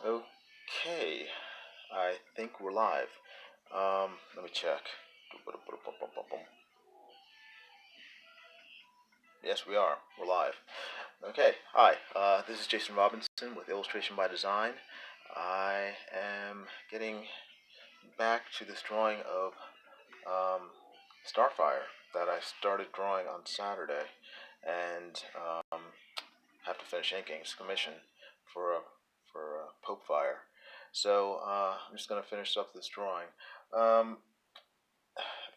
Okay, I think we're live. Let me check. Yes, we are. We're live. Okay, hi. This is Jason Robinson with Illustration by Design. I am getting back to this drawing of Starfire that I started drawing on Saturday, and have to finish inking. It's commission for Pope Fire. So I'm just going to finish up this drawing. A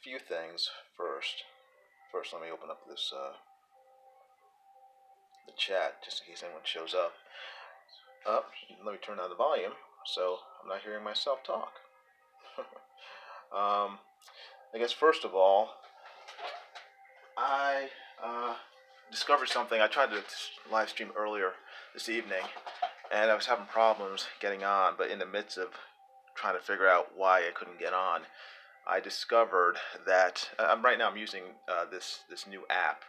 few things first. First, let me open up this the chat just in case anyone shows up. Let me turn down the volume so I'm not hearing myself talk. I guess first of all, I discovered something. I tried to live stream earlier this evening, and I was having problems getting on. But in the midst of trying to figure out why I couldn't get on, I discovered that right now I'm using this new app.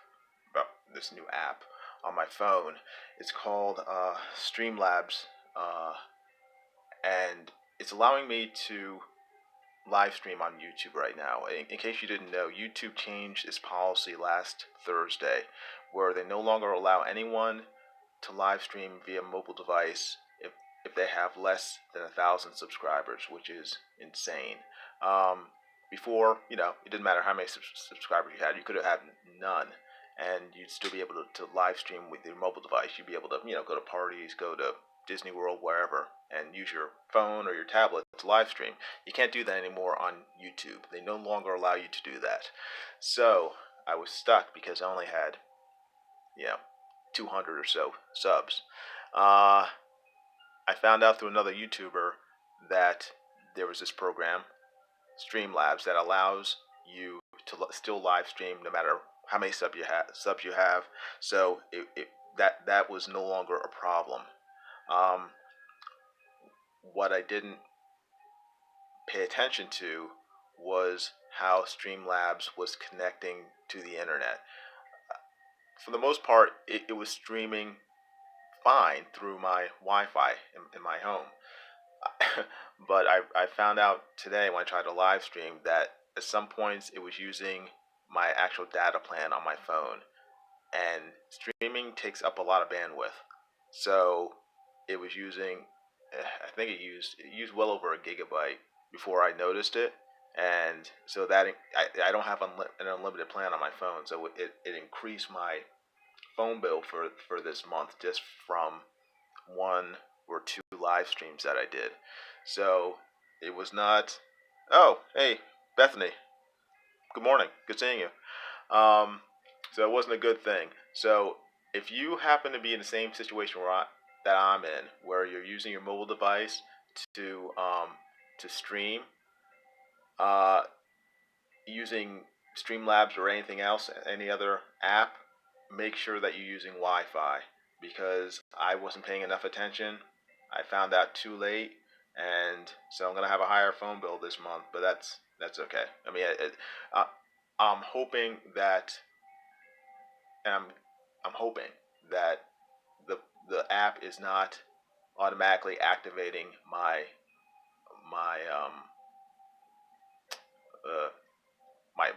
This new app on my phone. It's called Streamlabs, and it's allowing me to live stream on YouTube right now. In case you didn't know, YouTube changed its policy last Thursday, where they no longer allow anyone to live stream via mobile device if they have less than 1,000 subscribers, which is insane. Before, it didn't matter how many subscribers you had. You could have had none, and you'd still be able to live stream with your mobile device. You'd be able to, go to parties, go to Disney World, wherever, and use your phone or your tablet to live stream. You can't do that anymore on YouTube. They no longer allow you to do that. So I was stuck because I only had, 200 or so subs. I found out through another YouTuber that there was this program, Streamlabs, that allows you to still live stream no matter how many subs you have. So that was no longer a problem. What I didn't pay attention to was how Streamlabs was connecting to the internet. For the most part, it was streaming fine through my Wi-Fi in my home. But I found out today when I tried to live stream that at some points it was using my actual data plan on my phone, and streaming takes up a lot of bandwidth. So it was using, I think it used well over a gigabyte before I noticed it, and so that I don't have an unlimited plan on my phone, so it increased my phone bill for this month just from one or two live streams that I did. So it was not. Oh, hey, Bethany. Good morning. Good seeing you. So it wasn't a good thing. So if you happen to be in the same situation that I'm in, where you're using your mobile device to stream, uh, using Streamlabs or anything else, any other app, make sure that you're using Wi-Fi, because I wasn't paying enough attention. I found out too late, and so I'm gonna have a higher phone bill this month. But that's okay. I mean, I'm hoping that, and I'm hoping that the app is not automatically activating my uh my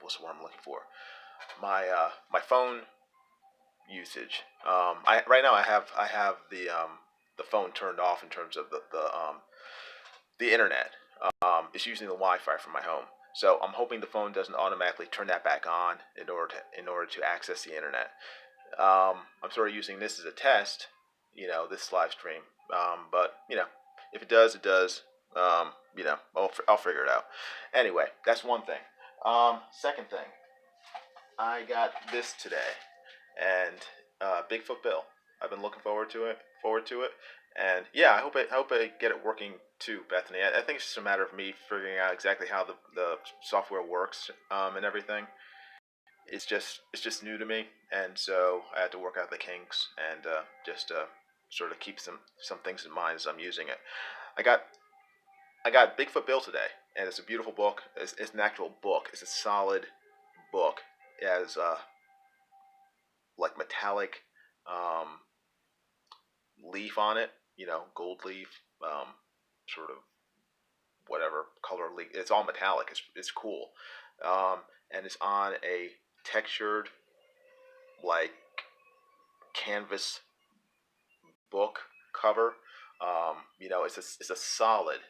what's the word I'm looking for? My phone usage. I right now I have the phone turned off in terms of the internet. It's using the Wi-Fi from my home. So I'm hoping the phone doesn't automatically turn that back on in order to access the internet. I'm sort of using this as a test, this live stream. But if it does, it does. I'll figure it out. Anyway, that's one thing. Second thing, I got this today, and Bigfoot Bill. I've been looking forward to it. And yeah, I hope I get it working too, Bethany. I think it's just a matter of me figuring out exactly how the software works, and everything. It's just new to me, and so I had to work out the kinks and just sort of keep some things in mind as I'm using it. I got I got Bigfoot Bill today, and it's a beautiful book. It's an actual book. It's a solid book. It has like metallic um, leaf on it, gold leaf, sort of whatever color leaf. It's all metallic. It's cool, and it's on a textured like canvas book cover. It's a solid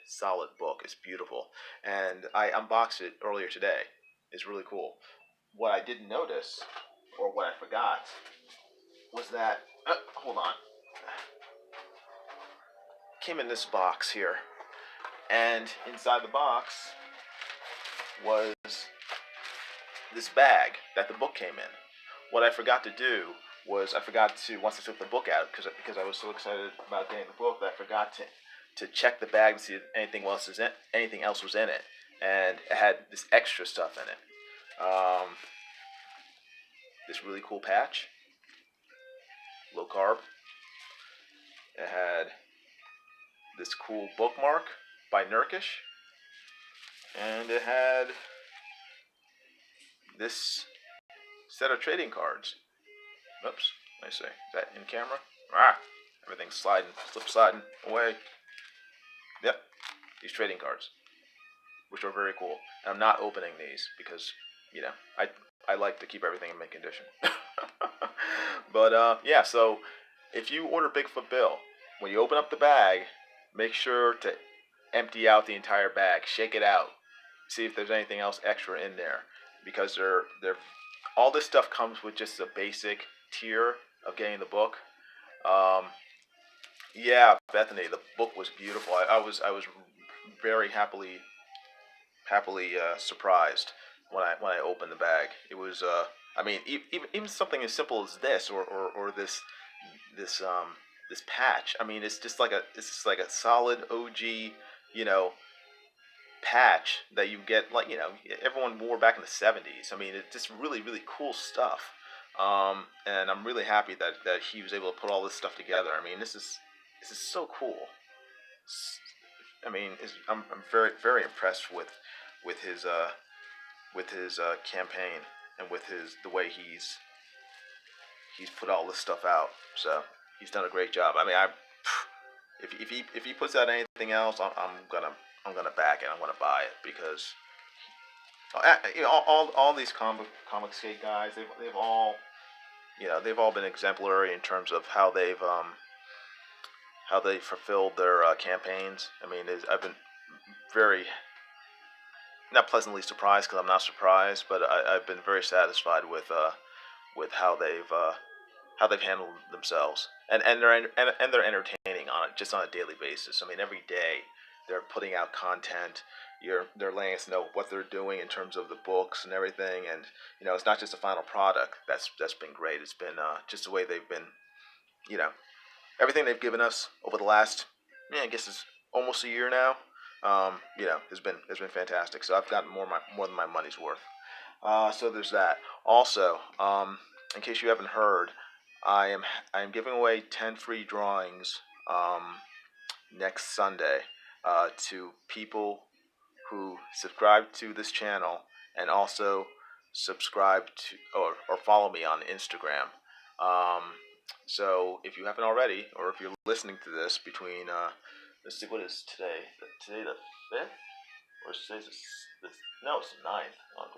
book. It's beautiful, and I unboxed it earlier today. It's really cool. What I didn't notice, or what I forgot, was that hold on, came in this box here, and inside the box was this bag that the book came in. What I forgot to do was once I took the book out, because I was so excited about getting the book, that I forgot to check the bag to see if anything else was in it, and it had this extra stuff in it. This really cool patch, low carb. It had this cool bookmark by Nurkish, and it had this set of trading cards. Oops, let me see. Is that in camera? Everything's sliding away. Yep, these trading cards, which are very cool. And I'm not opening these because, I like to keep everything in mint condition. But, yeah, so if you order Bigfoot Bill, when you open up the bag, make sure to empty out the entire bag. Shake it out. See if there's anything else extra in there. Because all this stuff comes with just a basic tier of getting the book. Yeah, Bethany, the book was beautiful. I was very happily surprised when I opened the bag. It was even something as simple as this or this patch. I mean, it's just like a solid OG, patch that you get, like, everyone wore back in the 70s. I mean, it's just really cool stuff. And I'm really happy that he was able to put all this stuff together. I mean, this is so cool. I mean, I'm very impressed with his campaign, and with the way he's put all this stuff out. So he's done a great job. I mean, if he puts out anything else, I'm gonna back it. I'm gonna buy it, because all these comic skate guys, they've all been exemplary in terms of how they've fulfilled their campaigns. I mean, I've been very, not pleasantly surprised, because I'm not surprised, but I've been very satisfied with how they've handled themselves, and they're entertaining just on a daily basis. I mean, every day they're putting out content. They're letting us know what they're doing in terms of the books and everything, and it's not just a final product. That's been great. It's been just the way they've been, everything they've given us over the last, I guess it's almost a year now. Has been fantastic. So I've gotten more than my money's worth. So there's that. Also, in case you haven't heard, I am giving away 10 free drawings next Sunday to people who subscribe to this channel, and also subscribe to or follow me on Instagram. So if you haven't already, or if you're listening to this between let's see, what is today? Today the 5th? Or today's no, it's the 9th. Oh,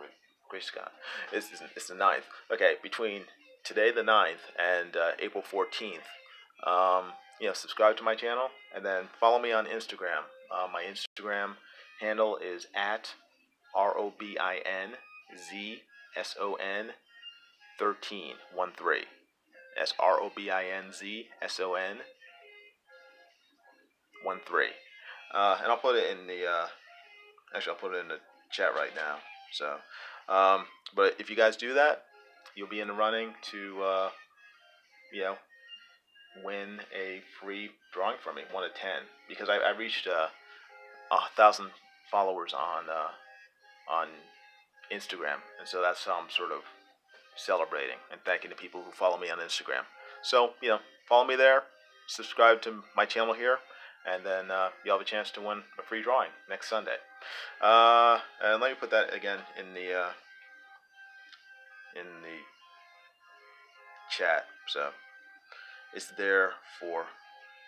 great Scott. It's the 9th. Okay, between today the 9th and April 14th, subscribe to my channel, and then follow me on Instagram. My Instagram handle is at ROBINZSON 13. That's ROBINZSON 13. And I'll put it in the actually, I'll put it in the chat right now. So, but if you guys do that, you'll be in the running to win a free drawing from me, 1 of 10, because I reached 1,000 followers on Instagram, and so that's how I'm sort of celebrating and thanking the people who follow me on Instagram. So, follow me there, subscribe to my channel here, and then you'll have a chance to win a free drawing next Sunday. And let me put that again in the chat. So it's there for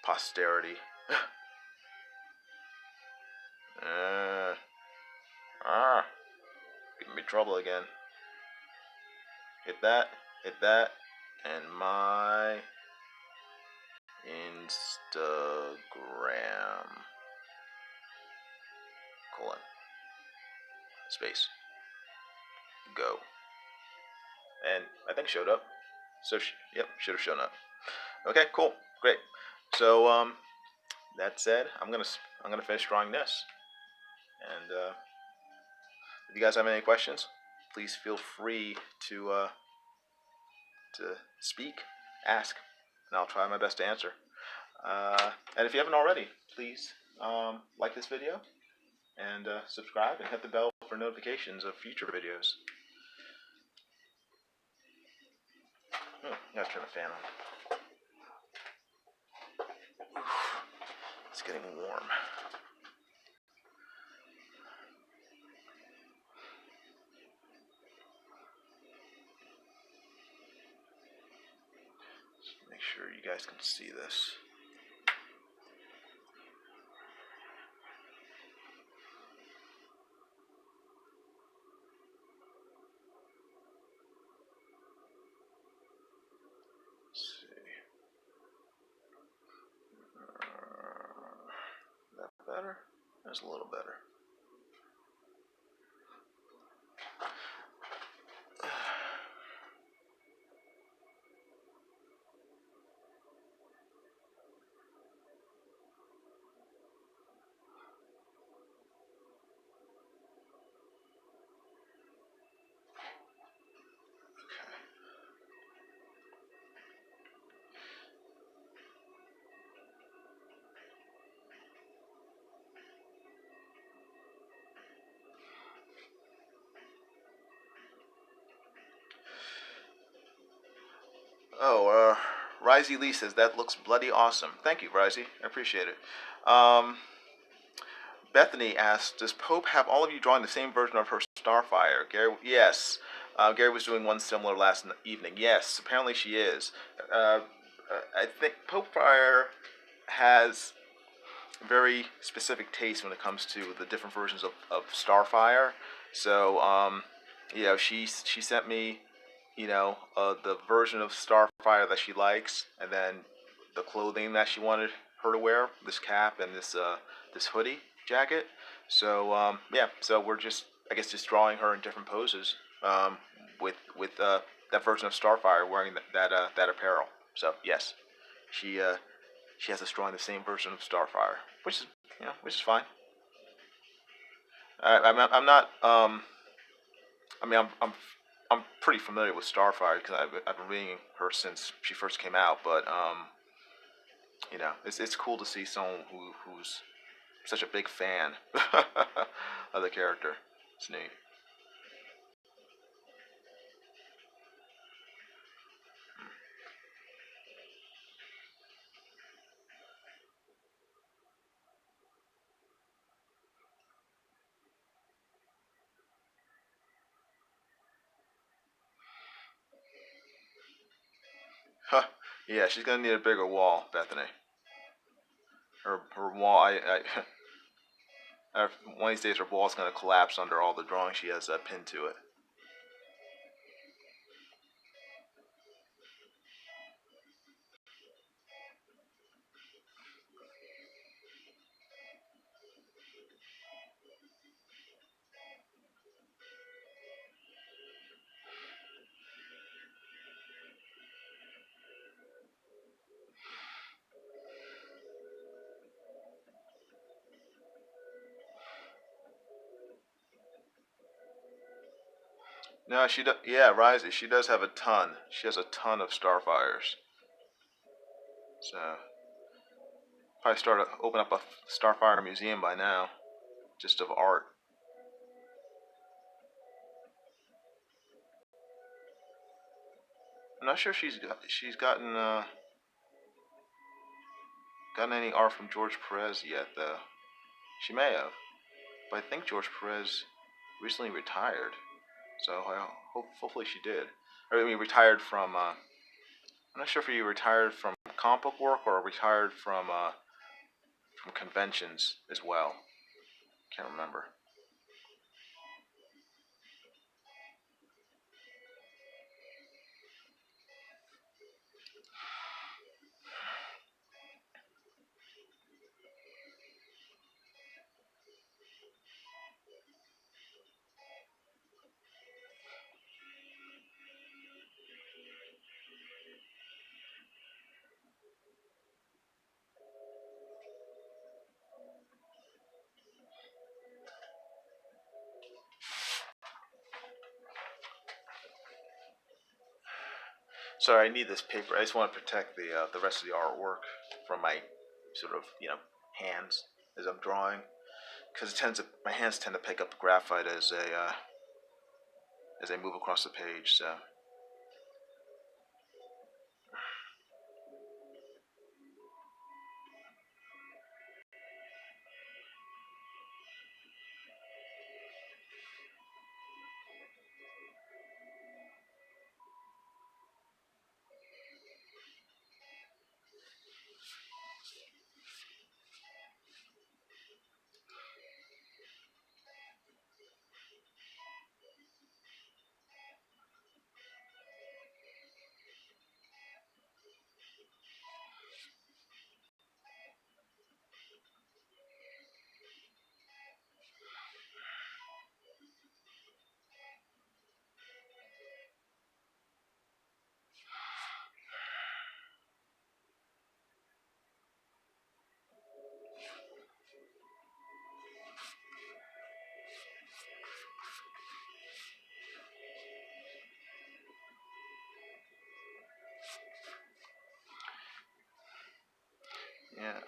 posterity. Giving me trouble again. Hit that, and my Instagram, colon, space, go. And I think it showed up. So, yep, should have shown up. Okay, cool, great. So, that said, I'm gonna finish drawing this. And if you guys have any questions, please feel free to speak, ask, and I'll try my best to answer. And if you haven't already, please like this video and subscribe and hit the bell for notifications of future videos. Gotta turn the fan on. It's getting warm. Just make sure you guys can see this. Better? That's a little better. Oh, Risey Lee says, that looks bloody awesome. Thank you, Risey. I appreciate it. Bethany asks, does Pope have all of you drawing the same version of her Starfire? Gary, yes. Gary was doing one similar last evening. Yes, apparently she is. I think Pope Fire has very specific taste when it comes to the different versions of Starfire. So, she sent me, the version of Starfire that she likes, and then the clothing that she wanted her to wear, this cap and this hoodie jacket. So, so we're just drawing her in different poses, with that version of Starfire wearing that apparel. So yes, she has us drawing the same version of Starfire, which is fine. I'm not. I'm pretty familiar with Starfire because I've been reading her since she first came out. But it's cool to see someone who's such a big fan of the character. It's neat. Huh. Yeah, she's gonna need a bigger wall, Bethany. Her wall, one of these days her wall's gonna collapse under all the drawings she has pinned to it. No, she does. Yeah, Risey, she does have a ton. She has a ton of Starfires. So probably open up a Starfire museum by now, just of art. I'm not sure if she's gotten any art from George Perez yet, though. She may have, but I think George Perez recently retired. So hopefully she did. Or I mean, retired from. I'm not sure if he retired from comic book work or retired from conventions as well. Can't remember. Sorry, I need this paper. I just want to protect the rest of the artwork from my sort of hands as I'm drawing, because my hands tend to pick up graphite as I move across the page. So yeah.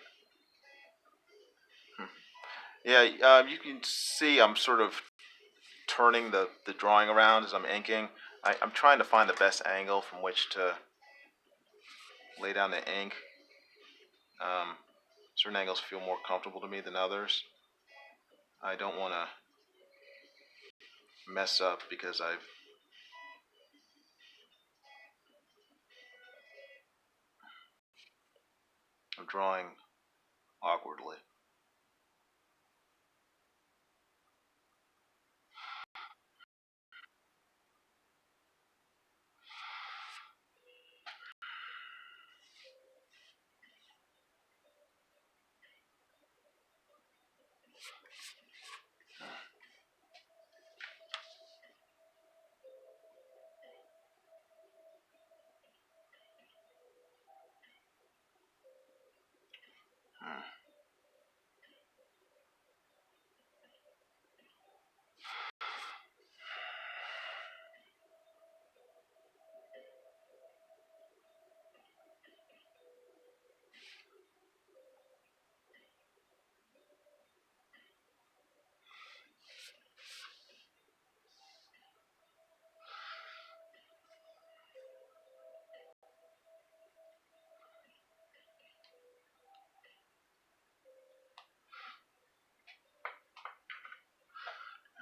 Yeah, you can see I'm sort of turning the drawing around as I'm inking. I'm trying to find the best angle from which to lay down the ink. Certain angles feel more comfortable to me than others. I don't want to mess up because I'm drawing awkwardly.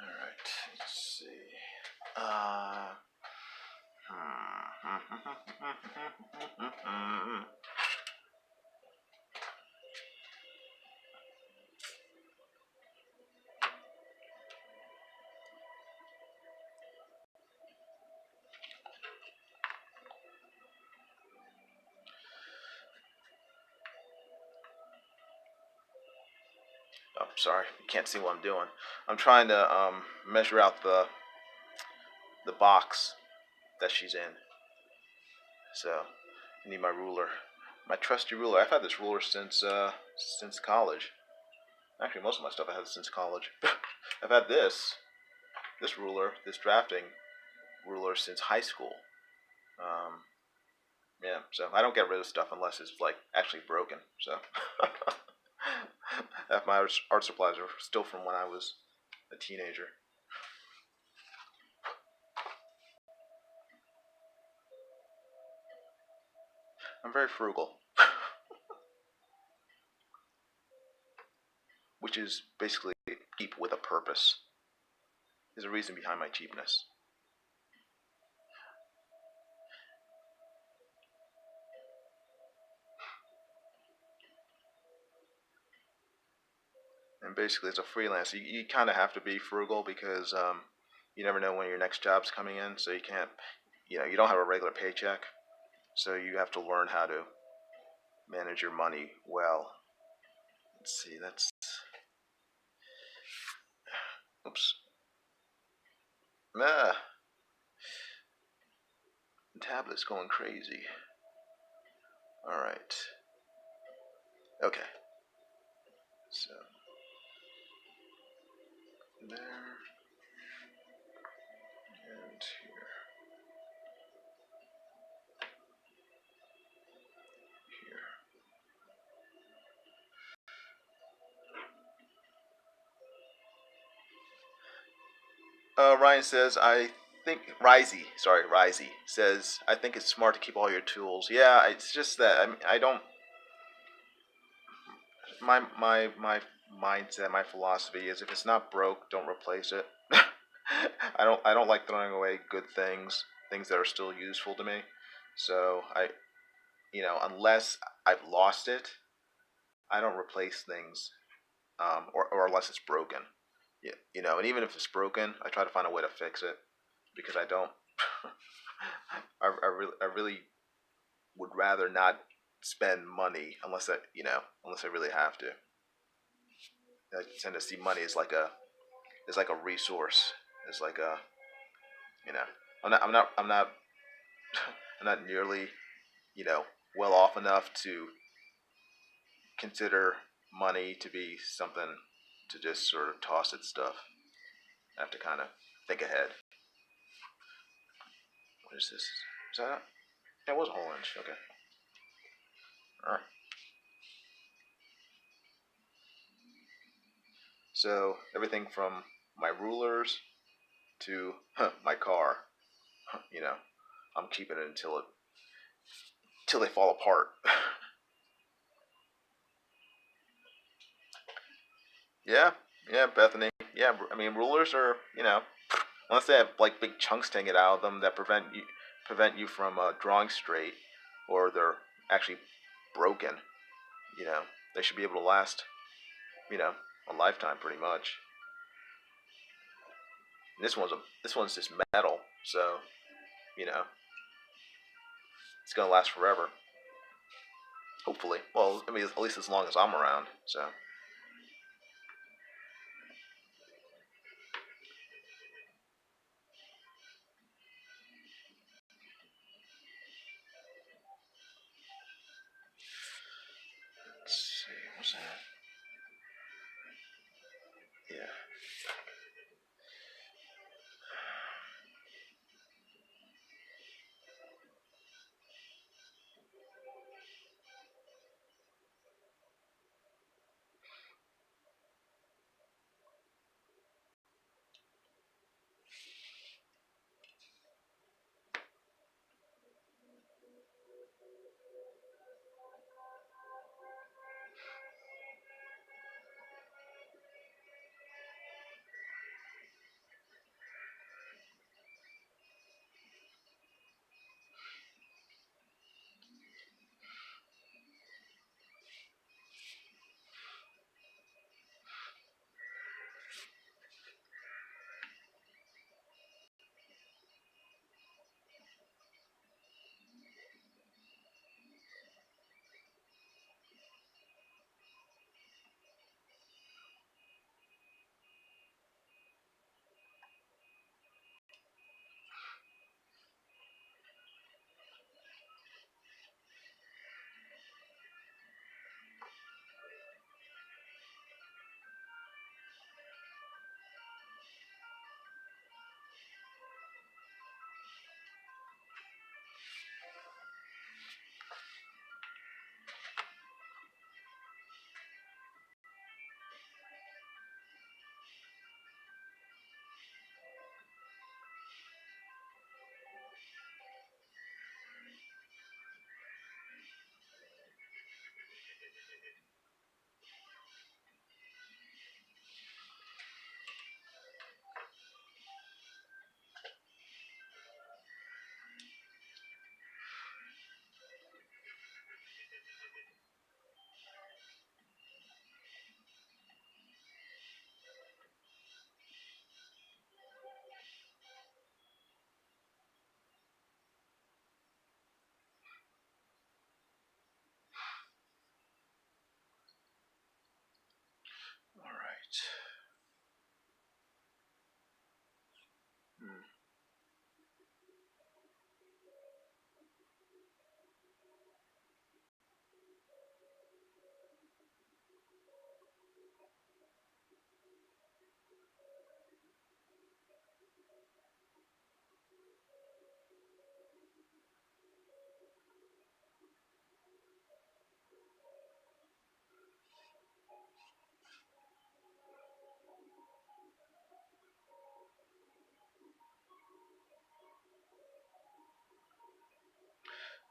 Alright, let's see. Oh, sorry, you can't see what I'm doing. I'm trying to measure out the box that she's in. So I need my ruler, my trusty ruler. I've had this ruler since college. Actually, most of my stuff I've had since college. I've had this ruler, this drafting ruler since high school. Um, yeah, so I don't get rid of stuff unless it's like actually broken. So half my art supplies are still from when I was a teenager. I'm very frugal, which is basically cheap with a purpose. There's a reason behind my cheapness. And basically, as a freelancer, you kind of have to be frugal because you never know when your next job's coming in. So you can't, you don't have a regular paycheck. So you have to learn how to manage your money well. Let's see, oops. Ah, the tablet's going crazy. All right. Okay. So, there and here. Ryan says, Risey says, I think it's smart to keep all your tools. Yeah, it's just that I don't, my mindset, my philosophy is if it's not broke, don't replace it. I don't like throwing away good things that are still useful to me. So unless I've lost it, I don't replace things, or unless it's broken. Yeah, and even if it's broken, I try to find a way to fix it because I don't. I really would rather not spend money unless I really have to. I tend to see money as like a resource. It's like a you know I'm not I'm not nearly you know well off enough to consider money to be something to just sort of toss at stuff. I have to kind of think ahead. What is this? Is that it? That was a whole inch. Okay. All right. So everything from my rulers to my car, you know, I'm keeping it until they fall apart. Yeah, yeah, Bethany. Yeah, I mean rulers are unless they have like big chunks taken out of them that prevent you from drawing straight, or they're actually broken. You know, they should be able to last you know a lifetime pretty much. And this one's just metal, so you know it's gonna last forever. Hopefully. Well, I mean, at least as long as I'm around. So, let's see. What's that? Yeah.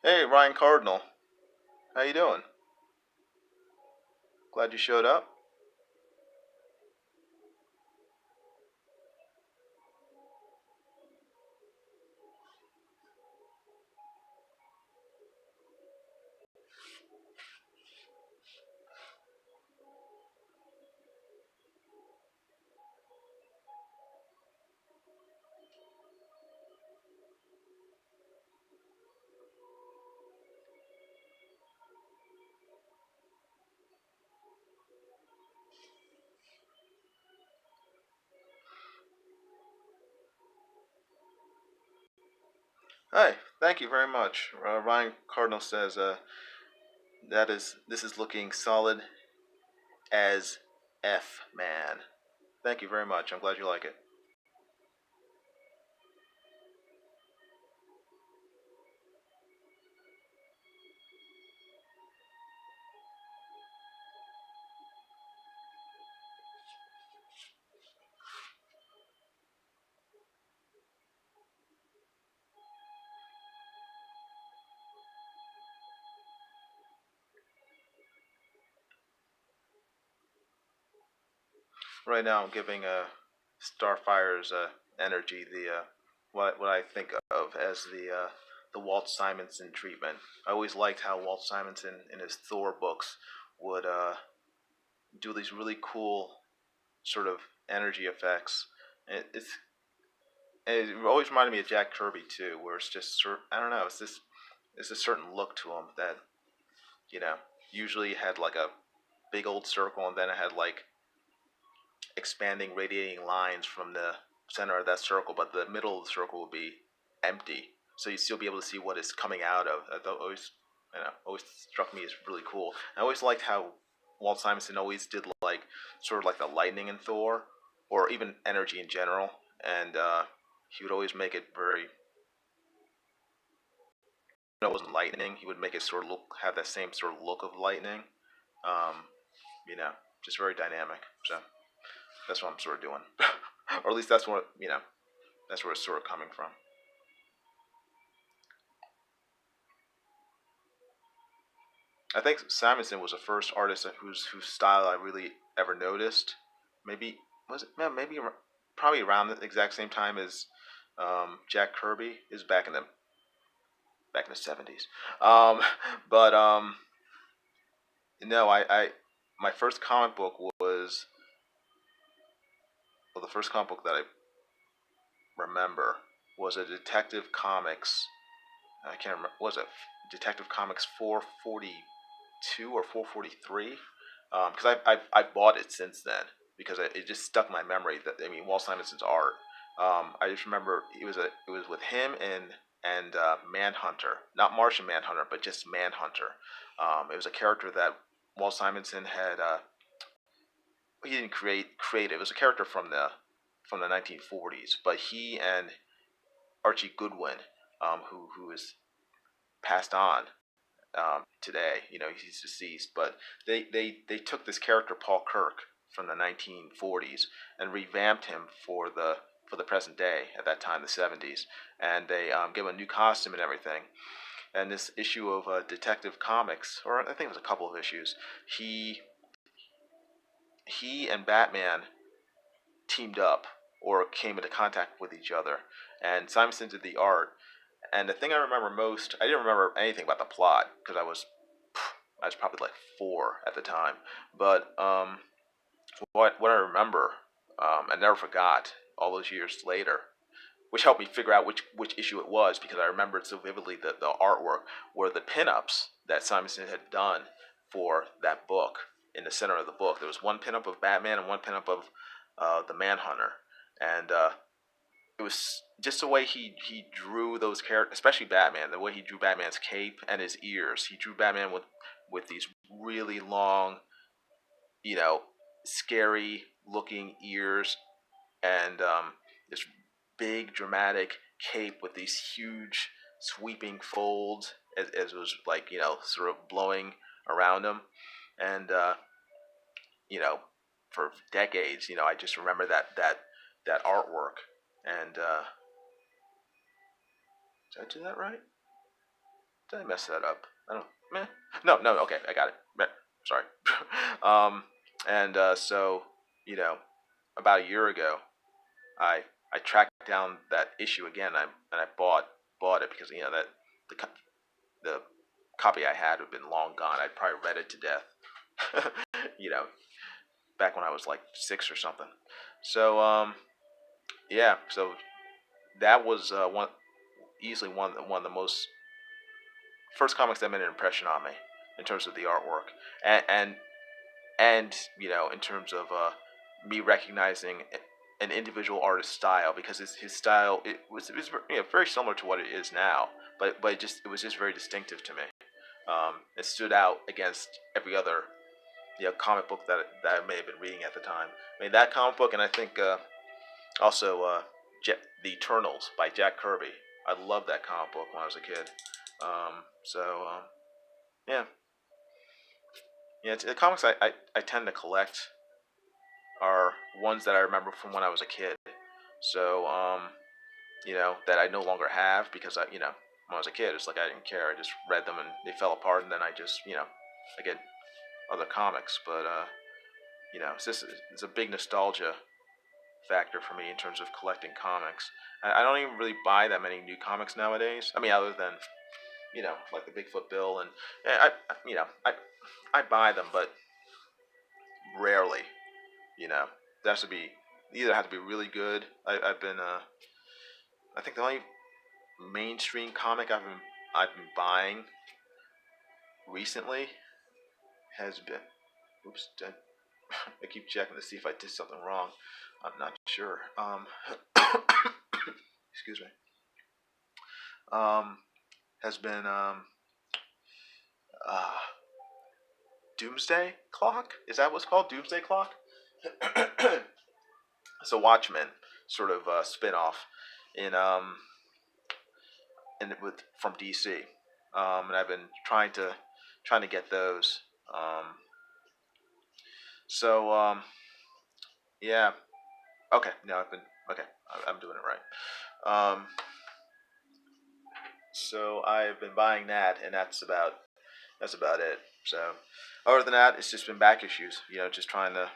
Hey, Ryan Cardinal. How you doing? Glad you showed up. Hi, thank you very much. Ryan Cardinal says this is looking solid as F, man. Thank you very much. I'm glad you like it. Right now, I'm giving Starfire's energy what I think of as the Walt Simonson treatment. I always liked how Walt Simonson in his Thor books would do these really cool sort of energy effects. It's it always reminded me of Jack Kirby too, where it's just I don't know, it's a certain look to him that you know usually had like a big old circle and then it had like expanding radiating lines from the center of that circle, but the middle of the circle would be empty, so you'd still be able to see what it's coming out of. I thought always struck me as really cool. I always liked how Walt Simonson always did like sort of like the lightning in Thor, or even energy in general, and he would always make it very. It wasn't lightning. He would make it sort of have that same sort of look of lightning. Um, you know, just very dynamic. So that's what I'm sort of doing, or at least that's what that's where it's sort of coming from. I think Simonson was the first artist whose style I really ever noticed. Maybe was it? Yeah, maybe probably around the exact same time as Jack Kirby is back in the '70s. Um, but no, I my first comic book was well, the first comic book that I remember was a Detective Comics. I can't remember. Was it Detective Comics 442 or 443? Because I bought it since then because it just stuck in my memory. That I mean, Walt Simonson's art. I just remember it was with him and Manhunter, not Martian Manhunter, but just Manhunter. It was a character that Walt Simonson had. He didn't create it. It was a character from the 1940s, but he and Archie Goodwin, who is passed on today. You know, he's deceased, but they took this character Paul Kirk from the 1940s and revamped him for the present day at that time, the 70s, and they gave him a new costume and everything. And this issue of Detective Comics, or I think it was a couple of issues, he and Batman teamed up or came into contact with each other, and Simonson did the art. And the thing I remember most, I didn't remember anything about the plot because I was probably like 4 at the time. But what I remember, I never forgot all those years later, which helped me figure out which issue it was because I remembered so vividly the artwork were the pinups that Simonson had done for that book. In the center of the book, there was one pinup of Batman and one pinup of the Manhunter, and it was just the way he drew those characters, especially Batman. The way he drew Batman's cape and his ears. He drew Batman with these really long, you know, scary looking ears and this big dramatic cape with these huge sweeping folds as it was like sort of blowing around him, and you know for decades I just remember that artwork, and did I do that right? did I mess that up? I don't. Meh. No, no. Okay, I got it. Sorry. um, and so about a year ago, I I tracked down that issue again. I bought it because that the the copy I had had been long gone. I'd probably read it to death. you know, back when I was like 6 or something. So yeah. So that was easily one of the most first comics that made an impression on me in terms of the artwork and in terms of me recognizing an individual artist's style, because his style it was very similar to what it is now, but it was just very distinctive to me. It stood out against every other comic book that I may have been reading at the time. I mean, that comic book, and I think also The Eternals by Jack Kirby. I loved that comic book when I was a kid. So yeah, the comics I tend to collect are ones that I remember from when I was a kid. So that I no longer have because when I was a kid, it's like I didn't care. I just read them and they fell apart, and then I just I get other comics. But it's a big nostalgia factor for me in terms of collecting comics. I don't even really buy that many new comics nowadays. I mean, other than like the Bigfoot Bill, and I buy them, but rarely. That has to be either have to be really good. I've been I think the only mainstream comic I've been buying recently has been oops I keep checking to see if I did something wrong. I'm not sure. Excuse me. Has been uh Doomsday Clock. Is that what's called? Doomsday Clock. It's a Watchmen sort of spin-off in with from DC. And I've been trying to get those. So yeah. Okay. No, I've been okay. I'm doing it right. So I've been buying that, and that's about it. So other than that, it's just been back issues. Just trying to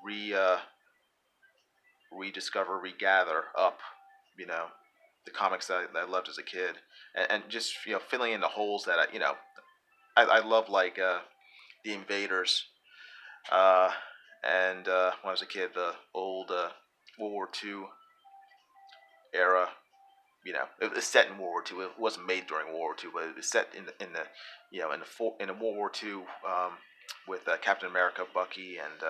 re rediscover, regather up. You know, the comics that I loved as a kid, and just filling in the holes that I love, like the Invaders, uh, and when I was a kid, the old World War II era. It was set in World War II. It wasn't made during World War II, but it was set in the World War II, with Captain America, Bucky, and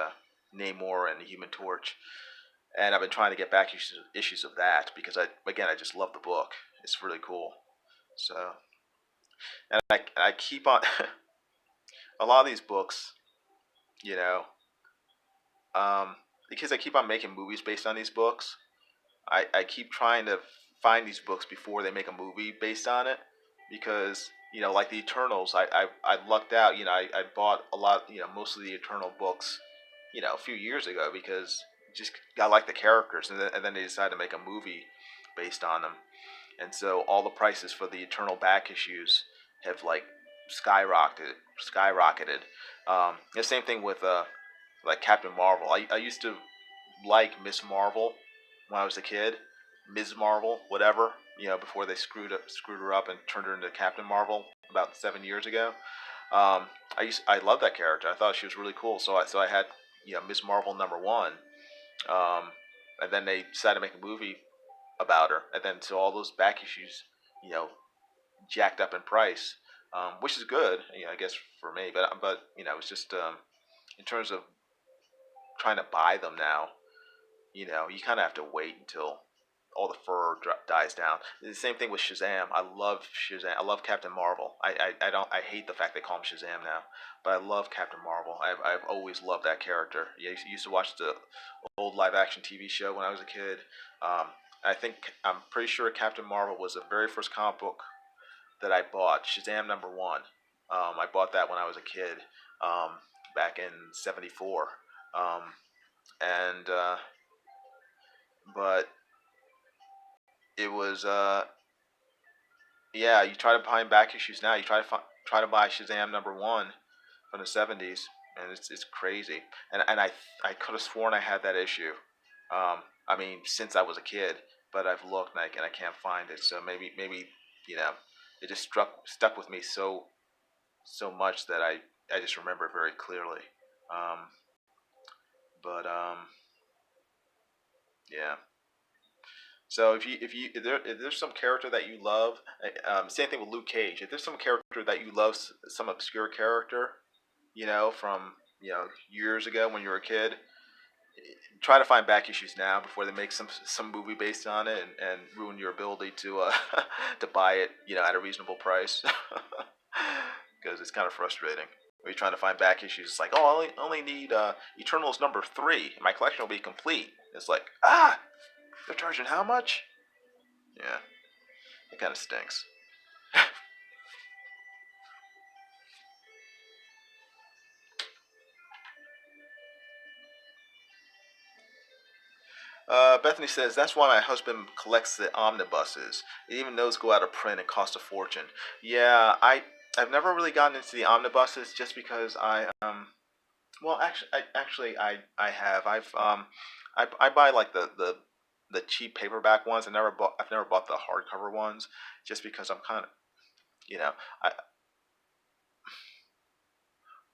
Namor, and the Human Torch. And I've been trying to get back issues of that because I just love the book. It's really cool. So, and I keep on a lot of these books, you know, because I keep on making movies based on these books. I keep trying to find these books before they make a movie based on it, because like the Eternals, I lucked out. I bought a lot, most of the Eternal books, a few years ago, because just I like the characters, and then they decided to make a movie based on them, and so all the prices for the Eternal back issues have like skyrocketed. The same thing with like Captain Marvel. I used to like Miss Marvel when I was a kid, Ms. Marvel, whatever. Before they screwed her up and turned her into Captain Marvel about 7 years ago. I loved that character. I thought she was really cool. So I had Miss Marvel #1, and then they decided to make a movie about her, and then so all those back issues, you know, jacked up in price, which is good, I guess for me. But it's just in terms of trying to buy them now, you kind of have to wait until all the fur dies down. The same thing with Shazam. I love Shazam. I love Captain Marvel. I hate the fact they call him Shazam now, but I love Captain Marvel. I've always loved that character. I used to watch the old live action TV show when I was a kid. Um, I'm pretty sure Captain Marvel was the very first comic book that I bought. Shazam #1. I bought that when I was a kid, back in '74. Um, and but it was Yeah, you try to find back issues now. You try to buy Shazam #1 from the '70s, and it's crazy. And I could have sworn I had that issue. I mean, since I was a kid, but I've looked and I can't find it. So maybe you know, it just stuck with me so much that I just remember it very clearly. Um, but yeah. So if there's some character that you love, same thing with Luke Cage. If there's some character that you love, some obscure character, from years ago when you were a kid, try to find back issues now before they make some movie based on it and ruin your ability to to buy it, at a reasonable price. Because it's kind of frustrating. When you're trying to find back issues, it's like, oh, I only need Eternals #3, and my collection will be complete. It's like, they're charging how much? Yeah, it kind of stinks. Bethany says that's why my husband collects the omnibuses. Even those go out of print and cost a fortune. Yeah, I've never really gotten into the omnibuses just because well, I have. I buy like the cheap paperback ones. I've never bought the hardcover ones just because I'm kind of, you know I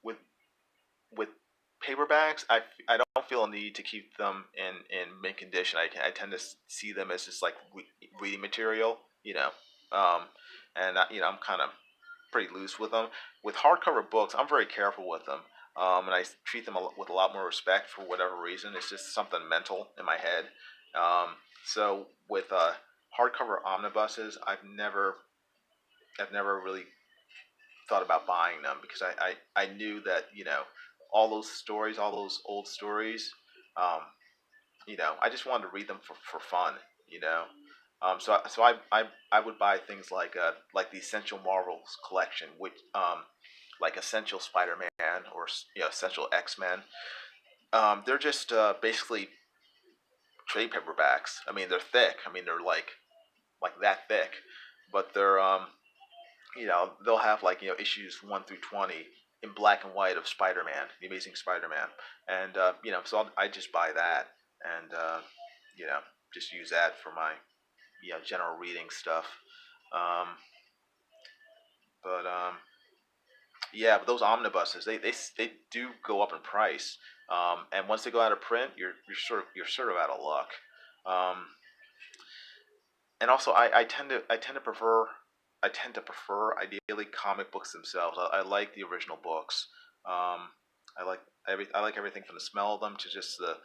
with with paperbacks, I don't feel a need to keep them in mint condition. I tend to see them as just like reading material, um, and I'm kind of pretty loose with them. With hardcover books, I'm very careful with them, and I treat them with a lot more respect for whatever reason. It's just something mental in my head. So with hardcover omnibuses, I've never really thought about buying them because I knew that all those stories, all those old stories, um, I just wanted to read them for fun, you know. So I would buy things like the Essential Marvels collection, which like Essential Spider-Man or Essential X-Men. They're just basically trade paperbacks. I mean, they're thick. I mean, they're like that thick, but they're they'll have like issues 1 through 20 in black and white of Spider-Man, the Amazing Spider-Man, and so I just buy that and you know just use that for my general reading stuff. Um, but yeah, but those omnibuses they do go up in price, and once they go out of print, you're sort of out of luck. Um, and also I tend to prefer ideally comic books themselves. I like the original books. Um, I like everything from the smell of them to just the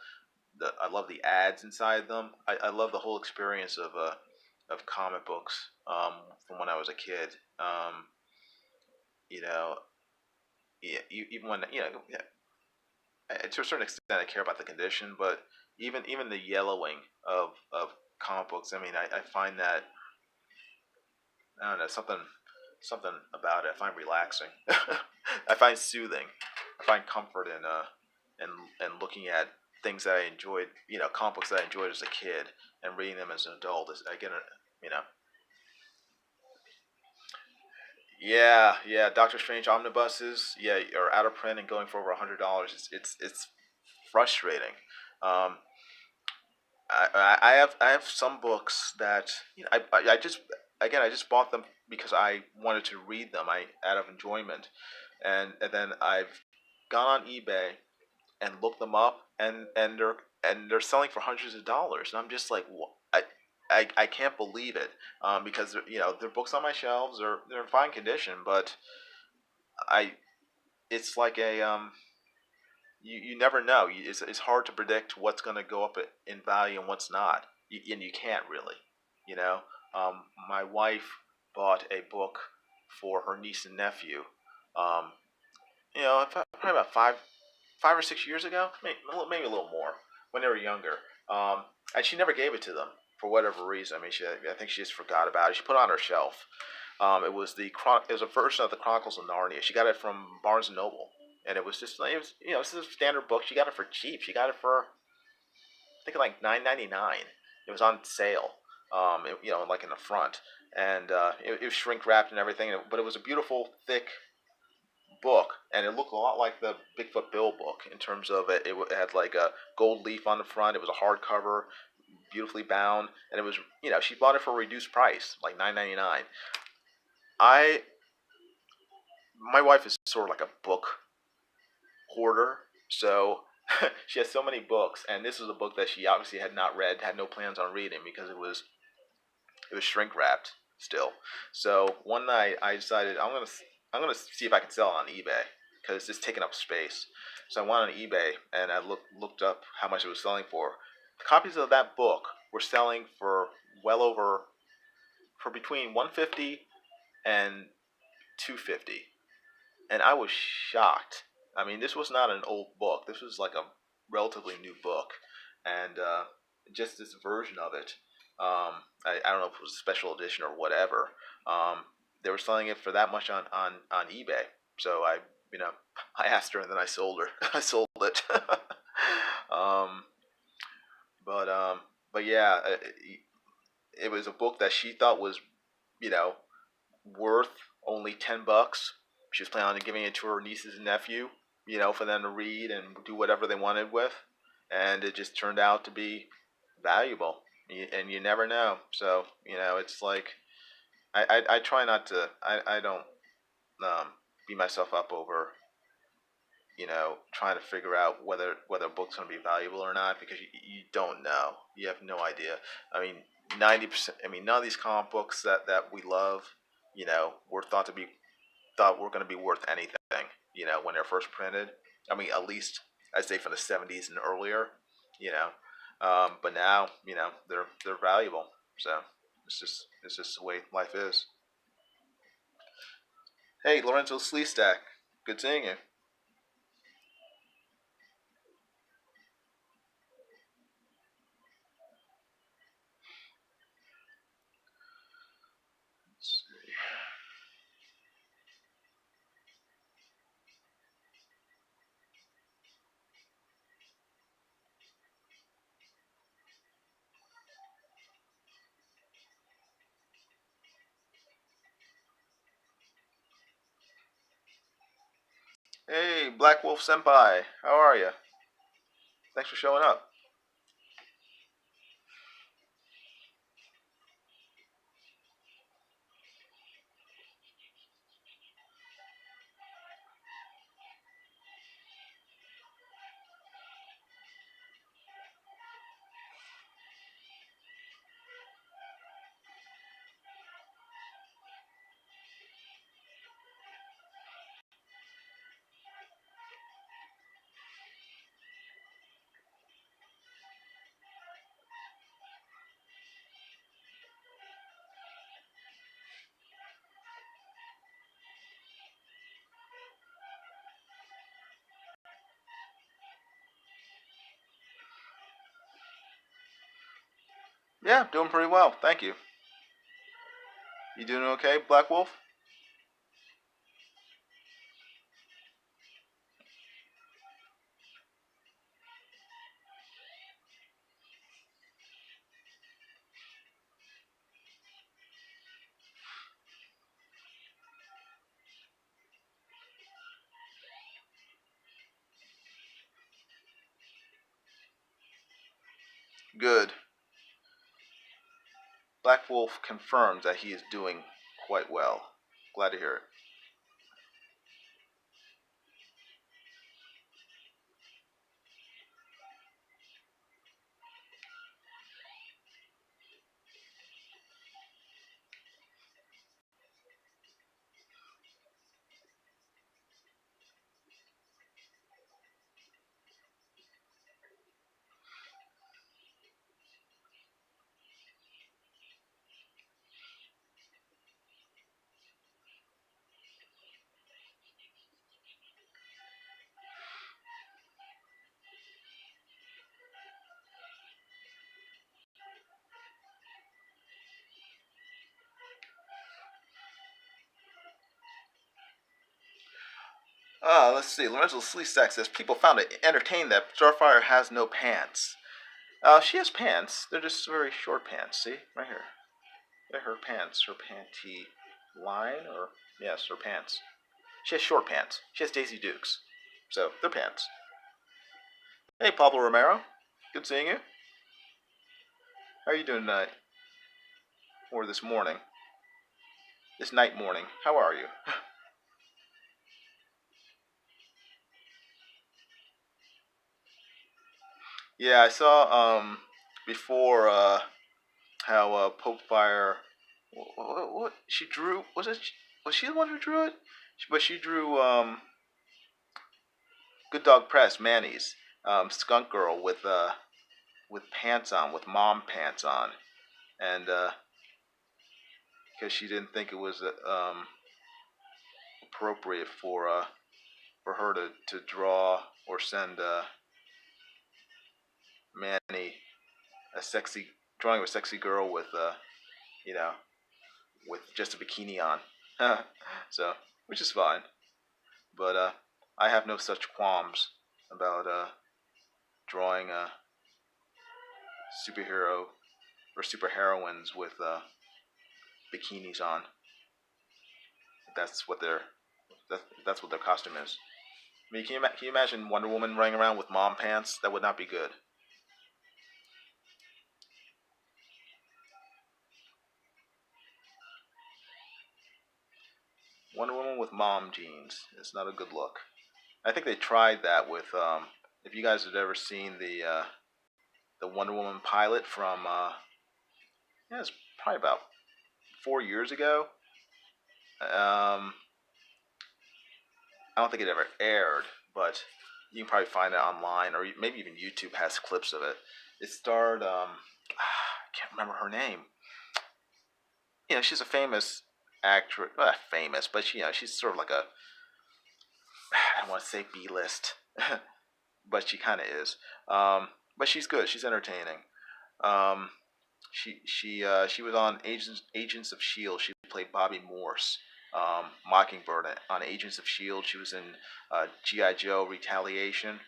I love the ads inside them. I love the whole experience of comic books from when I was a kid. You know, yeah, even when yeah, to a certain extent I care about the condition, but even the yellowing of comic books. I mean, I find that I don't know, something about it I find relaxing. I find soothing. I find comfort in looking at things that I enjoyed, comic books that I enjoyed as a kid, and reading them as an adult. Is I get a, you know, yeah. Doctor Strange omnibuses, yeah, are out of print and going for over $100. It's frustrating. Um, I have some books that I just again I just bought them because I wanted to read them I out of enjoyment, and then I've gone on eBay and looked them up and they're selling for hundreds of dollars, and I'm just like I can't believe it, because they're books on my shelves, they're in fine condition, but I it's like a you never know. It's hard to predict what's going to go up in value and what's not, and you can't really. You know, my wife bought a book for her niece and nephew. Um, probably about 5 or 6 years ago, maybe a little more, when they were younger. And she never gave it to them for whatever reason. I mean, I think she just forgot about it. She put it on her shelf. It was a version of the Chronicles of Narnia. She got it from Barnes and Noble, and it was just it's a standard book. She got it for cheap. She got it for I think like $9.99. It was on sale. Like in the front, and it was shrink wrapped and everything. But it was a beautiful, thick book, and it looked a lot like the Bigfoot Bill book in terms of it. It had like a gold leaf on the front. It was a hardcover, beautifully bound, and it was, she bought it for a reduced price, like $9.99. I My wife is sort of like a book hoarder, so she has so many books, and this was a book that she obviously had not read, had no plans on reading because it was shrink wrapped still. So one night I decided I'm gonna see if I can sell it on eBay because it's just taking up space. So I went on eBay and I looked up how much it was selling for. Copies of that book were selling for well over for between 150 and 250, and I was shocked. I mean, this was not an old book. This was like a relatively new book, and just this version of it. I don't know if it was a special edition or whatever. Um, they were selling it for that much on eBay. So you know, I asked her and then I sold her. I sold it. um, but um, but yeah, it was a book that she thought was, you know, worth only $10. She was planning on giving it to her nieces and nephew, for them to read and do whatever they wanted with, and it just turned out to be valuable. And you never know. So it's like I try not to. I don't beat myself up over trying to figure out whether a book's going to be valuable or not, because you don't know. You have no idea. I mean, 90%. I mean, none of these comic books that we love, were thought were going to be worth anything. When they're first printed. I mean, at least I'd say from the '70s and earlier. You know, but now they're valuable. So it's just the way life is. Hey, Lorenzo Sleestack, good seeing you. Hey, Black Wolf Senpai, how are you? Thanks for showing up. Yeah, doing pretty well, thank you. You doing okay, Black Wolf? Good. Black Wolf confirms that he is doing quite well. Glad to hear it. Let's see. Lorenzo Sleestack says people found it entertaining that Starfire has no pants. She has pants. They're just very short pants. See, right here. They're her pants, her panty line, or yes, her pants. She has short pants. She has Daisy Dukes, so they're pants. Hey, Pablo Romero, good seeing you. How are you doing tonight? Or this morning? This night morning. How are you? Yeah, I saw before how Pope Fire. What she drew? Was she the one who drew it? But she drew Good Dog Press Manny's Skunk Girl with pants on, with mom pants on, and because she didn't think it was appropriate for her to draw or send Manny a sexy drawing of a sexy girl with you know with just a bikini on. So, which is fine. But I have no such qualms about drawing a superhero or superheroines with bikinis on. That's what their that's what their costume is. I mean, can you imagine Wonder Woman running around with mom pants? That would not be good. Wonder Woman with mom jeans. It's not a good look. I think they tried that with if you guys have ever seen the Wonder Woman pilot from yeah, it's probably about 4 years ago. I don't think it ever aired, but you can probably find it online, or maybe even YouTube has clips of it. It starred I can't remember her name. She's a famous actress, well, not famous, but she's sort of like a I don't want to say B list, but she kind of is. But she's good. She's entertaining. Um, she was on Agents of Shield. She played Bobby Morse, Mockingbird on Agents of Shield. She was in GI Joe Retaliation.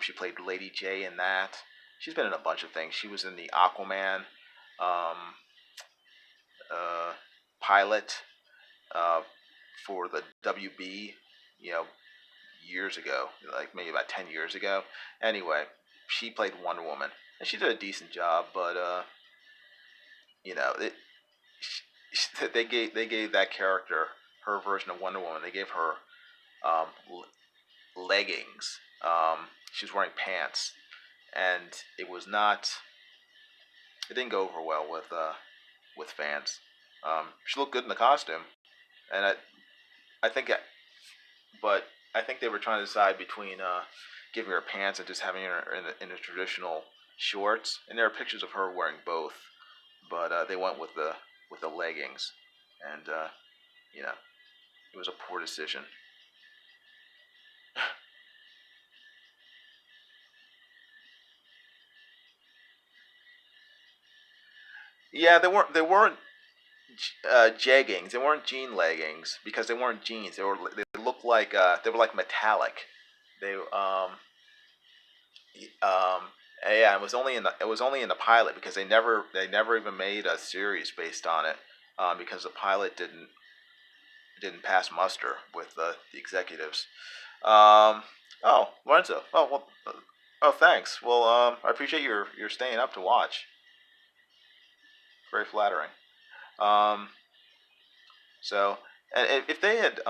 She played Lady J in that. She's been in a bunch of things. She was in the Aquaman um, uh, pilot uh, for the WB. You know, years ago, like maybe about 10 years ago. Anyway, she played Wonder Woman, and she did a decent job. But you know, it, they gave that character her version of Wonder Woman. They gave her um, leggings. She was wearing pants, and it was not. It didn't go over well with fans. She looked good in the costume, and I think, but I think they were trying to decide between giving her pants and just having her in the traditional shorts. And there are pictures of her wearing both, but they went with the leggings, and you know, it was a poor decision. Yeah, they weren't jeggings. They weren't jean leggings because they weren't jeans. They looked like they were like metallic. They um yeah, it was only in the pilot because they never even made a series based on it because the pilot didn't pass muster with the executives. Um, oh, Lorenzo. Oh well. Oh, thanks. Well, I appreciate your staying up to watch. Very flattering. Um, so, and if they had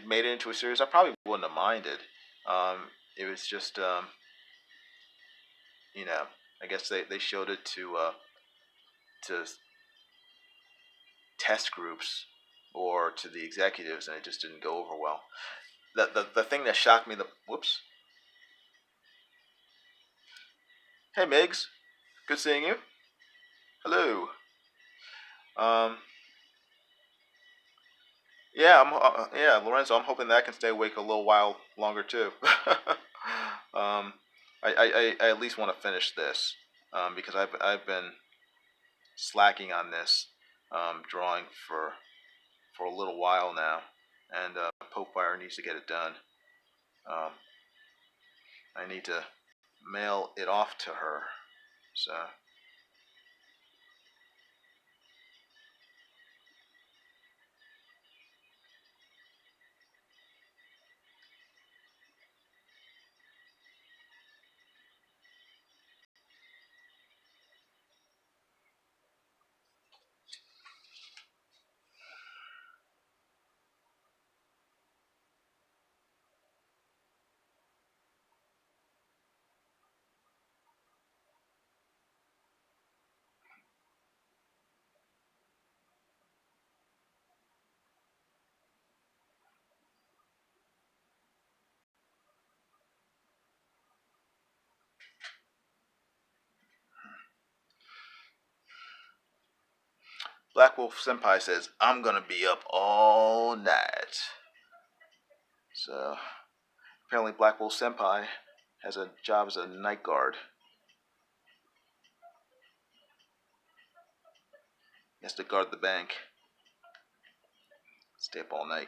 made it into a series, I probably wouldn't have minded. It was just you know, I guess they showed it to test groups or to the executives, and it just didn't go over well. The thing that shocked me, the whoops. Hey, Migs, good seeing you. Hello. Um, yeah, yeah, Lorenzo. I'm hoping that I can stay awake a little while longer too. um, I at least want to finish this because I've been slacking on this drawing for a little while now, and Pope Fire needs to get it done. Um, I need to mail it off to her. So Black Wolf Senpai says, I'm gonna be up all night. So, apparently Black Wolf Senpai has a job as a night guard. He has to guard the bank. Stay up all night.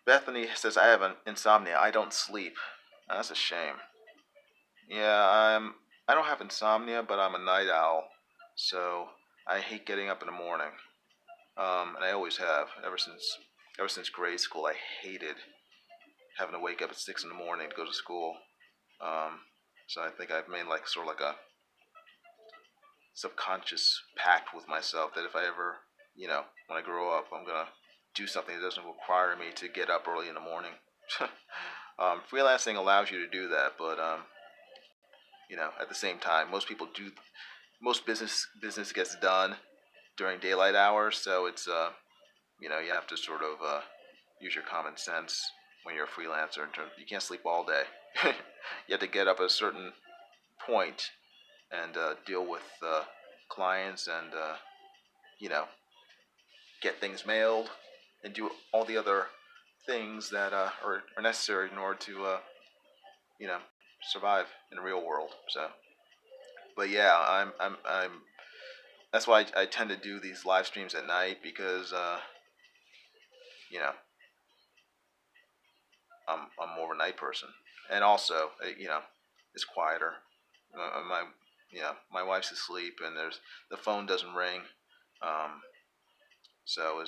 Bethany says, I have an insomnia. I don't sleep. That's a shame. Yeah, I don't have insomnia, but I'm a night owl. So I hate getting up in the morning. And I always have. Ever since grade school, I hated having to wake up at 6 in the morning to go to school. So I think I've made like sort of like a subconscious pact with myself that if I ever, when I grow up, I'm gonna do something that doesn't require me to get up early in the morning. Freelancing allows you to do that, but at the same time, most business gets done during daylight hours, so it's you have to sort of use your common sense when you're a freelancer. You can't sleep all day. You have to get up at a certain point and deal with clients and get things mailed and do all the other things that are necessary in order to survive in the real world. So, but yeah, I'm that's why I tend to do these live streams at night because I'm more of a night person, and also it's quieter. My wife's asleep and the phone doesn't ring, so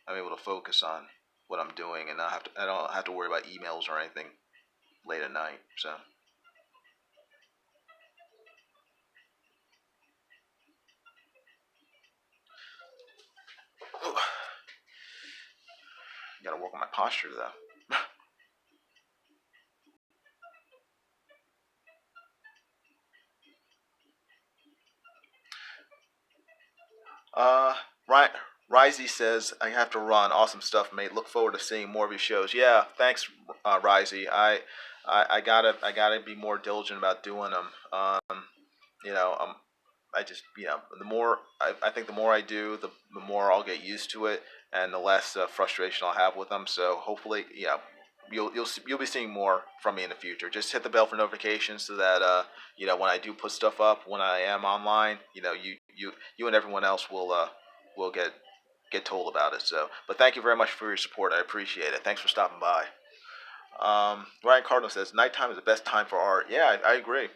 I'm able to focus on what I'm doing and I don't have to worry about emails or anything late at night. So. Gotta work on my posture though. Right. Risey says, I have to run. Awesome stuff, mate. Look forward to seeing more of your shows. Yeah, thanks, Risey. I gotta be more diligent about doing them. You know, I just, I think the more I do, the more I'll get used to it, and the less frustration I'll have with them. So hopefully, you'll be seeing more from me in the future. Just hit the bell for notifications so that when I do put stuff up, when I am online, you and everyone else will get told about it. So, but thank you very much for your support. I appreciate it. Thanks for stopping by. Ryan Cardinal says nighttime is the best time for art. Yeah, I agree.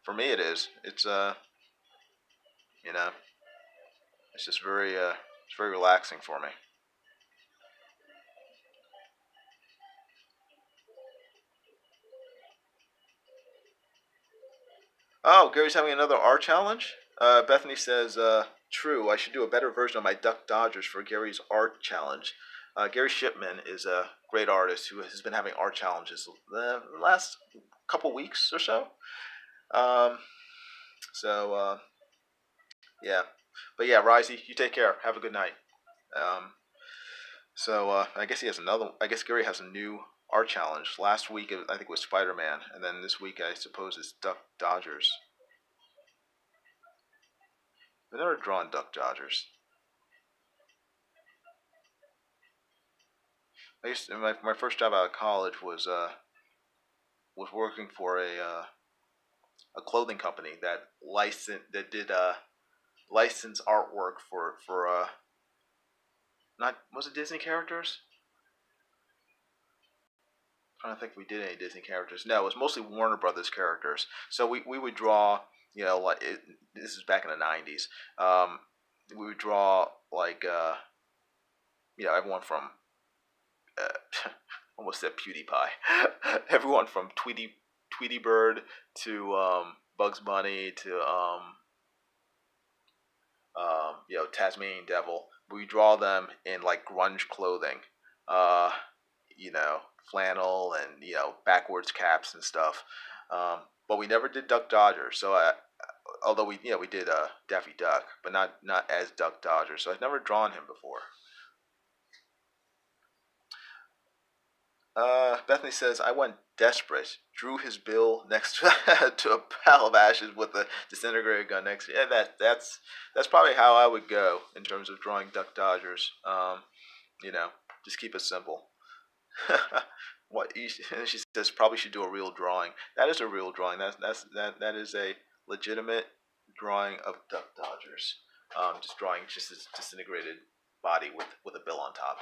For me, it is. It's you know, it's just it's very relaxing for me. Oh, Gary's having another art challenge. Bethany says, true. I should do a better version of my Duck Dodgers for Gary's art challenge. Gary Shipman is a great artist who has been having art challenges the last couple weeks or so. Um, so yeah, but yeah, Risey, you take care. Have a good night. Um, I guess he has another. I guess Gary has a new art challenge. Last week I think it was Spider-Man, and then this week I suppose it's Duck Dodgers. I've never drawn Duck Dodgers. My first job out of college was working for a clothing company that did license artwork for not was it Disney characters? I'm trying to think if we did any Disney characters. No, it was mostly Warner Brothers characters. So we would draw, this is back in the '90s. We would draw like everyone from almost said PewDiePie. Everyone from Tweety Bird to Bugs Bunny to Tasmanian Devil. We draw them in like grunge clothing, uh, flannel and backwards caps and stuff. But we never did Duck Dodger. So although we did Daffy Duck, but not as Duck Dodger. So I've never drawn him before. Bethany says, I went desperate. Drew his bill next to, to a pile of ashes with a disintegrator gun next to it. Yeah, that's probably how I would go in terms of drawing Duck Dodgers. You know, just keep it simple. She says probably should do a real drawing. That is a real drawing. That is a legitimate drawing of Duck Dodgers. Just drawing just his disintegrated body with a bill on top.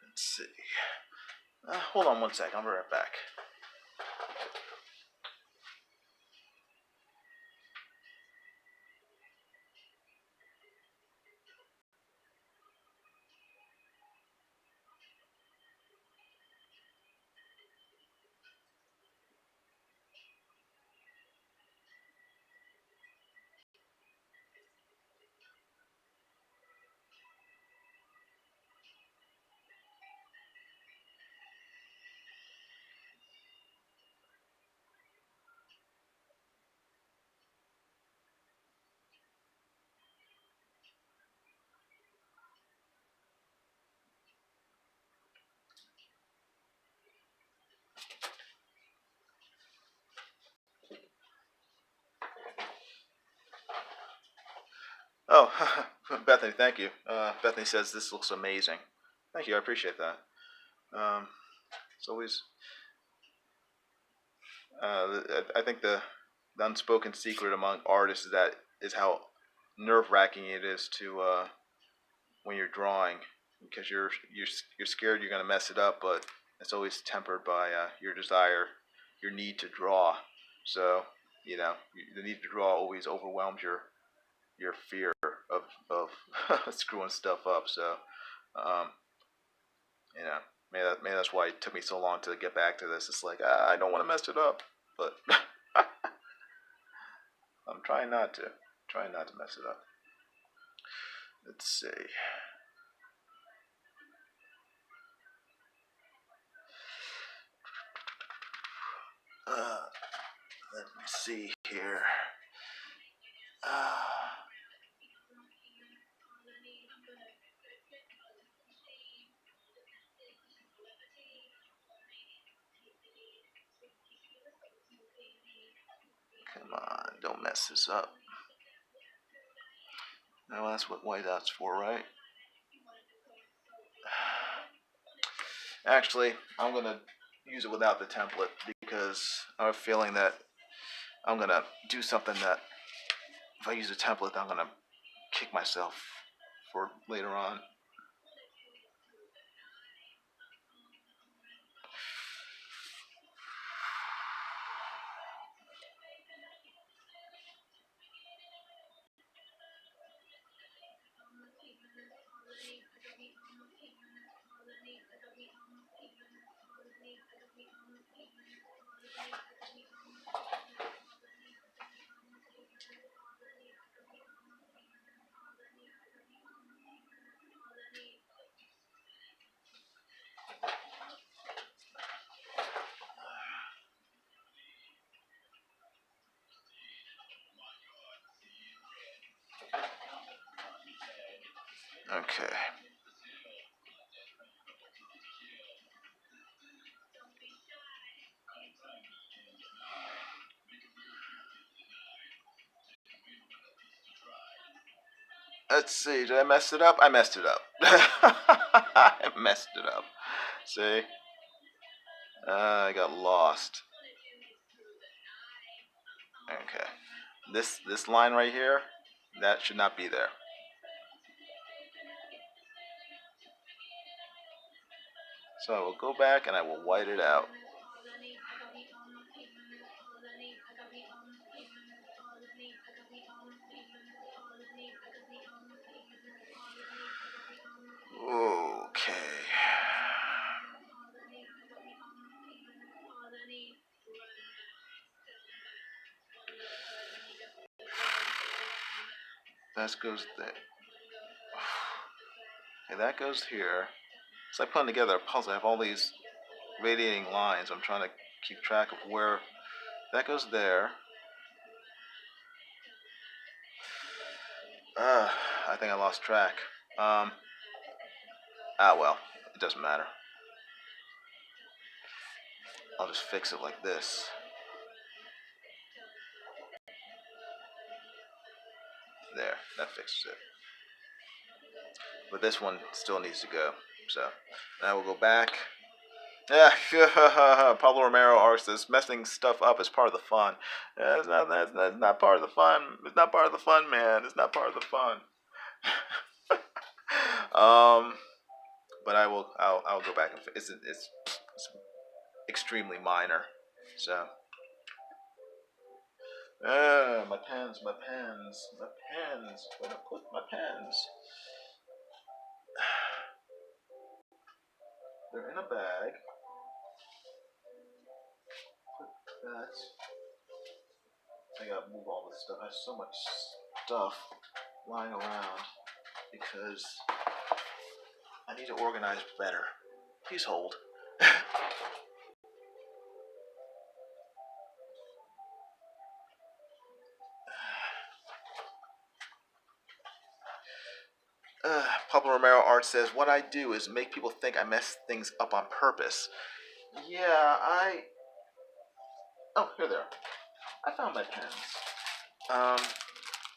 Let's see. Hold on one sec. I'll be right back. Oh, Bethany, thank you. Bethany says this looks amazing. Thank you. I appreciate that. It's always. I think the unspoken secret among artists is how nerve-wracking it is to when you're drawing, because you're scared you're gonna mess it up, but it's always tempered by your desire, your need to draw. So the need to draw always overwhelms your fear of screwing stuff up. So um, You know, maybe that's why it took me so long to get back to this. It's like I don't want to mess it up, but I'm trying not to. Trying not to mess it up. Let's see. Let me see here. Come on, don't mess this up. No, that's what whiteout's for, right? Actually, I'm gonna use it without the template because I have a feeling that I'm gonna do something that if I use a template, I'm gonna kick myself for later on. Okay. Let's see, did I mess it up? I messed it up. I messed it up. See? I got lost. Okay. This line right here, that should not be there. So I will go back and I will white it out. Okay. That goes there. Okay, that goes here. It's like putting together a puzzle. I have all these radiating lines. I'm trying to keep track of where that goes there. I think I lost track. Well, it doesn't matter. I'll just fix it like this. There, that fixes it. But this one still needs to go. So now we'll go back. Yeah, Pablo Romero asks this, messing stuff up is part of the fun. That's not part of the fun. It's not part of the fun, man. It's not part of the fun. But I'll go back and it's extremely minor. So my pens. Where to put my pens? They're in a bag. Put that. I gotta move all this stuff. I have so much stuff lying around because I need to organize better. Please hold. Pablo Romero Art says, what I do is make people think I mess things up on purpose. Yeah, Oh, here they are. I found my pens.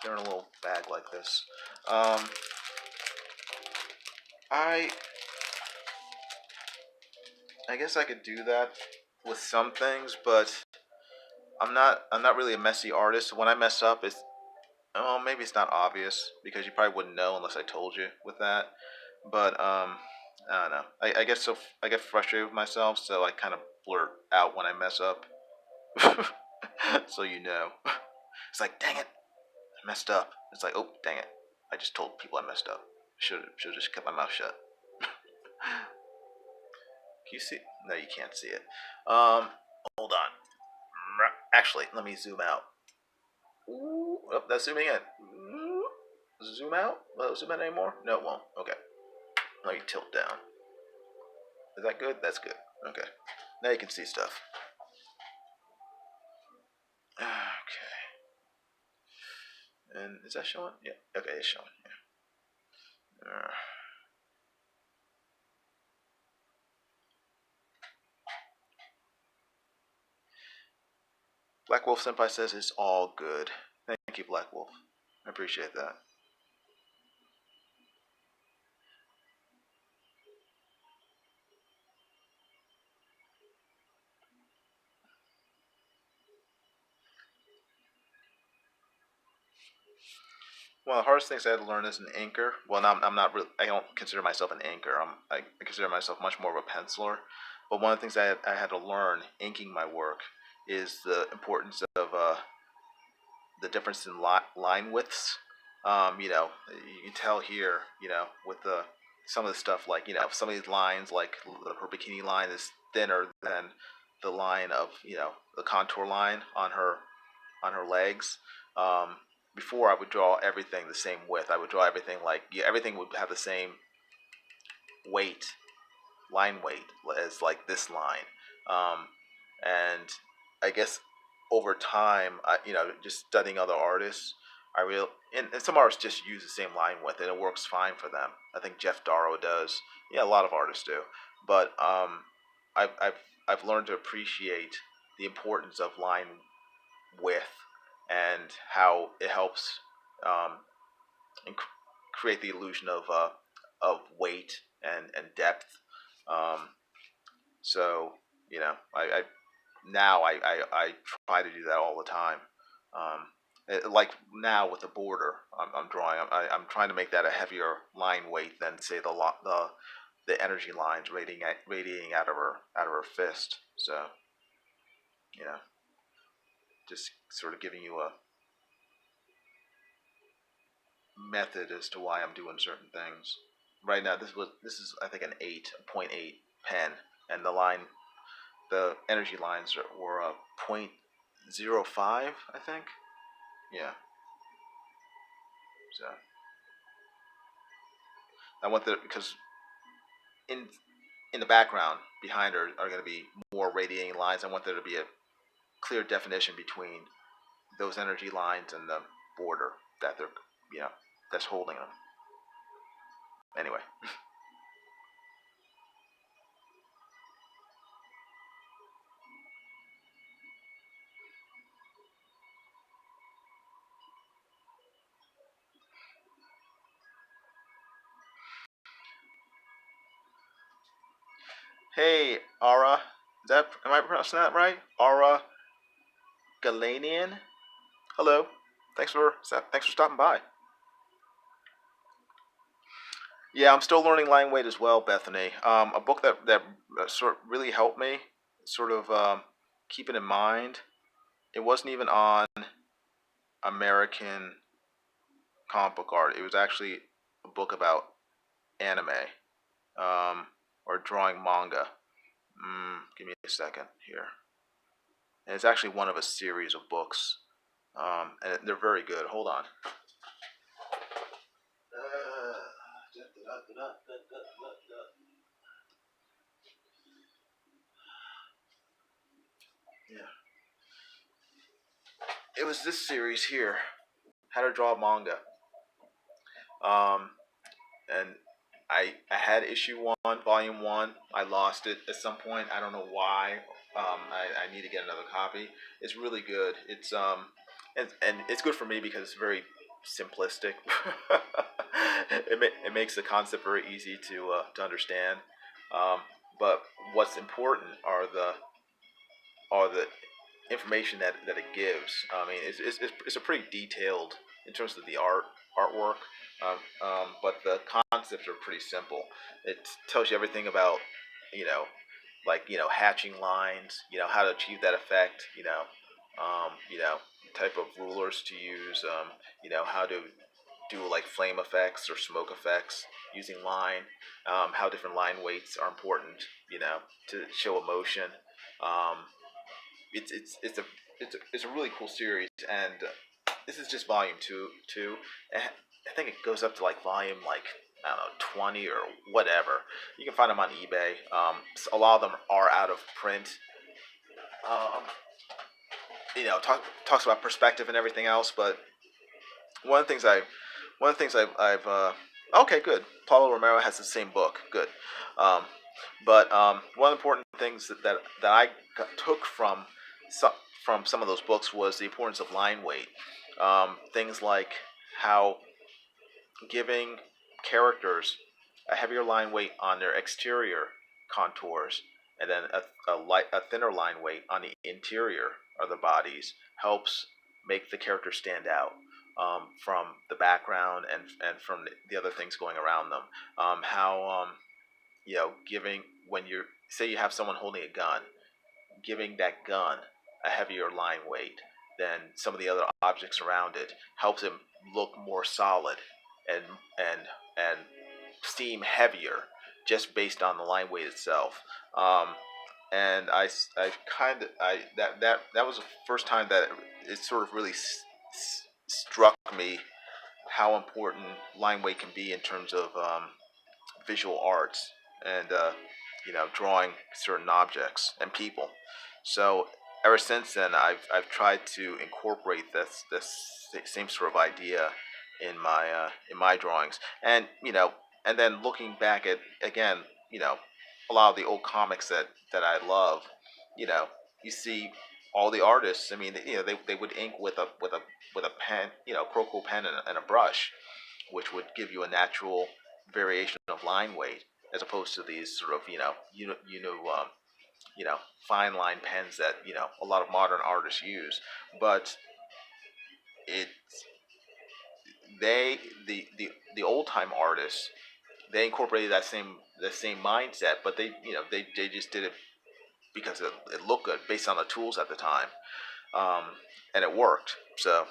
They're in a little bag like this. I guess I could do that with some things, but I'm not really a messy artist. So when I mess up, maybe it's not obvious because you probably wouldn't know unless I told you with that. But I don't know. I guess so. I get frustrated with myself, so I kind of blurt out when I mess up, so you know. It's like, dang it, I messed up. It's like, oh, dang it, I just told people I messed up. Should have just kept my mouth shut. Can you see? No, you can't see it. Hold on. Actually, let me zoom out. Ooh, oh, that's zooming in. Zoom out? Will it zoom in anymore? No, it won't. Okay. Let me tilt down. Is that good? That's good. Okay. Now you can see stuff. Okay. And is that showing? Yeah. Okay, it's showing. Yeah. Black Wolf Senpai says it's all good. Thank you, Black Wolf. I appreciate that. One of the hardest things I had to learn as an inker. Well, now I'm not really. I don't consider myself an inker. I consider myself much more of a penciler. But one of the things I had to learn inking my work is the importance of the difference in line widths. You can tell here, with some of the stuff, like, some of these lines, like her bikini line is thinner than the line of, the contour line on her legs. Before, I would draw everything the same width. I would draw everything like, everything would have the same weight, line weight, as like this line. And I guess over time, just studying other artists, and some artists just use the same line width, and it works fine for them. I think Jeff Darrow does. Yeah, a lot of artists do. But I've learned to appreciate the importance of line width and how it helps um, create the illusion of weight and depth. Um, so I now I try to do that all the time. Like now with the border, I'm drawing. I'm trying to make that a heavier line weight than, say, the energy lines radiating out of her fist. So just sort of giving you a method as to why I'm doing certain things. Right now, this is, I think, an 0.8 pen, and the energy lines were a 0.05, I think. Yeah. So I want because in in the background behind her are going to be more radiating lines. I want there to be a clear definition between those energy lines and the border that they're that's holding them. Anyway. Hey, Ara. Am I pronouncing that right? Ara Galanian. Hello. Thanks for stopping by. Yeah, I'm still learning line weight as well, Bethany. A book that sort of really helped me sort of keep it in mind. It wasn't even on American comic book art. It was actually a book about anime, or drawing manga. Give me a second here. And it's actually one of a series of books, and they're very good. Hold on. Yeah. It was this series here, How to Draw Manga. Um, and I had issue 1, volume 1. I lost it at some point. I don't know why. I need to get another copy. It's really good. It's and it's good for me because it's very simplistic. It makes the concept very easy to understand. Um, but what's important are the information that it gives. I mean, it's a pretty detailed in terms of the artwork, but the concepts are pretty simple. It tells you everything about, you know, like, hatching lines, how to achieve that effect, type of rulers to use, how to do like flame effects or smoke effects, using line, how different line weights are important, to show emotion. Um, it's a really cool series, and this is just volume two. And I think it goes up to like volume like I don't know 20 or whatever. You can find them on eBay. A lot of them are out of print. Um, talks about perspective and everything else, but one of the things I one of the things I've okay, good. Paulo Romero has the same book. Good. Um, but one of the important things that I took from some of those books was the importance of line weight. Things like how giving characters a heavier line weight on their exterior contours and then a thinner line weight on the interior of the bodies helps make the character stand out from the background and from the other things going around them. How giving when you say you have someone holding a gun, giving that gun a heavier line weight than some of the other objects around it helps him look more solid and and and seem heavier just based on the line weight itself. And I kind of I that was the first time that it sort of really struck me how important line weight can be in terms of visual arts and drawing certain objects and people. So ever since then, I've tried to incorporate this same sort of idea in my drawings, and and then looking back at again, a lot of the old comics that I love, you know, you see all the artists. I mean, they would ink with a pen, croco pen and a brush, which would give you a natural variation of line weight, as opposed to these sort of you know fine line pens that a lot of modern artists use. But it they the old time artists, they incorporated the same mindset, but they just did it because it looked good based on the tools at the time, um, and it worked. So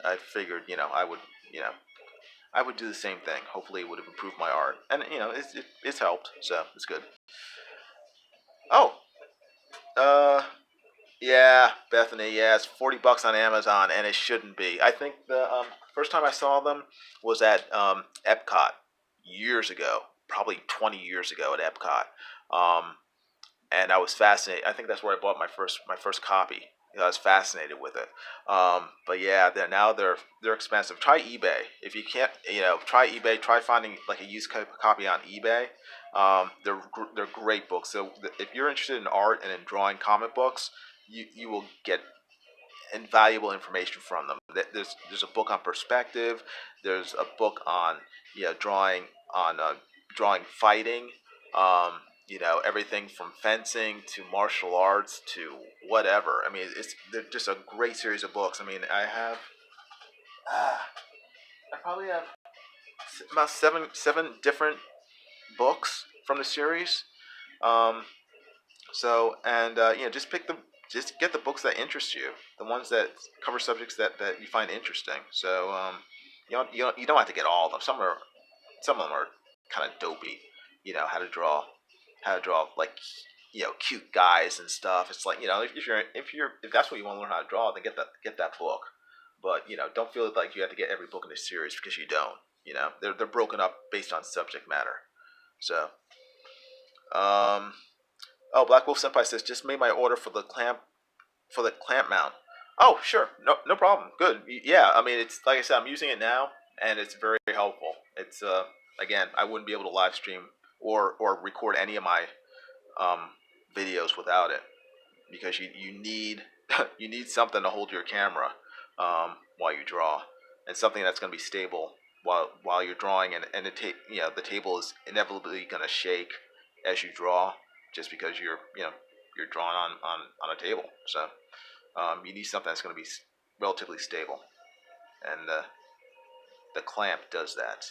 I figured you know I would do the same thing. Hopefully, it would have improved my art, and it's helped. So it's good. Oh, uh, yeah, Bethany. Yeah, it's $40 on Amazon, and it shouldn't be. I think the first time I saw them was at Epcot years ago, probably 20 years ago at Epcot, and I was fascinated. I think that's where I bought my first copy. I was fascinated with it. But yeah, they're expensive. Try eBay if you can't. Try eBay. Try finding like a used copy on eBay. They're great books. So if you're interested in art and in drawing comic books, you will get invaluable information from them. There's a book on perspective. There's a book on drawing drawing fighting. Everything from fencing to martial arts to whatever. I mean, they're just a great series of books. I mean, I probably have about seven different books from the series. Um, just get the books that interest you, the ones that cover subjects that you find interesting. So you don't have to get all of them. Some of them are kind of dopey. How to draw like cute guys and stuff. It's like if that's what you want to learn how to draw, then get that book. But don't feel like you have to get every book in the series, because you don't. They're broken up based on subject matter. So oh, Black Wolf Senpai says just made my order for the clamp mount. Oh, sure, no problem. Good. Yeah, I mean, it's like I said, I'm using it now, and it's very helpful. It's again, I wouldn't be able to live stream or record any of my videos without it, because you need you need something to hold your camera while you draw, and something that's going to be stable while you're drawing, and the table is inevitably going to shake as you draw, just because you're drawing on a table. So you need something that's going to be relatively stable, and the clamp does that.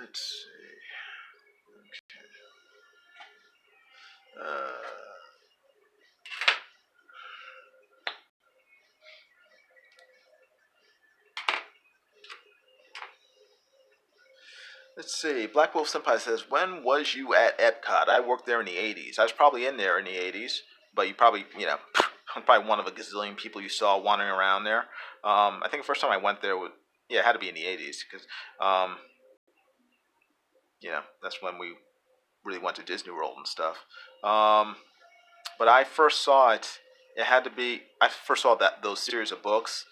Let's see. Let's see. Black Wolf Senpai says, "When was you at Epcot?" I worked there in the '80s. I was probably in there in the '80s, but you probably, I'm probably one of a gazillion people you saw wandering around there. I think the first time I went there was, yeah, it had to be in the '80s because, that's when we really went to Disney World and stuff. But I first saw it. It had to be. I first saw those series of books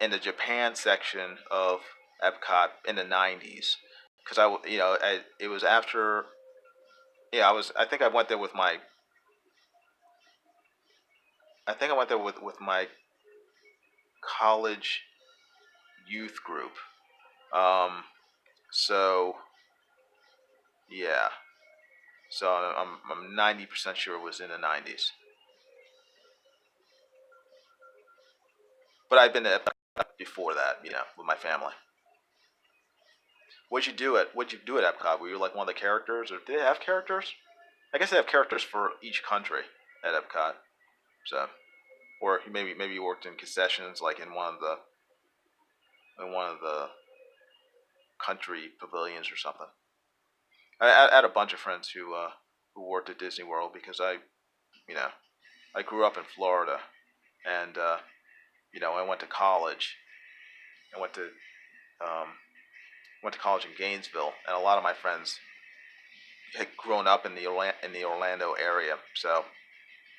in the Japan section of Epcot in the '90s because it was after. Yeah, I was. I think I went there with my. I think I went there with my college youth group. Um, so yeah, so I'm 90% sure it was in the '90s. But I've been to Epcot before that, with my family. What'd you do at Epcot? Were you like one of the characters, or did they have characters? I guess they have characters for each country at Epcot. So, or maybe you worked in concessions, like in one of the country pavilions or something. I had a bunch of friends who worked at Disney World because you know I grew up in Florida, and I went to college. I went to college in Gainesville, and a lot of my friends had grown up in the Orlando area, so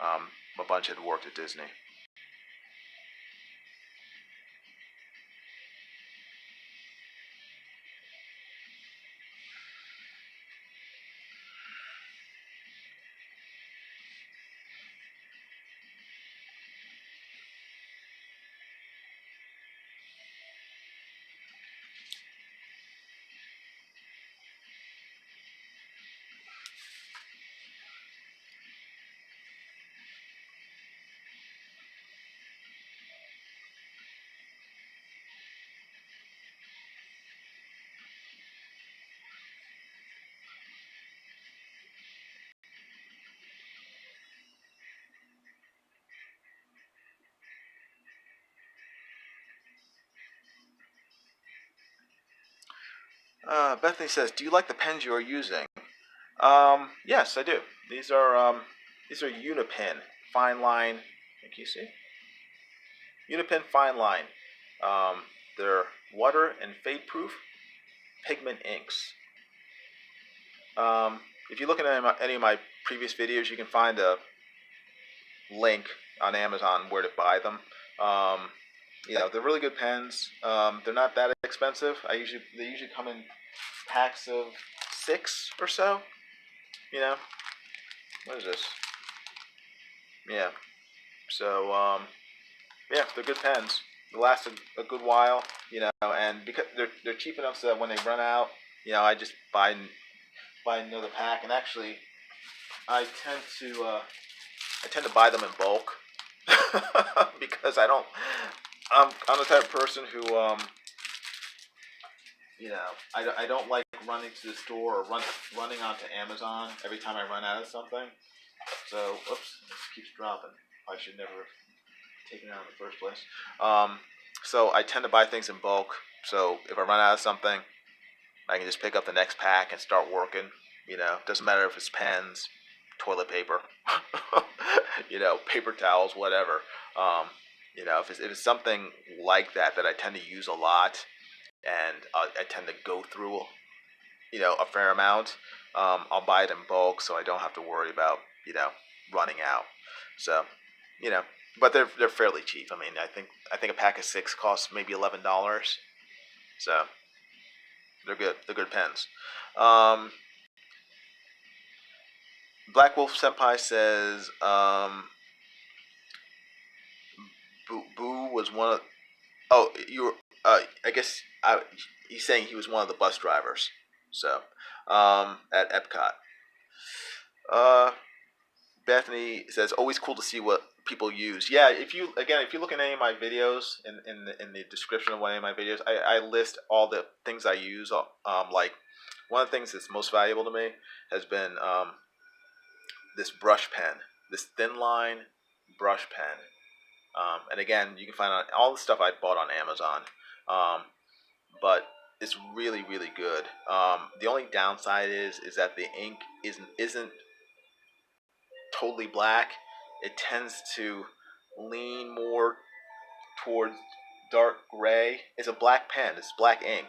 a bunch had worked at Disney. Bethany says, "Do you like the pens you are using?" Yes, I do. These are Unipin fine line. Can you see? Unipin fine line. They're water and fade proof pigment inks. If you look at any of my previous videos, you can find a link on Amazon where to buy them. They're really good pens. They're not that expensive. They usually come in packs of 6 or so. What is this? Yeah. So yeah, they're good pens. They last a good while. And because they're cheap enough so that when they run out, I just buy another pack. And actually, I tend to buy them in bulk because I'm the type of person who I don't like running to the store or running onto Amazon every time I run out of something. So, oops, this keeps dropping. I should never have taken it out in the first place. So I tend to buy things in bulk. So if I run out of something, I can just pick up the next pack and start working. Doesn't matter if it's pens, toilet paper, paper towels, whatever. If it's something like that I tend to use a lot, and I tend to go through, a fair amount, I'll buy it in bulk so I don't have to worry about, running out. So, you know, but they're fairly cheap. I mean, I think a pack of 6 costs maybe $11. So they're good. They're good pens. Um, Black Wolf Senpai says Boo was one of. Oh, you were. I guess he's saying he was one of the bus drivers. So at Epcot. Uh, Bethany says always cool to see what people use. Yeah, if you look at any of my videos in the description of any of my videos, I list all the things I use. Like one of the things that's most valuable to me has been this brush pen, this thin line brush pen. And again, you can find all the stuff I bought on Amazon. But it's really really good. The only downside is that the ink isn't totally black. It tends to lean more towards dark gray. It's a black pen. It's black ink,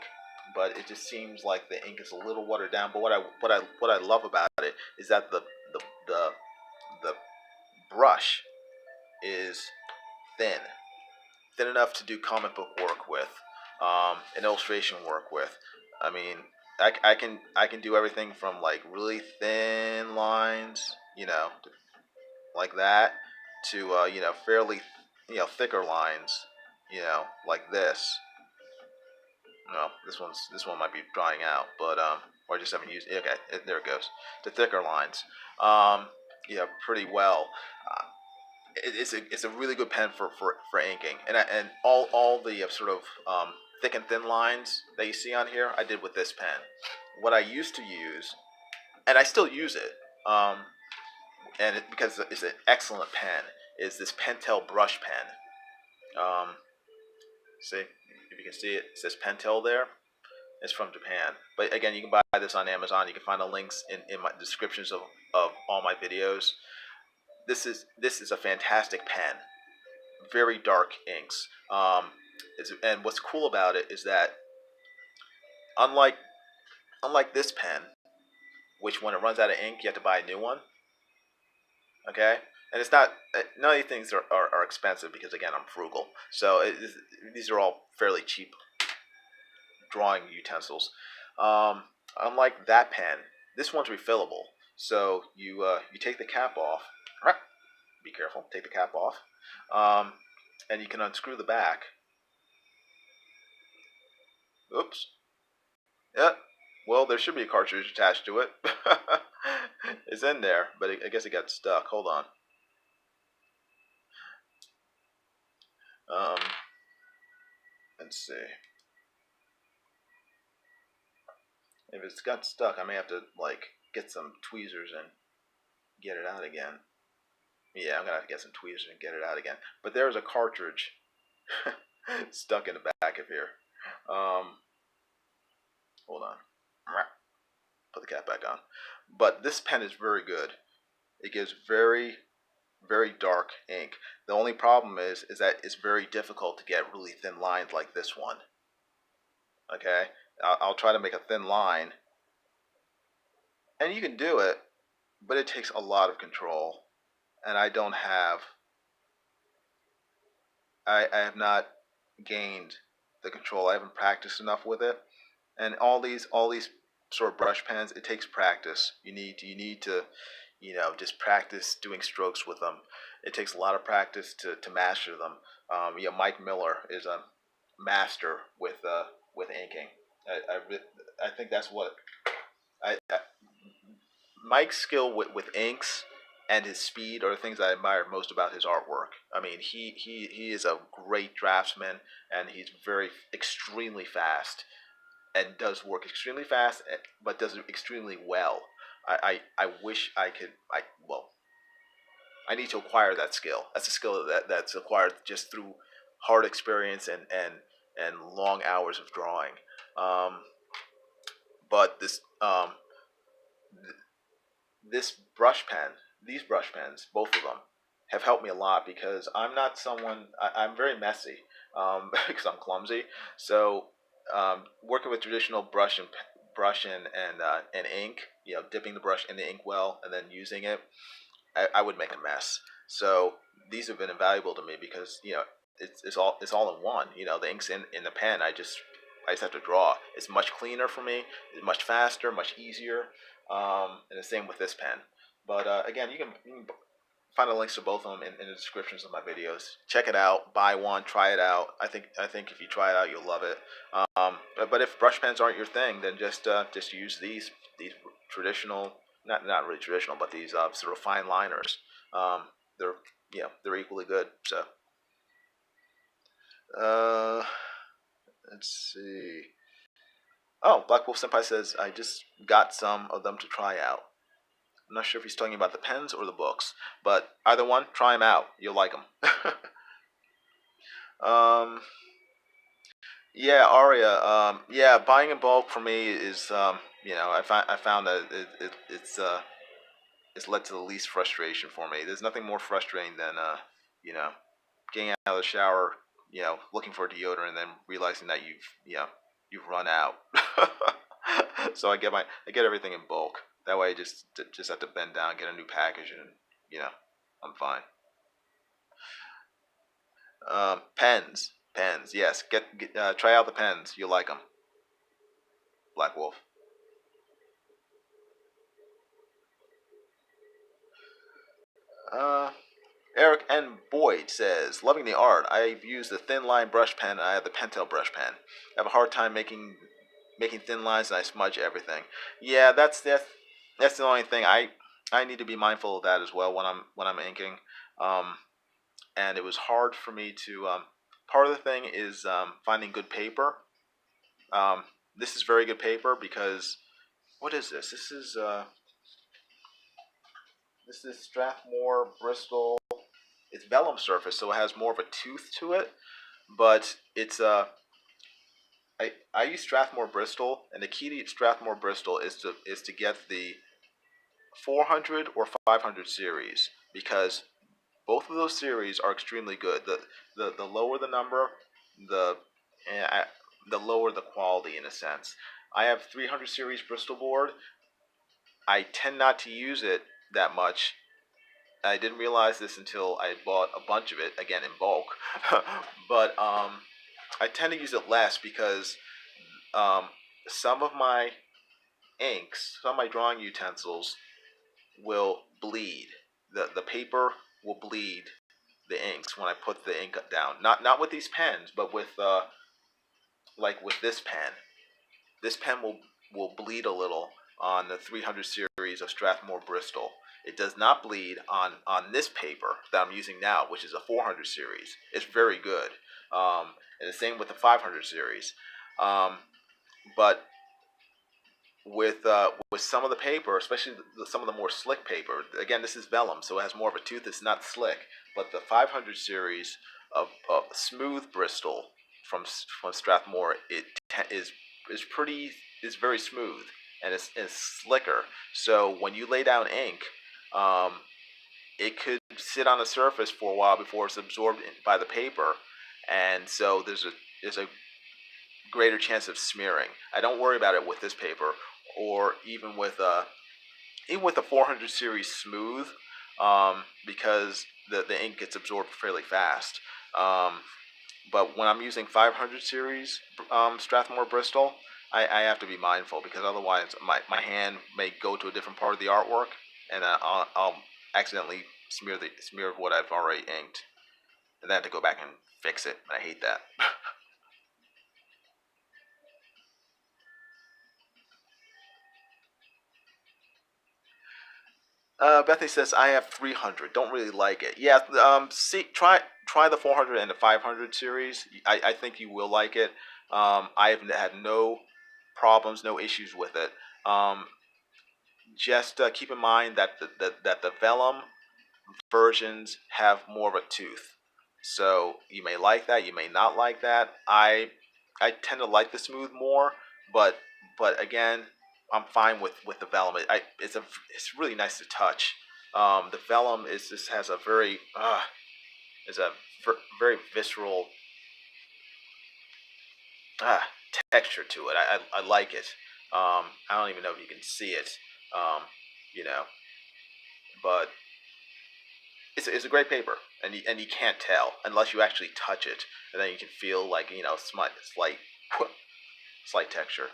but it just seems like the ink is a little watered down. But what I love about it is that the the brush is thin, thin enough to do comic book work with, and illustration work with. I mean, I can do everything from like really thin lines, like that, to fairly thicker lines, like this. No, this one might be drying out, but or I just haven't used. Okay, there it goes. To thicker lines, pretty well. Uh, it's a really good pen for inking, and all the sort of thick and thin lines that you see on here, I did with this pen. What I used to use, and I still use it, because it's an excellent pen, is this Pentel brush pen. See, if you can see it, it says Pentel there. It's from Japan. But again, you can buy this on Amazon. You can find the links in my descriptions of all my videos. This is a fantastic pen. Very dark inks. And what's cool about it is that unlike this pen, which when it runs out of ink, you have to buy a new one. Okay? And it's not, none of these things are expensive because, again, I'm frugal. So these are all fairly cheap drawing utensils. Unlike that pen, this one's refillable. So you take the cap off. Be careful. Take the cap off, and you can unscrew the back. Oops. Yeah. Well, there should be a cartridge attached to it. It's in there, but I guess it got stuck. Hold on. Let's see. If it's got stuck, I may have to like get some tweezers and get it out again. Yeah, I'm gonna have to get some tweezers and get it out again. But there's a cartridge stuck in the back of here. Hold on. Put the cap back on. But this pen is very good. It gives very, very dark ink. The only problem is that it's very difficult to get really thin lines like this one. Okay? I'll try to make a thin line. And you can do it, but it takes a lot of control. And I don't have... I have not gained the control. I haven't practiced enough with it. And all these sort of brush pens, it takes practice. You need to just practice doing strokes with them. It takes a lot of practice to master them. Mike Miller is a master with inking. I think that's what Mike's skill with inks and his speed are the things I admire most about his artwork. I mean, he is a great draftsman, and he's extremely fast, and does work extremely fast, but does it extremely well. I wish I could. I need to acquire that skill. That's a skill that's acquired just through hard experience and long hours of drawing. But this brush pen, these brush pens, both of them, have helped me a lot because I'm not someone. I'm very messy because I'm clumsy. So working with traditional brush and ink, dipping the brush in the ink well and then using it, I would make a mess. So these have been invaluable to me because it's all in one. The ink's in the pen. I just have to draw. It's much cleaner for me. It's much faster, much easier. And the same with this pen. But again, you can find the links to both of them in the descriptions of my videos. Check it out. Buy one. Try it out. I think if you try it out, you'll love it. But if brush pens aren't your thing, then just use these traditional, not really traditional, but these sort of fine liners. They're equally good. So let's see. Oh, Black Wolf Senpai says I just got some of them to try out. I'm not sure if he's talking about the pens or the books, but either one, try them out. You'll like them. Yeah, Aria. Yeah, buying in bulk for me is, I found that it's led to the least frustration for me. There's nothing more frustrating than, you know, getting out of the shower, looking for deodorant and then realizing that you've run out. So I get everything in bulk. That way, I just have to bend down, get a new package, and you know, I'm fine. Pens. Yes, try out the pens. You'll like them. Black Wolf. Uh, Eric N. Boyd says, loving the art. I've used the thin line brush pen and I have the Pentel brush pen. I have a hard time making thin lines and I smudge everything. Yeah, that's the only thing. I need to be mindful of that as well when I'm inking. Um, and it was hard for me to part of the thing is finding good paper. Um, this is very good paper because what is this? This is Strathmore Bristol. It's vellum surface, so it has more of a tooth to it. But I use Strathmore Bristol, and the key to Strathmore Bristol is to get the 400 or 500 series because both of those series are extremely good. The lower the number, the eh, the lower the quality in a sense. I have 300 series Bristol board. I tend not to use it that much. I didn't realize this until I bought a bunch of it again in bulk. But I tend to use it less because um, some of my inks, some of my drawing utensils will bleed. The paper will bleed the inks when I put the ink down. Not with these pens, but with like with this pen. This pen will bleed a little on the 300 series of Strathmore Bristol. It does not bleed on this paper that I'm using now, which is a 400 series. It's very good. And the same with the 500 series. Um, but with some of the paper, especially some of the more slick paper. Again, this is vellum, so it has more of a tooth. It's not slick, but the 500 series of smooth Bristol from Strathmore is pretty is very smooth and it's slicker. So when you lay down ink, um, it could sit on the surface for a while before it's absorbed by the paper, and so there's a greater chance of smearing. I don't worry about it with this paper, or even with the 400 series smooth, because the ink gets absorbed fairly fast. Um, but when I'm using 500 series Strathmore Bristol, I have to be mindful because otherwise my hand may go to a different part of the artwork, and I'll accidentally smear what I've already inked, and then I have to go back and fix it. And I hate that. Bethany says I have 300. Don't really like it. Yeah. See, try the 400 and the 500 series. I think you will like it. I have had no problems, no issues with it. Just keep in mind that the vellum versions have more of a tooth. So you may like that, you may not like that. I tend to like the smooth more, but again, I'm fine with the vellum. It's really nice to touch. The vellum is just has a very is a very visceral uh, texture to it. I like it. I don't even know if you can see it. Um, you know, but it's a great paper, and you can't tell unless you actually touch it, and then you can feel like slight texture.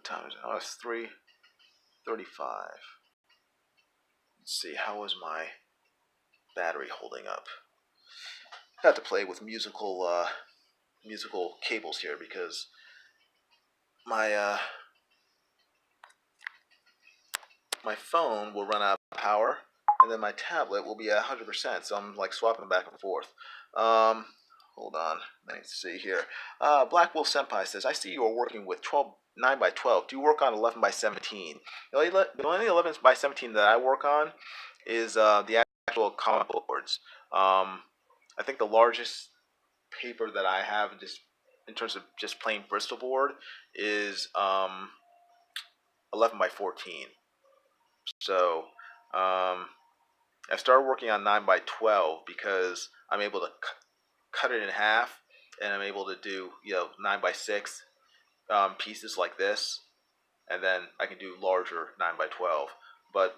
What time is it? Oh, it's 3:35. Let's see. How was my battery holding up? I have to play with musical cables here because my my phone will run out of power, and then my tablet will be at 100%. So I'm like swapping back and forth. Um, hold on. Let me see here. Black Wolf Senpai says, I see you are working with 9 by 12. Do you work on 11 by 17? The only 11 by 17 that I work on is the actual comic book boards. I think the largest paper that I have, just in terms of just plain Bristol board, is 11 by 14. So I started working on 9 by 12 because I'm able to cut it in half, and I'm able to do 9 by 6 pieces like this, and then I can do larger 9 by 12. But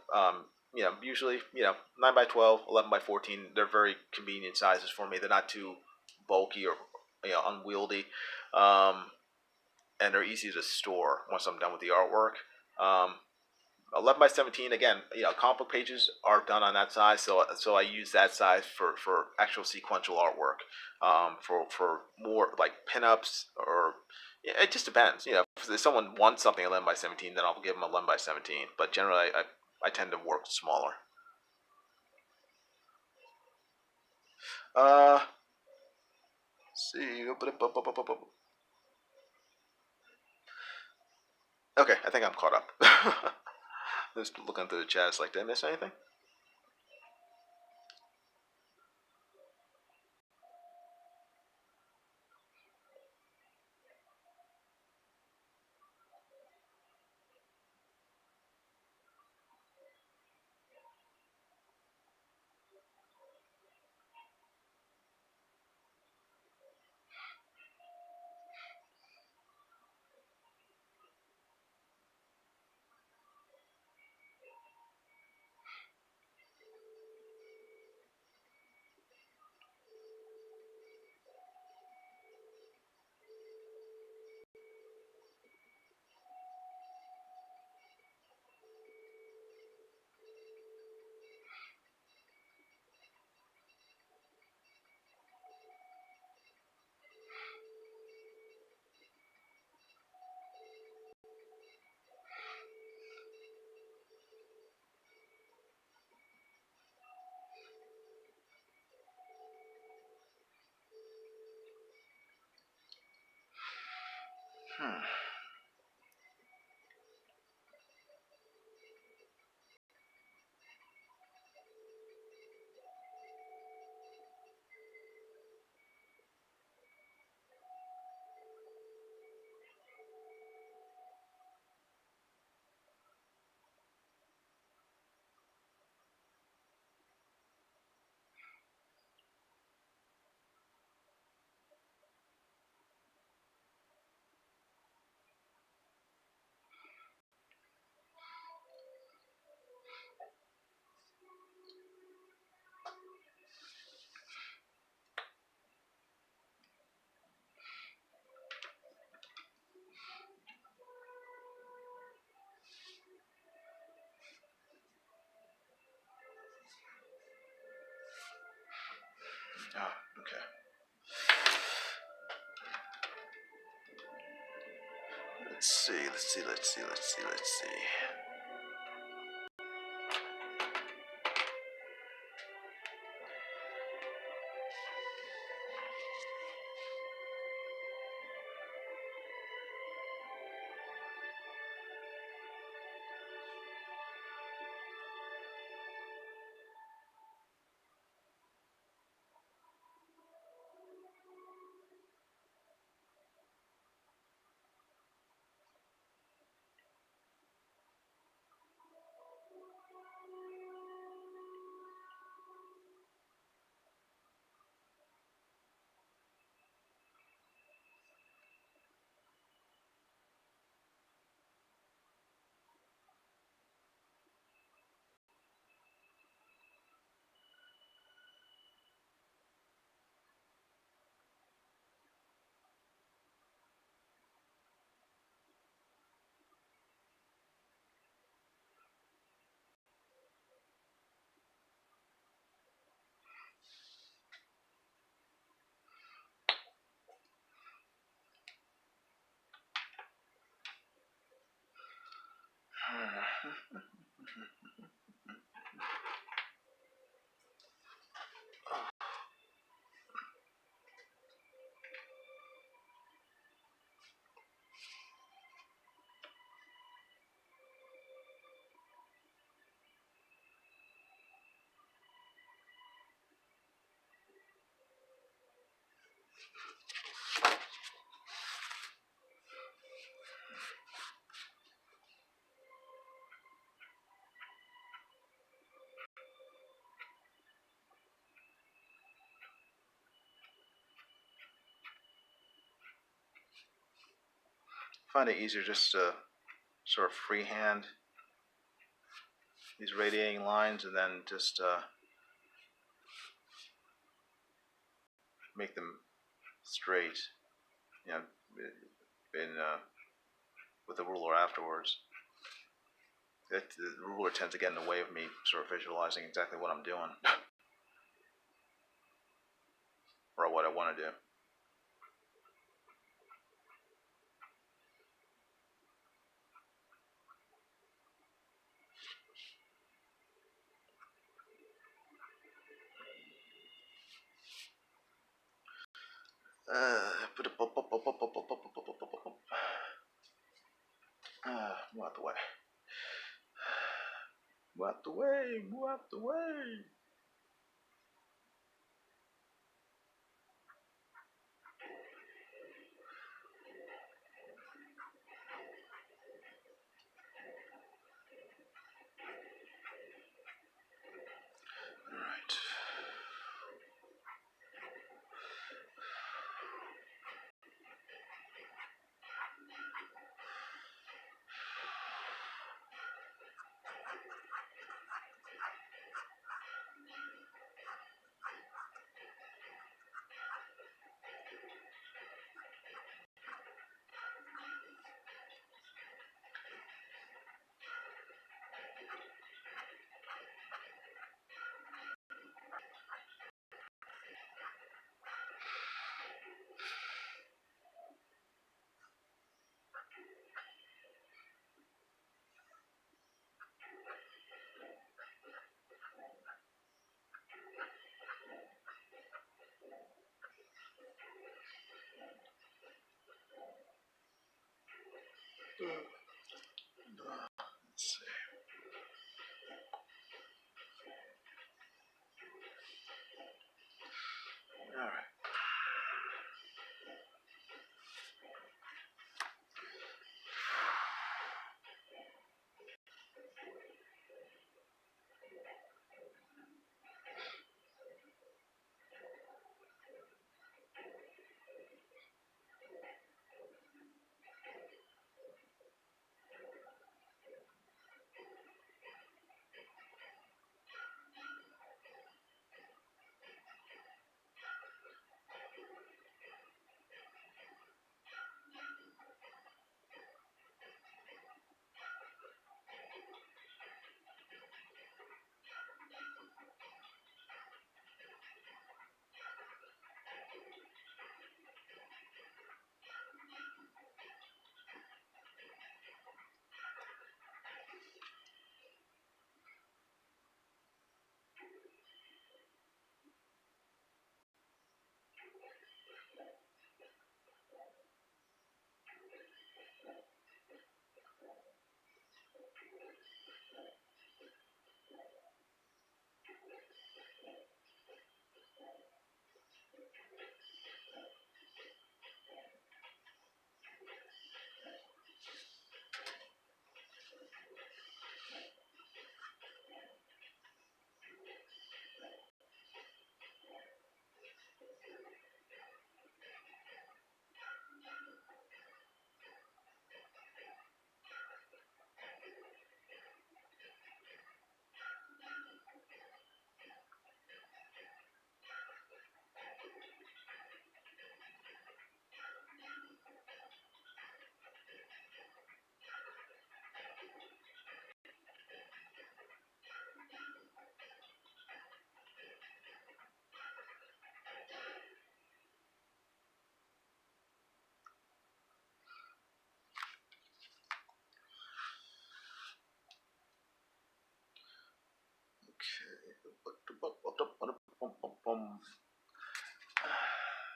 usually 9 by 12, 11 by 14, they're very convenient sizes for me. They're not too bulky or unwieldy, and they're easy to store once I'm done with the artwork. 11 by 17, again, comic book pages are done on that size, so I use that size for actual sequential artwork. For more like pinups, or it just depends. If someone wants something 11 by 17, then I'll give them 11 by 17. But generally, I tend to work smaller. Let's see. Okay, I think I'm caught up. Just looking through the chat, it's like, did I miss anything? Oh, okay. Let's see. I find it easier just to sort of freehand these radiating lines and then just make them straight, you know, with the ruler afterwards. The ruler tends to get in the way of me sort of visualizing exactly what I'm doing or what I want to do. Move out the way. Move out the way. Move out the way. All right. Let's see. All right.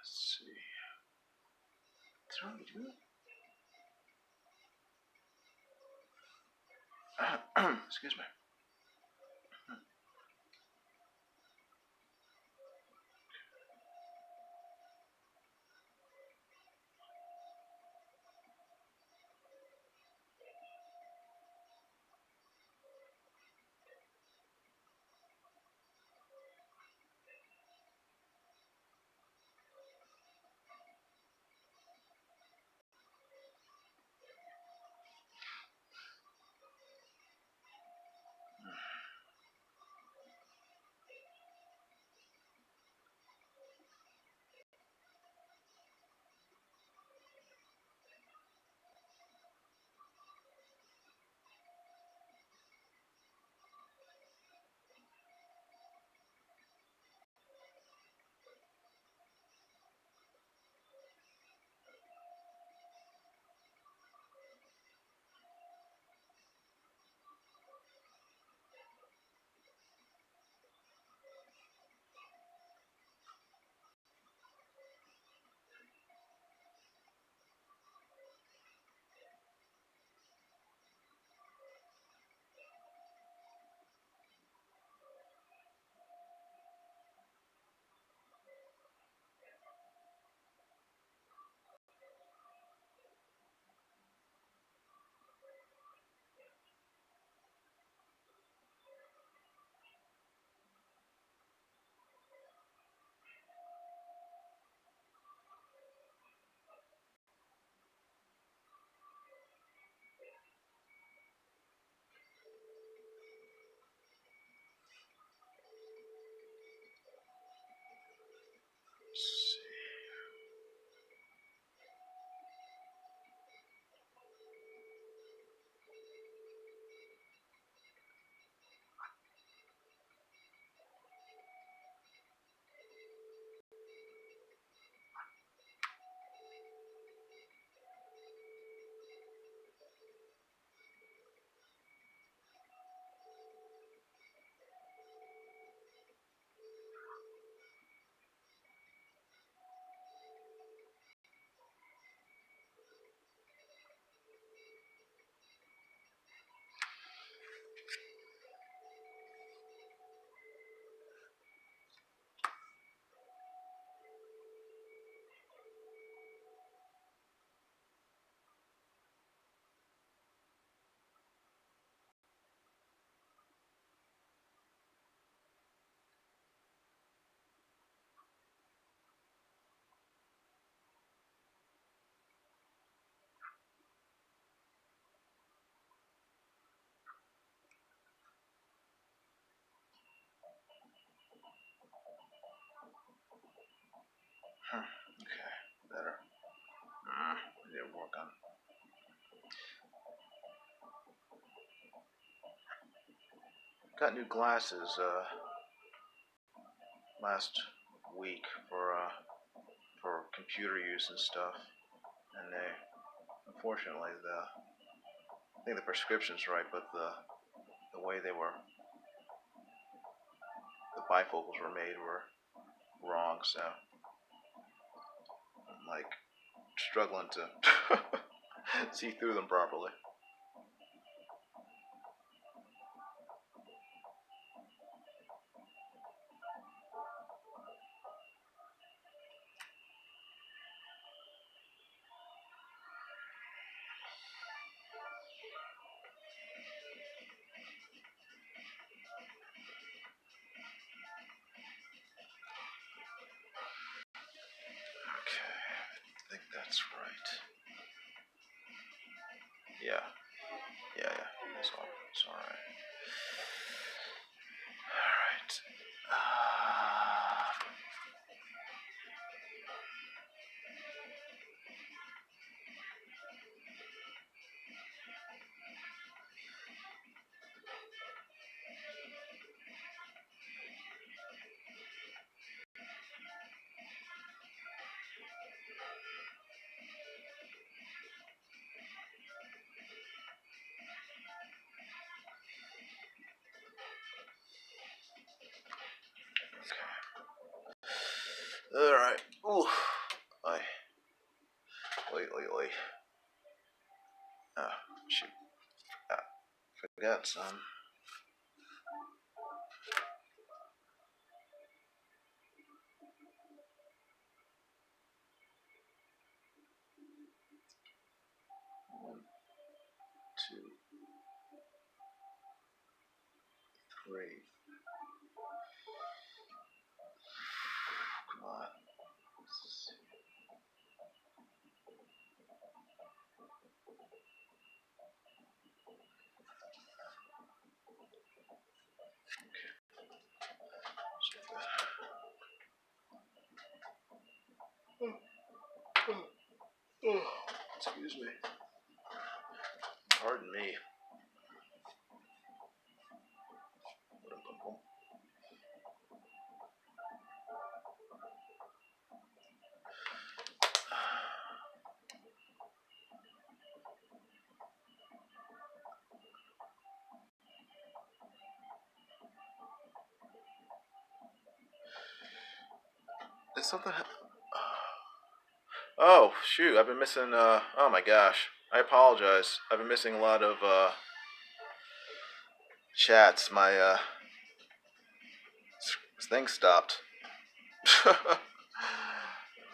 Let's see. What's wrong with you? Excuse me. got new glasses last week for computer use and stuff, and they, unfortunately, I think the prescription's right, but the way the bifocals were made were wrong, so I'm like struggling to see through them properly. Okay, I think that's right. Yeah, that's all. It's all right. All right. All right. Ooh, I lately. Oh, shoot. Forgot some. One, two, three. Come on. Excuse me. Pardon me. Is something? Oh shoot! I've been missing. Oh my gosh! I apologize. I've been missing a lot of chats. My thing stopped.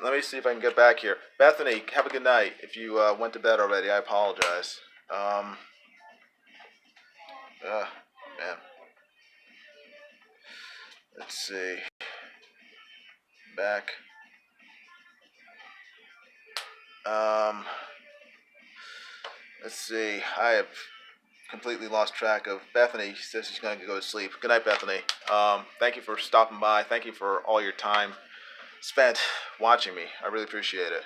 Let me see if I can get back here. Bethany, have a good night. If you went to bed already, I apologize. Man. Let's see. Back. Let's see. I have completely lost track of Bethany. She says she's going to go to sleep. Good night, Bethany. Thank you for stopping by. Thank you for all your time spent watching me. I really appreciate it.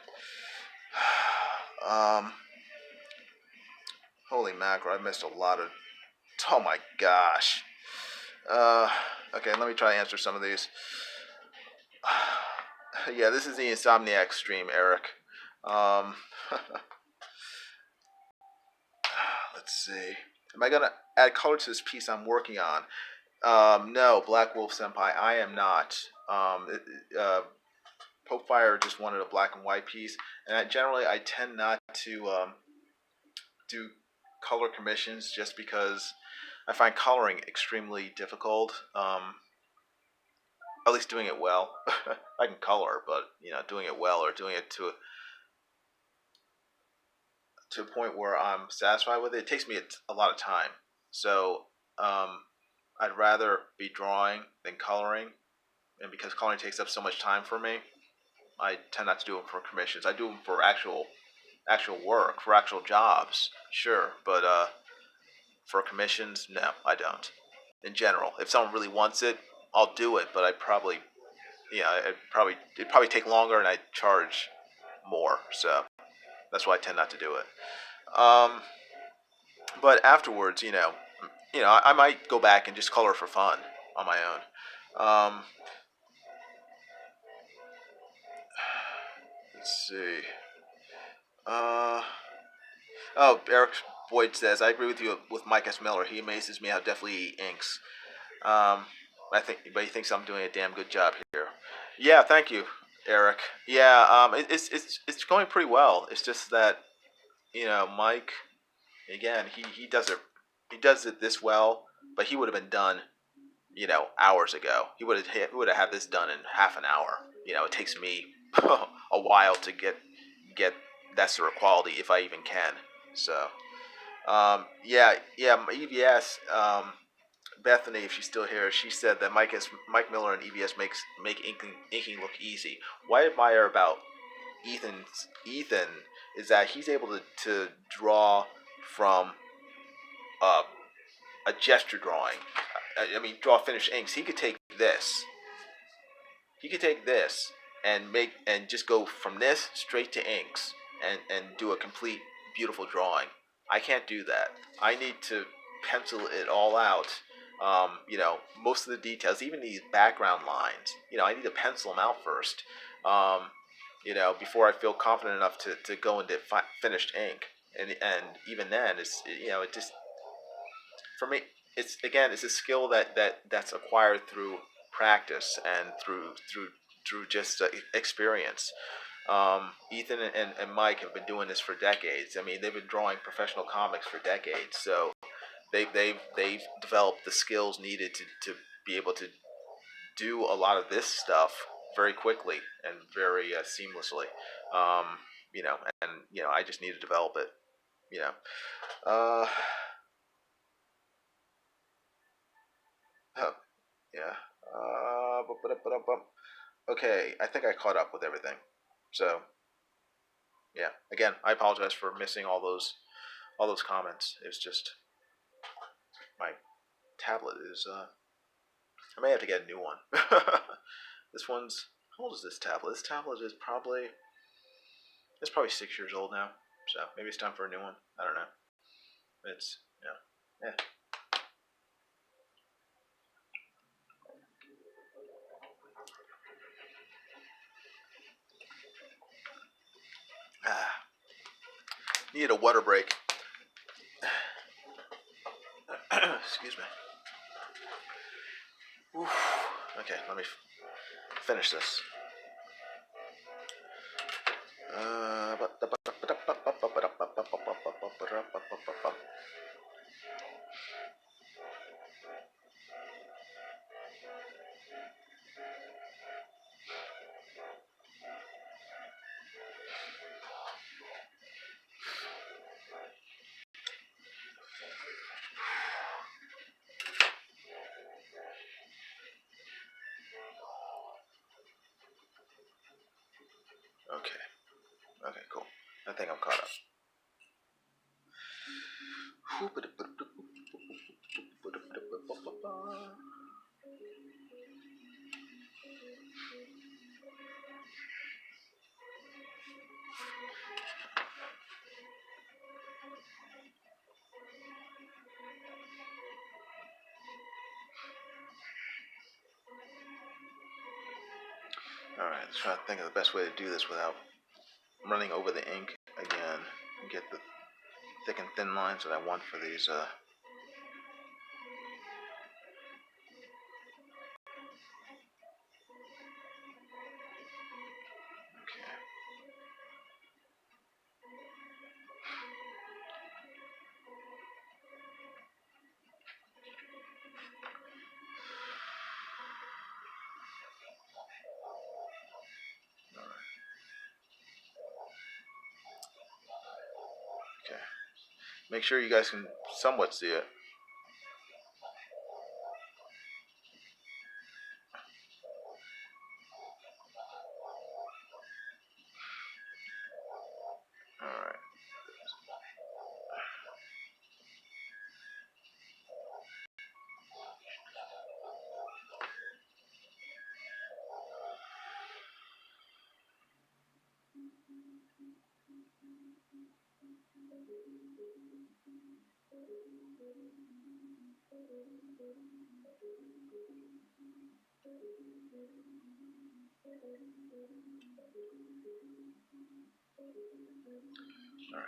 Holy mackerel, I missed a lot of... Oh my gosh. Okay, let me try to answer some of these. Yeah, this is the Insomniac stream, Eric. Let's see. Am I going to add color to this piece I'm working on? No, Black Wolf Senpai, I am not. Popefire just wanted a black and white piece, and I tend not to do color commissions just because I find coloring extremely difficult. At least doing it well. I can color, but doing it well or doing it to a point where I'm satisfied with it, it takes me a lot of time. So I'd rather be drawing than coloring, and because coloring takes up so much time for me, I tend not to do them for commissions. I do them for actual work, for actual jobs, sure, but for commissions, no, I don't. In general, if someone really wants it, I'll do it, but it'd probably take longer, and I'd charge more. So that's why I tend not to do it. But afterwards, you know, I might go back and just color for fun on my own. Let's see. Uh, oh, Eric Boyd says, I agree with you with Mike S. Miller. He amazes me how deftly he inks. I think, but he thinks I'm doing a damn good job here. Yeah, thank you, Eric. Yeah, it's going pretty well. It's just that, you know, Mike, again, he does it this well, but he would have been done, you know, hours ago. He would have had this done in half an hour. You know, it takes me a while to get that sort of quality if I even can. So, yeah, EVS. Bethany, if she's still here, she said that Mike Miller and EVS make inking look easy. What I admire about Ethan is that he's able to draw from uh, a gesture drawing. I mean, draw finished inks. He could take this and just go from this straight to inks and do a complete beautiful drawing. I can't do that. I need to pencil it all out. You know, most of the details, even these background lines, you know, I need to pencil them out first. Um, you know, before I feel confident enough to go into finished ink. And even then, it's, you know, it just, for me, it's a skill that's acquired through practice and through just experience. Ethan and Mike have been doing this for decades. I mean, they've been drawing professional comics for decades, so they've developed the skills needed to be able to do a lot of this stuff very quickly and very seamlessly. You know, and you know, I just need to develop it. You know. Uh, oh, yeah. Okay, I think I caught up with everything. So yeah, again, I apologize for missing all those comments. It's just my tablet is. I may have to get a new one. This one's, how old is this tablet? This tablet is probably 6 years old now. So maybe it's time for a new one. I don't know. It's, you know, yeah. Ah, needed a water break. Excuse me. Oof. Okay, let me finish this. Okay. Okay, cool. I think I'm caught up. Alright, let's try to think of the best way to do this without running over the ink again and get the thick and thin lines that I want for these. Okay. Okay. Make sure you guys can somewhat see it. Alright. All right.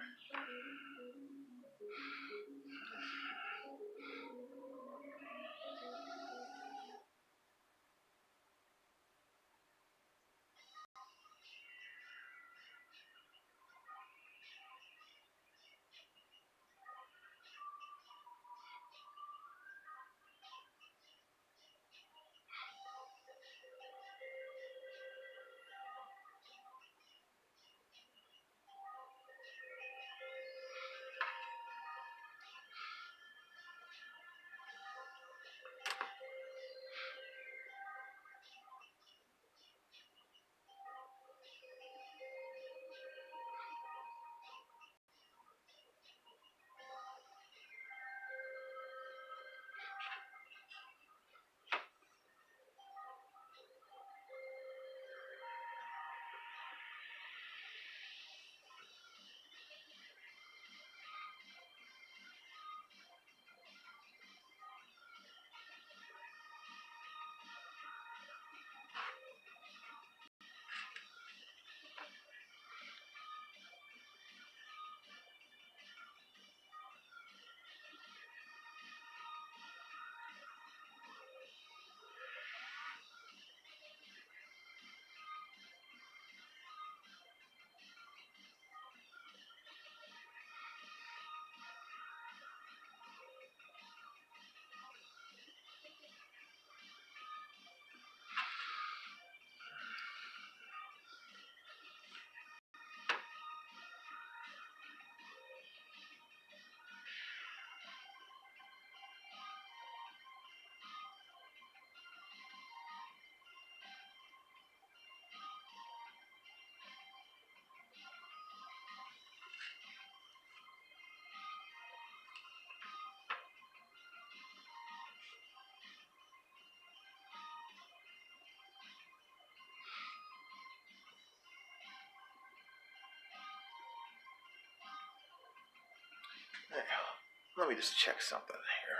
Let me just check something here.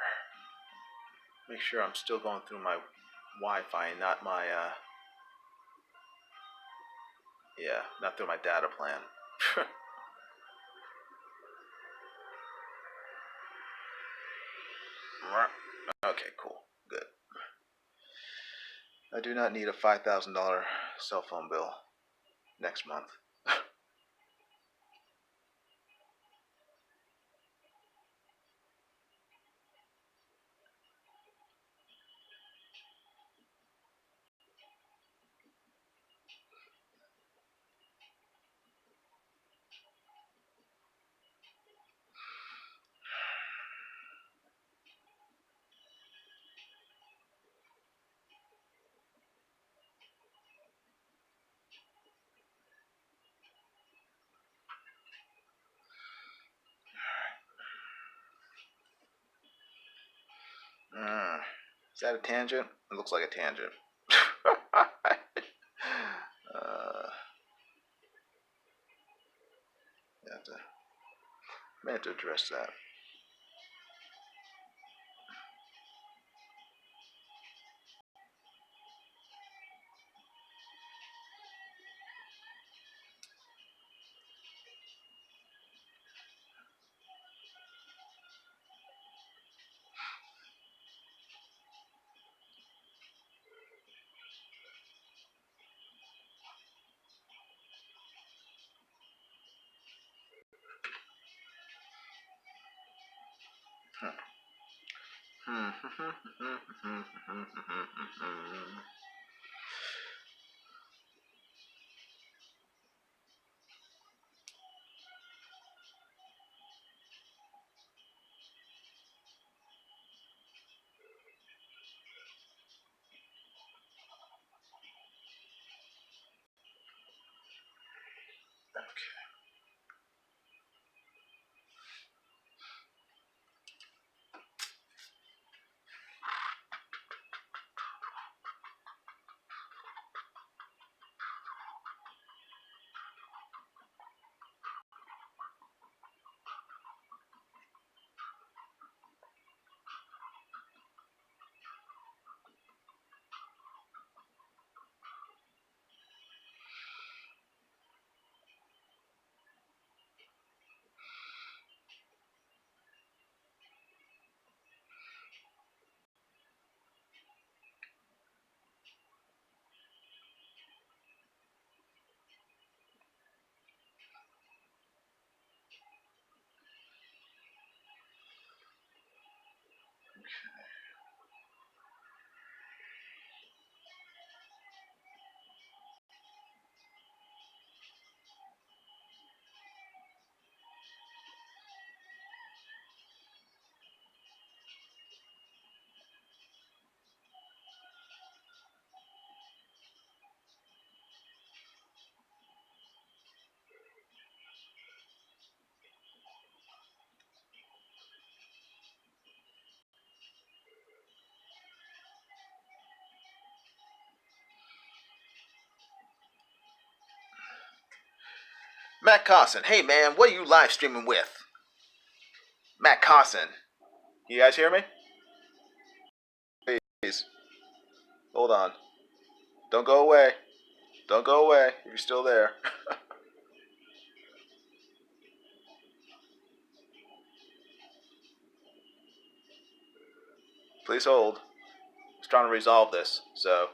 Make sure I'm still going through my Wi-Fi and not my, not through my data plan. Okay, cool. Good. I do not need a $5,000 cell phone bill next month. Is that a tangent? It looks like a tangent. I have to address that. Matt Carson. Hey man, what are you live streaming with? Matt Carson. You guys hear me? Please. Hold on. Don't go away. Don't go away if you're still there. Please hold. I was trying to resolve this, so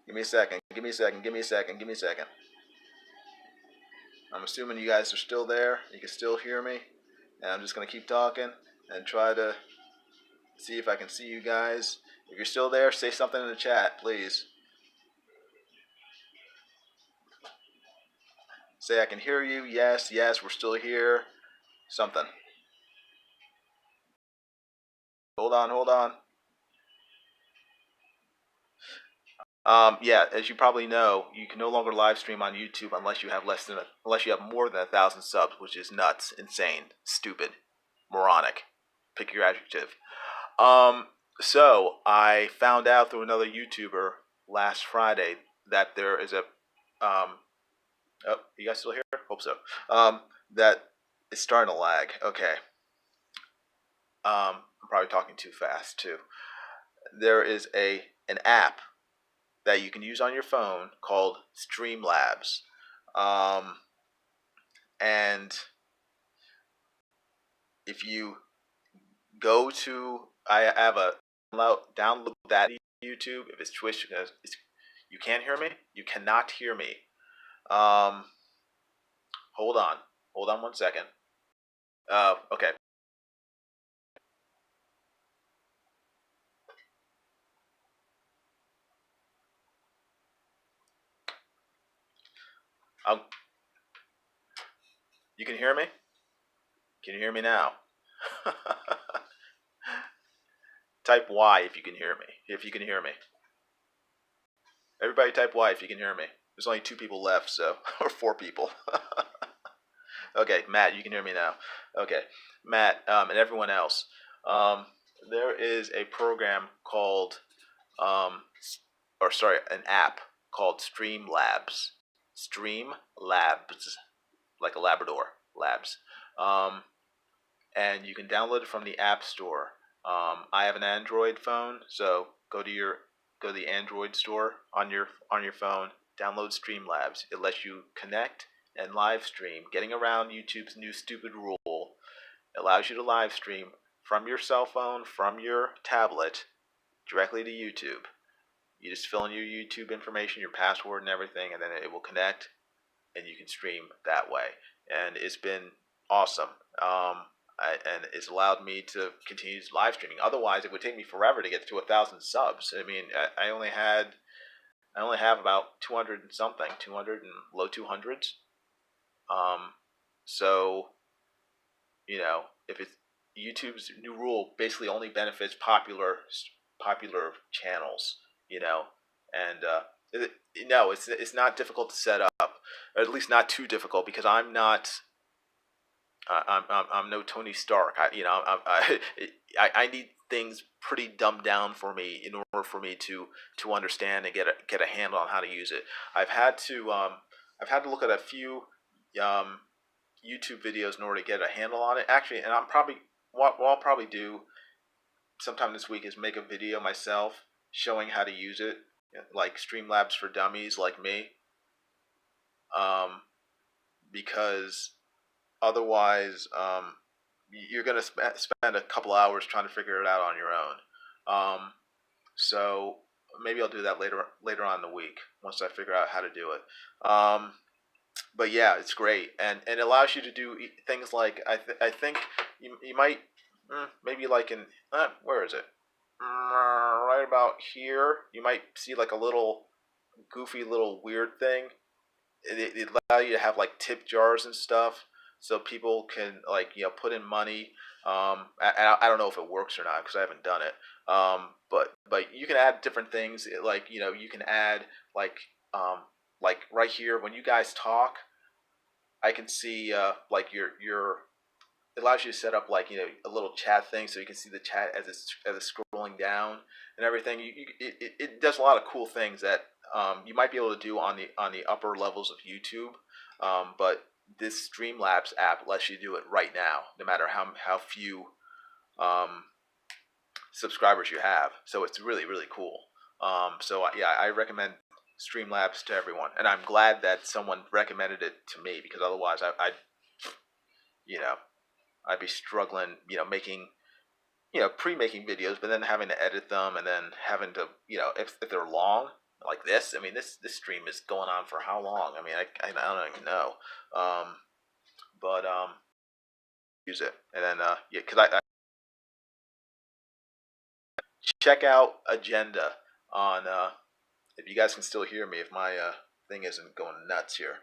give me a second. Give me a second. Give me a second. Give me a second. I'm assuming you guys are still there. You can still hear me. And I'm just going to keep talking and try to see if I can see you guys. If you're still there, say something in the chat, please. Say I can hear you. Yes, yes, we're still here. Something. Hold on, hold on. Yeah, as you probably know, you can no longer live stream on YouTube unless you have more than 1,000 subs, which is nuts, insane, stupid, moronic. Pick your adjective. So I found out through another YouTuber last Friday that there is a oh, you guys still here? Hope so. That it's starting to lag. Okay. I'm probably talking too fast too. There is an app that you can use on your phone called Streamlabs. And if you go to, I have a download that YouTube. If it's Twitch, you can't hear me. You cannot hear me. Hold on 1 second. Okay. You can hear me? Can you hear me now? Type Y if you can hear me. If you can hear me. Everybody type Y if you can hear me. There's only 2 people left, so or 4 people. Okay, Matt, you can hear me now. Okay, Matt, and everyone else. There is a program called, an app called Streamlabs. Streamlabs, like a Labrador, Labs. And you can download it from the App Store. I have an Android phone, so go to the Android store on your phone. Download Streamlabs. It lets you connect and live stream. Getting around YouTube's new stupid rule, allows you to live stream from your cell phone, from your tablet, directly to YouTube. You just fill in your YouTube information, your password and everything, and then it will connect, and you can stream that way. And it's been awesome. And it's allowed me to continue live streaming. Otherwise, it would take me forever to get to 1,000 subs. I mean, I only have about 200 and something, 200 and low 200s. So, if it's YouTube's new rule, basically only benefits popular channels. And no, it's not difficult to set up, or at least not too difficult, because I'm not. I'm no Tony Stark. I need things pretty dumbed down for me in order for me to understand and get a handle on how to use it. I've had to look at a few YouTube videos in order to get a handle on it. Actually, and what I'll probably do sometime this week is make a video myself showing how to use it, like Streamlabs for dummies like me. Because otherwise, you're going to spend a couple hours trying to figure it out on your own. So maybe I'll do that later on in the week once I figure out how to do it. But yeah, it's great, and it allows you to do things like I think you might maybe like in where is it? Right about here, you might see like a little goofy little weird thing. It allows you to have like tip jars and stuff, so people can put in money. I don't know if it works or not because I haven't done it. But you can add different things. You can add like right here when you guys talk, I can see your it allows you to set up a little chat thing so you can see the chat as it's scrolling down and everything. It does a lot of cool things that you might be able to do on the upper levels of YouTube. But this Streamlabs app lets you do it right now, no matter how few subscribers you have. So it's really really cool. So yeah, I recommend Streamlabs to everyone, and I'm glad that someone recommended it to me, because otherwise I'd you know I'd be struggling, making pre-making videos, but then having to edit them, and then having to, if they're long like this. I mean, this stream is going on for how long? I mean, I don't even know. But use it, and then yeah, because I check out Agenda on if you guys can still hear me, if my thing isn't going nuts here.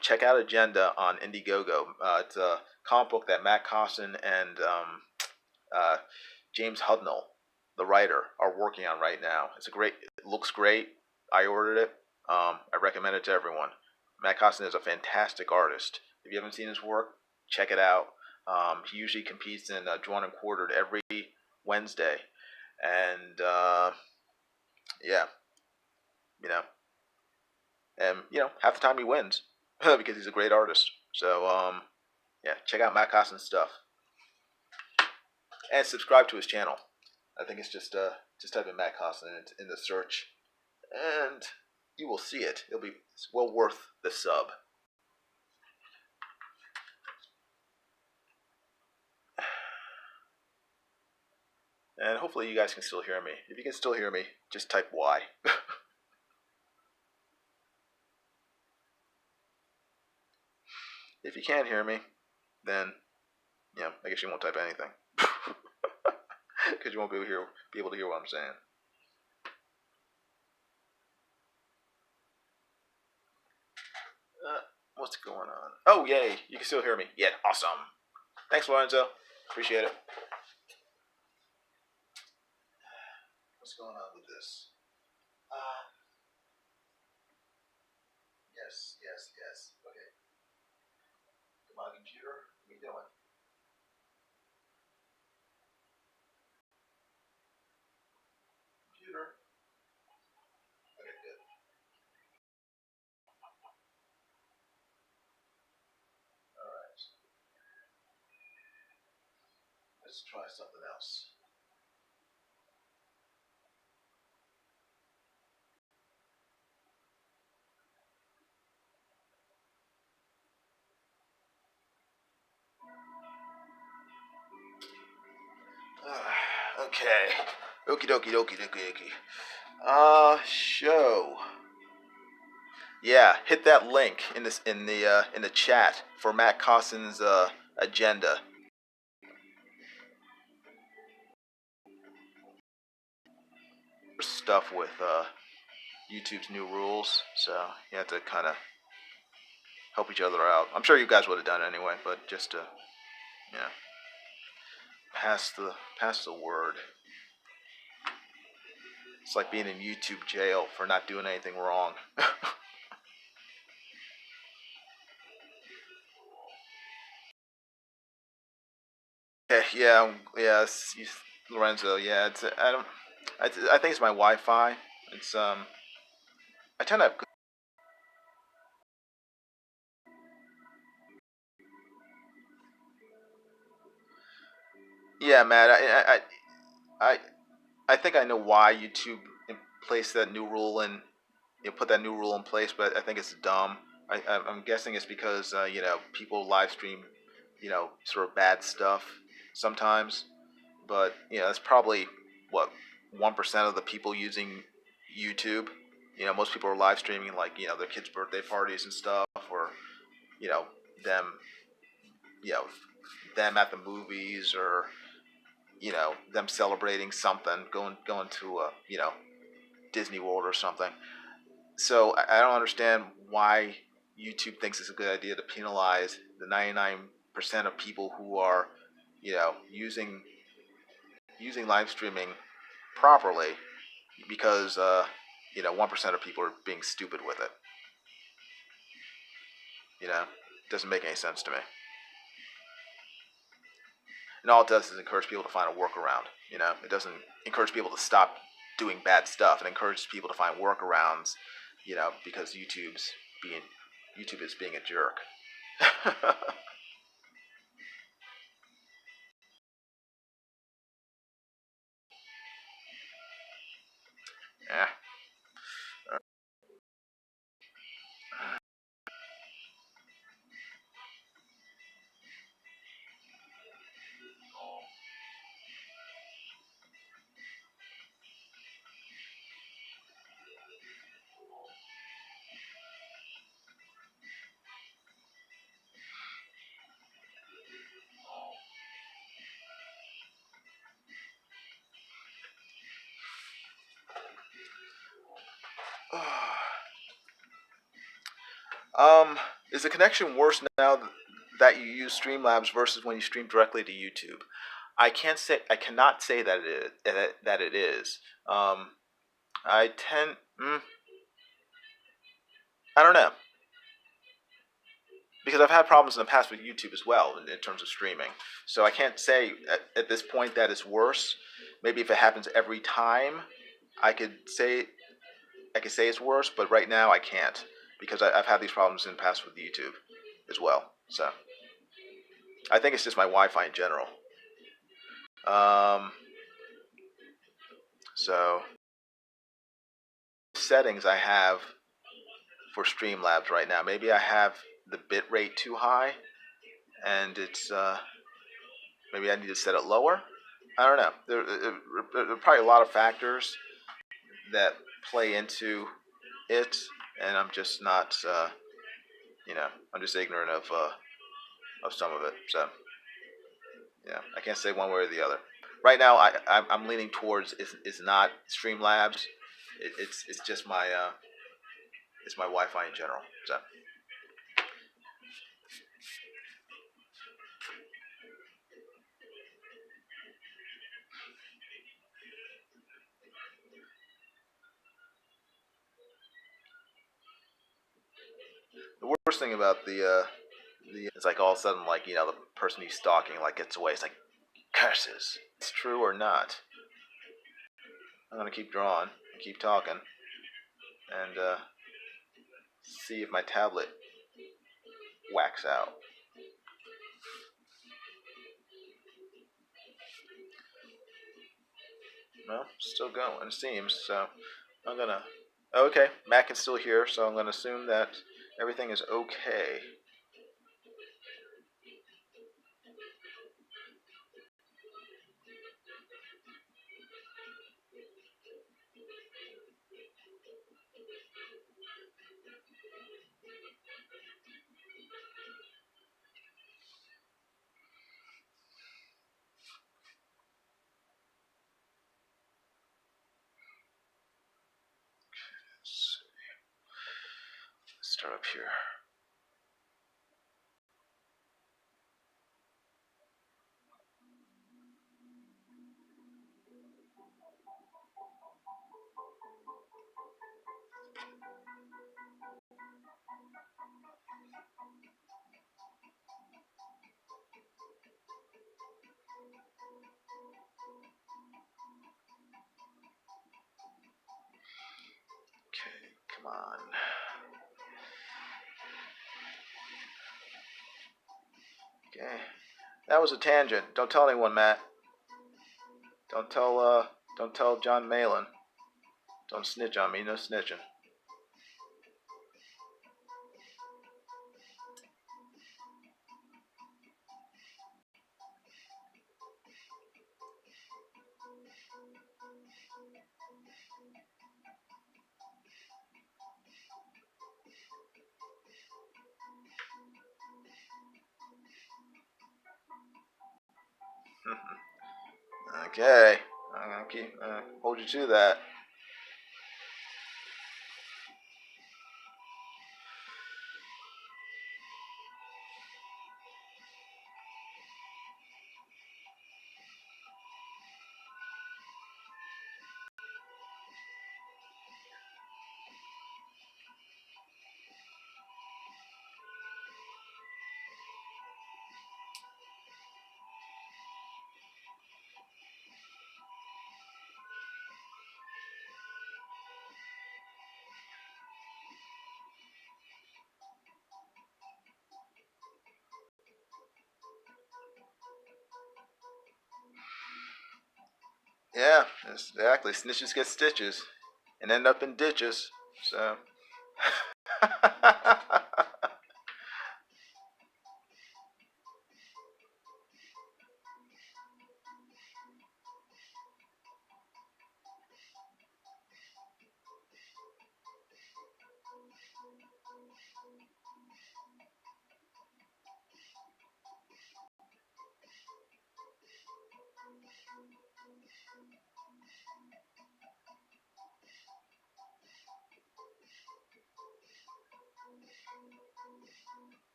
Check out Agenda on Indiegogo. It's a comic book that Matt Costin and uh, James Hudnall, the writer, are working on right now. It looks great. I ordered it. I recommend it to everyone. Matt Costin is a fantastic artist. If you haven't seen his work, check it out. He usually competes in Drawn and Quartered every Wednesday, and yeah, you know, and half the time he wins because he's a great artist. So yeah, check out Matt Costin's stuff and subscribe to his channel. I think it's just type in Matt Costin in the search, and you will see it. It's well worth the sub. And hopefully you guys can still hear me. If you can still hear me, just type Y. If you can't hear me, then I guess you won't type anything because you won't be able to hear what I'm saying. What's going on? Oh, yay! You can still hear me. Yeah, awesome. Thanks, Lorenzo. Appreciate it. What's going on with this? Yes. Okay. Come on, computer. What are you doing? Computer. Okay, good. All right. Let's try something else. Okay. Okie dokie dokie dokie dokie. Show. Yeah, hit that link in the chat for Matt Costin's agenda. Stuff with YouTube's new rules, so you have to kind of help each other out. I'm sure you guys would have done it anyway, but just to pass the word. It's like being in YouTube jail for not doing anything wrong. yeah, Lorenzo. Yeah, I think it's my Wi-Fi. It's I tend to have. Yeah, Matt. I I think I know why YouTube placed that new rule in. Put that new rule in place, but I think it's dumb. I'm guessing it's because people live stream sort of bad stuff sometimes, but that's probably what 1% of the people using YouTube. Most people are live streaming like their kids' birthday parties and stuff, or you know them you know them at the movies, or them celebrating something, going to Disney World or something. So I don't understand why YouTube thinks it's a good idea to penalize the 99% of people who are using live streaming properly, because 1% of people are being stupid with it. It doesn't make any sense to me. And all it does is encourage people to find a workaround. It doesn't encourage people to stop doing bad stuff. It encourages people to find workarounds. Because YouTube's being YouTube is being a jerk. Yeah. Is the connection worse now that you use Streamlabs versus when you stream directly to YouTube? I cannot say that it is. I tend, I don't know, because I've had problems in the past with YouTube as well in terms of streaming. So I can't say at this point that it's worse. Maybe if it happens every time, I could say it's worse, but right now I can't because I've had these problems in the past with YouTube as well. So I think it's just my Wi-Fi in general. So settings I have for Streamlabs right now. Maybe I have the bit rate too high, and it's maybe I need to set it lower. I don't know. There are probably a lot of factors that play into it, and I'm just not, I'm just ignorant of some of it. So yeah, I can't say one way or the other. Right now, I'm leaning towards it's not Streamlabs. It's just my it's my Wi-Fi in general. So. The worst thing about the it's like all of a sudden, like, the person he's stalking like gets away. It's like curses. It's true or not. I'm gonna keep drawing and keep talking and see if my tablet whacks out. No, still going. It seems so. I'm gonna. Oh, okay, Mac is still here, so I'm gonna assume that everything is okay. Let's start up here. Okay, come on. Okay, that was a tangent. Don't tell anyone, Matt. Don't tell John Malin. Don't snitch on me. No snitching. Okay, I'm gonna keep hold you to that. Yeah, exactly. Snitches get stitches and end up in ditches. So.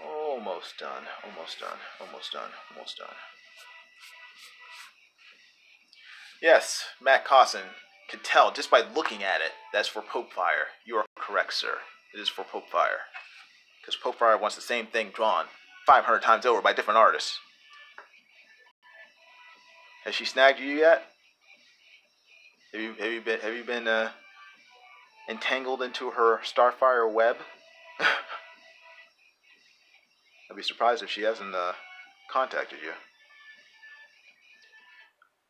Almost done. Almost done. Almost done. Almost done. Yes, Matt Cosson could tell just by looking at it that's for Pope Fire. You are correct, sir. It is for Pope Fire. Because Pope Fire wants the same thing drawn 500 times over by different artists. Has she snagged you yet? Have you been entangled into her Starfire web? I'd be surprised if she hasn't contacted you.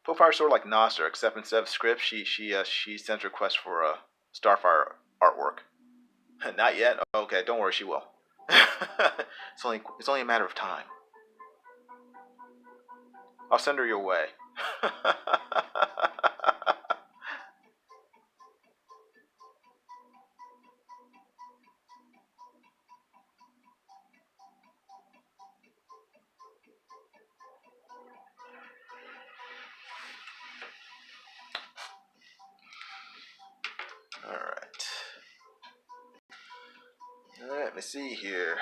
Pope Fire's sort of like Nostr, except instead of script, she sends requests for Starfire artwork. Not yet. Okay, don't worry, she will. It's only a matter of time. I'll send her your way. Alright. Let me see here.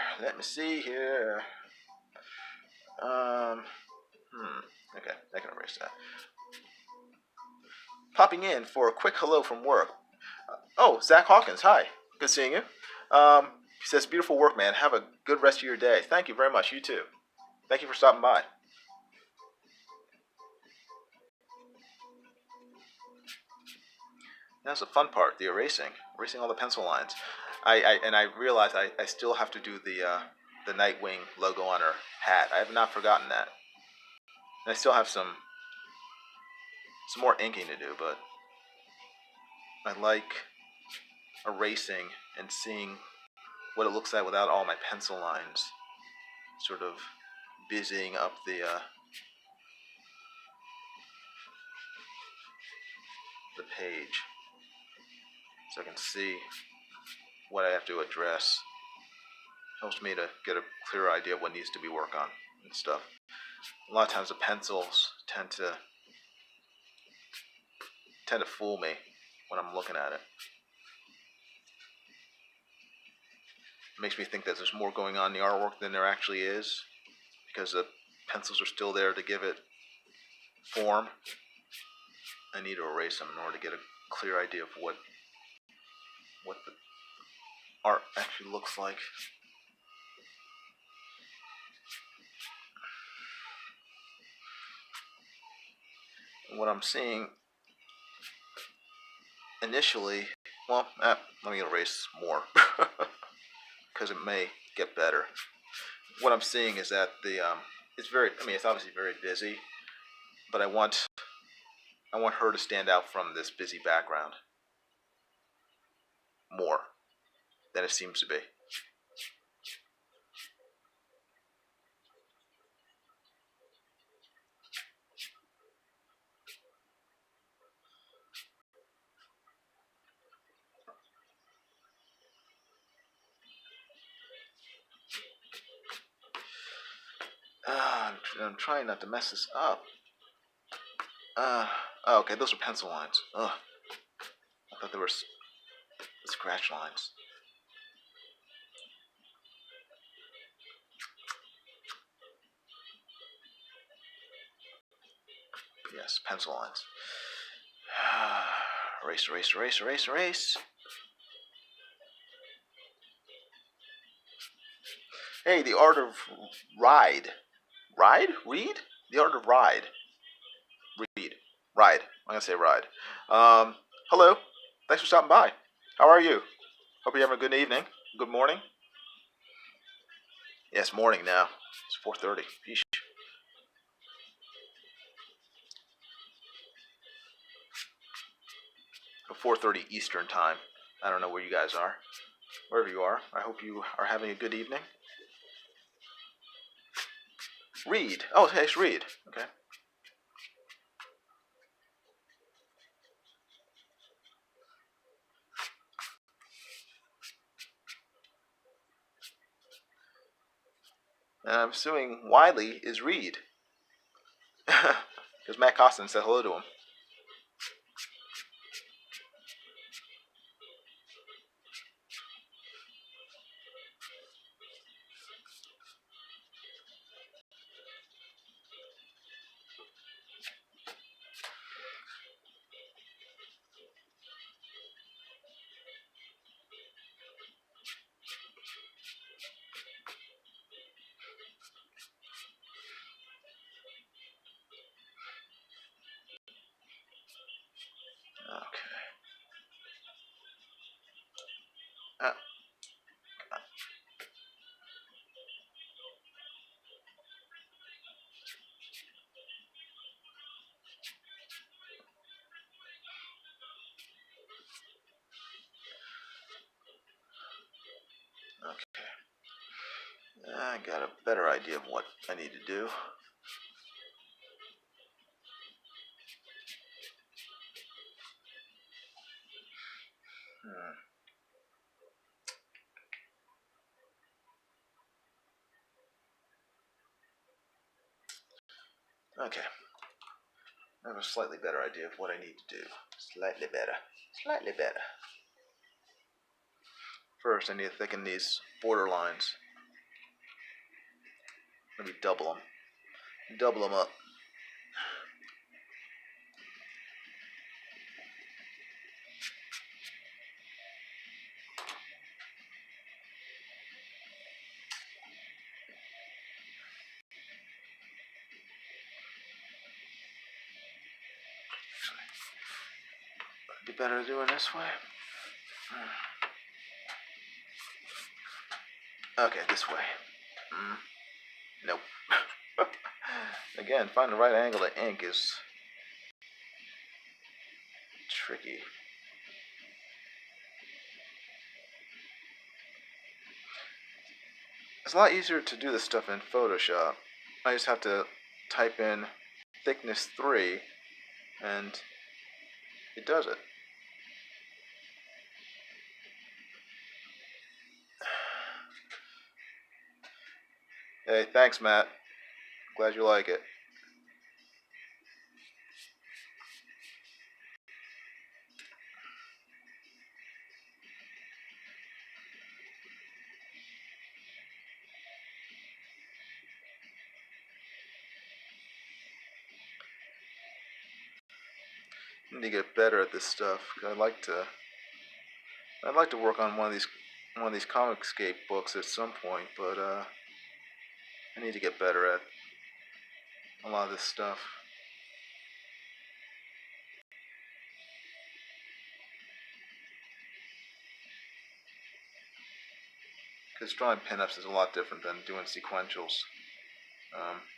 Okay, I can erase that. Popping in for a quick hello from work. Oh, Zach Hawkins, hi. Good seeing you. He says, beautiful work, man. Have a good rest of your day. Thank you very much. You too. Thank you for stopping by. That's the fun part, the erasing all the pencil lines. I realize I still have to do the Nightwing logo on her hat. I have not forgotten that. And I still have some more inking to do, but I like erasing and seeing what it looks like without all my pencil lines sort of busying up the page, so I can see what I have to address. Helps me to get a clear idea of what needs to be worked on and stuff. A lot of times the pencils tend to fool me when I'm looking at it. It makes me think that there's more going on in the artwork than there actually is, because the pencils are still there to give it form. I need to erase them in order to get a clear idea of what the art actually looks like. what I'm seeing initially, well, let me erase more because it may get better. What I'm seeing is that it's obviously very busy, but I want her to stand out from this busy background more than it seems to be. I'm trying not to mess this up. Okay, those are pencil lines. Ugh, I thought they were scratch lines. Yes, pencil lines. Erase, erase, erase, erase, erase. Hey, the art of ride. Ride? Read? The art of ride. Read. Ride. I'm going to say ride. Hello. Thanks for stopping by. How are you? Hope you're having a good evening. Good morning. Yes, morning now. It's 4:30. Yeesh. 4:30 Eastern time. I don't know where you guys are. Wherever you are, I hope you are having a good evening. Read. Oh, hey, it's read. Okay. And I'm assuming Wiley is Reed. Because Matt Costin said hello to him. Okay. Okay. I got a better idea of what I need to do. Okay. I have a slightly better idea of what I need to do. Slightly better. Slightly better. First, I need to thicken these border lines. Maybe double them. Double them up. Be better doing this way. Okay, this way. Nope. Again, finding the right angle to ink is tricky. It's a lot easier to do this stuff in Photoshop. I just have to type in thickness 3 and it does it. Hey, thanks, Matt. Glad you like it. I need to get better at this stuff. I'd like to work on one of these Comicscape books at some point, but I need to get better at a lot of this stuff. because drawing pinups is a lot different than doing sequentials,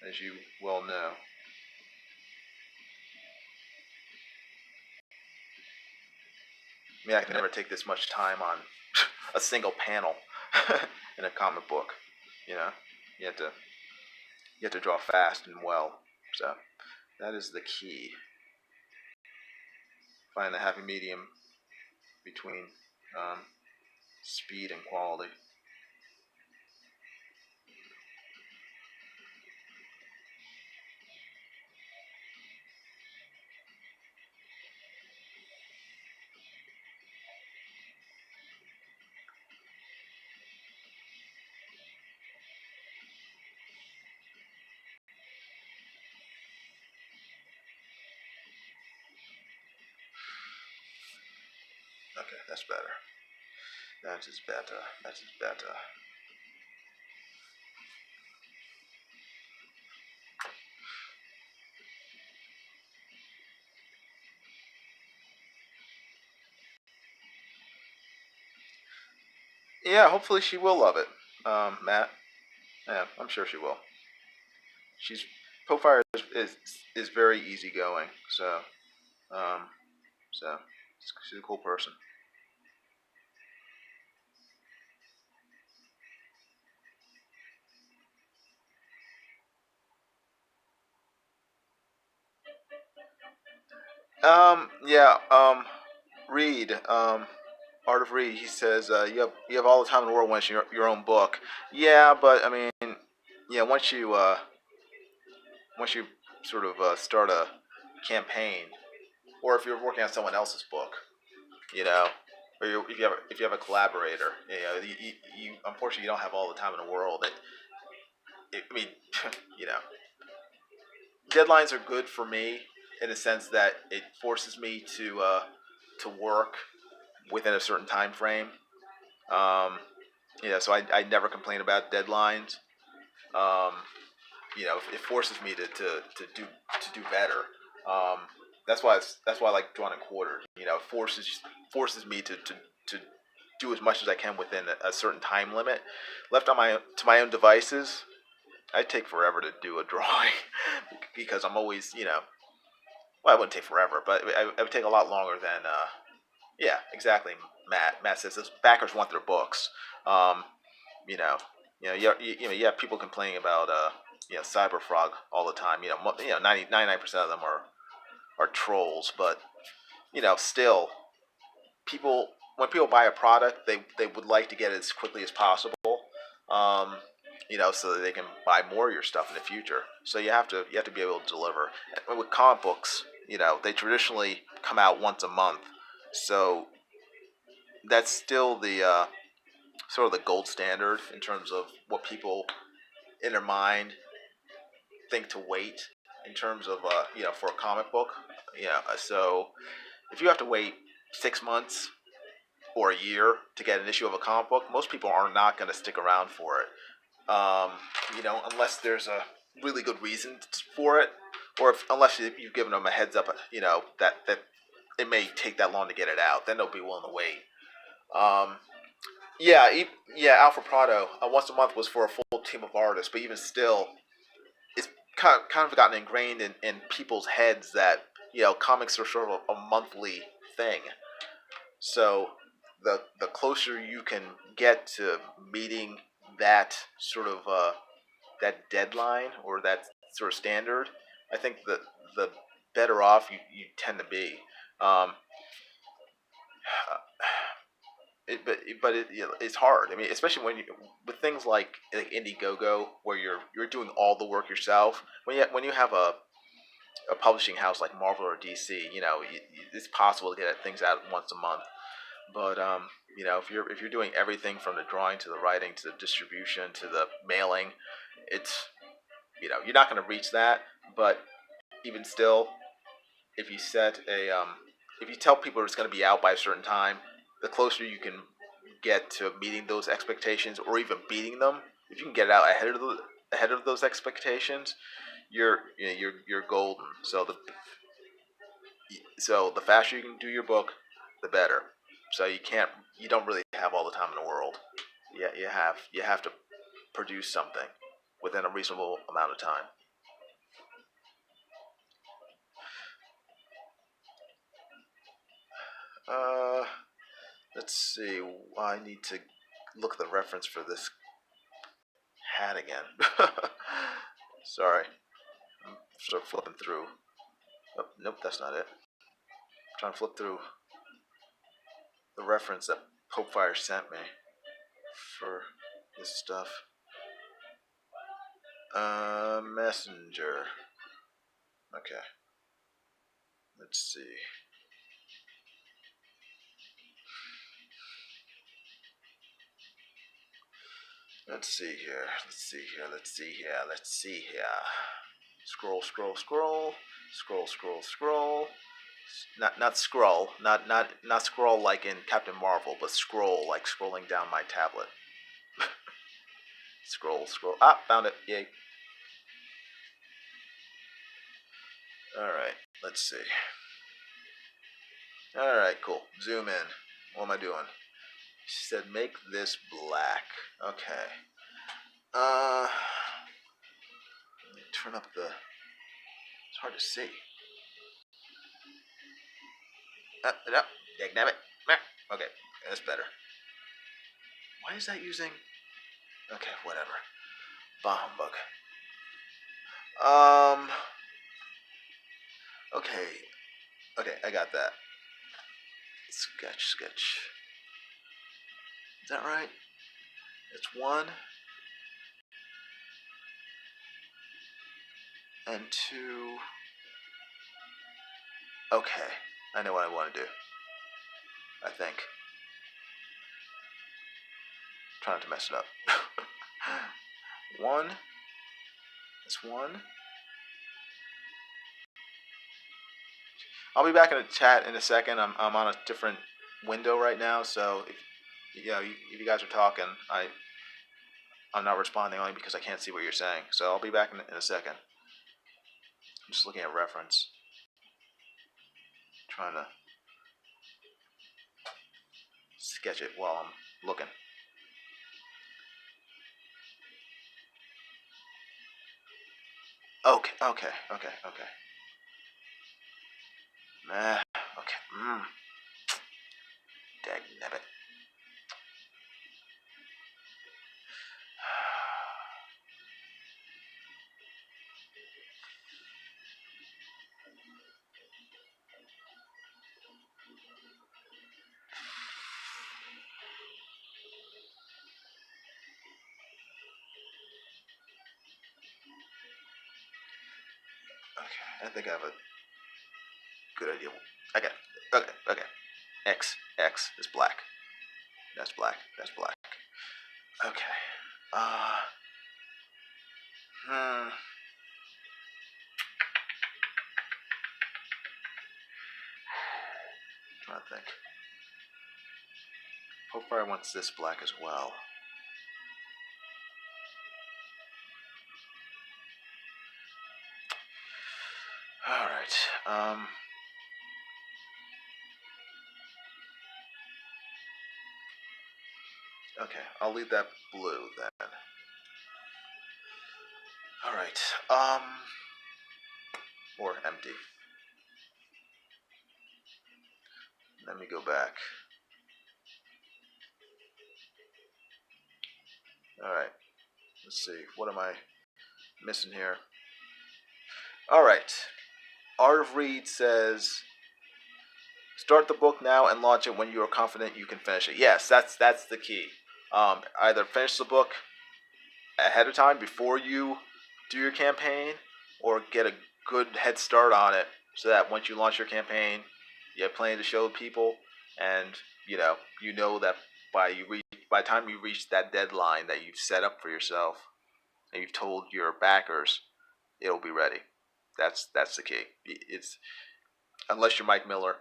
as you well know. I mean, I can never take this much time on a single panel in a comic book. You know, you have to draw fast and well. So that is the key. Find the happy medium between speed and quality. Okay, that's better. That is better. That is better. Yeah, hopefully she will love it, Matt. Yeah, I'm sure she will. She's Profire is very easygoing, so um, so she's a cool person. Yeah. Read. Art of Read. He says you have all the time in the world once your own book. Yeah, but I mean, yeah, once you sort of start a campaign, or if you're working on someone else's book, you know, or if you have a collaborator, you know, you unfortunately you don't have all the time in the world. I mean, you know, deadlines are good for me in the sense that it forces me to work within a certain time frame. Um, you know, so I never complain about deadlines. Um, you know, it forces me to do better. Um, that's why I like drawing in quarters. You know, it forces me to do as much as I can within a certain time limit. Left on my own devices, I take forever to do a drawing because I'm always, you know, well, it wouldn't take forever, but it would take a lot longer than yeah, exactly. Matt says those backers want their books. Um, you know, you have people complaining about Cyberfrog all the time. 99% of them are trolls, but you know, still people when people buy a product, they would like to get it as quickly as possible. Um, you know, so that they can buy more of your stuff in the future. So you have to be able to deliver. And with comic books, you know, they traditionally come out once a month, so that's still the sort of the gold standard in terms of what people in their mind think to wait in terms of for a comic book. Yeah, so if you have to wait 6 months or a year to get an issue of a comic book, most people are not going to stick around for it. You know, unless there's a really good reason for it, or unless you've given them a heads up, you know that it may take that long to get it out, then they'll be willing to wait. Um, yeah, Alpha Prado once a month was for a full team of artists, but even still, it's kind of gotten ingrained in people's heads that comics are sort of a monthly thing. So the closer you can get to meeting that sort of that deadline or that sort of standard, I think the better off you tend to be. Um, but it's hard. I mean, especially when with things like Indiegogo, where you're doing all the work yourself. When you have a publishing house like Marvel or DC, you know, it's possible to get things out once a month. But you know, if you're doing everything from the drawing to the writing to the distribution to the mailing, it's you're not going to reach that. But even still, if you set a if you tell people it's going to be out by a certain time, the closer you can get to meeting those expectations or even beating them, if you can get it out ahead of those expectations, you're golden. So the faster you can do your book, the better. So you don't really have all the time in the world. you have to produce something within a reasonable amount of time. Let's see. I need to look at the reference for this hat again. Sorry, I'm sort of flipping through. Oh, nope, that's not it. I'm trying to flip through the reference that Popefire sent me for this stuff. Messenger. Okay. Let's see. Let's see here. Let's see here. Let's see here. Let's see here. Scroll, scroll, scroll. Scroll, scroll, scroll. Not scroll. Not scroll like in Captain Marvel, but scroll like scrolling down my tablet. Scroll, scroll. Ah, found it. Yay. Alright, let's see. Alright, cool. Zoom in. What am I doing? She said make this black. Okay. Let me turn up the... It's hard to see. No. Damn it. Okay, that's better. Why is that using... Okay, whatever. Bah humbug. Okay, I got that. Sketch. Is that right? It's 1 and 2. Okay, I know what I want to do. I think. Trying to mess it up. 1. It's 1. I'll be back in the chat in a second. I'm on a different window right now, so if you guys are talking, I'm not responding only because I can't see what you're saying. So I'll be back in a second. I'm just looking at reference. Trying to sketch it while I'm looking. Okay. Okay. Dagnabbit. Okay, I think I have a good idea. Okay. X is black. That's black. Okay. Trying to think. Hopefully I want this black as well. Alright. Okay, I'll leave that blue then. Alright. Or empty. Let me go back. Alright. Let's see. What am I missing here? Alright. Art of Read says start the book now and launch it when you are confident you can finish it. Yes, that's the key. Either finish the book ahead of time before you do your campaign, or get a good head start on it so that once you launch your campaign, you have plenty to show people, and you know that by the time you reach that deadline that you've set up for yourself and you've told your backers, it'll be ready. That's the key. It's unless you're Mike Miller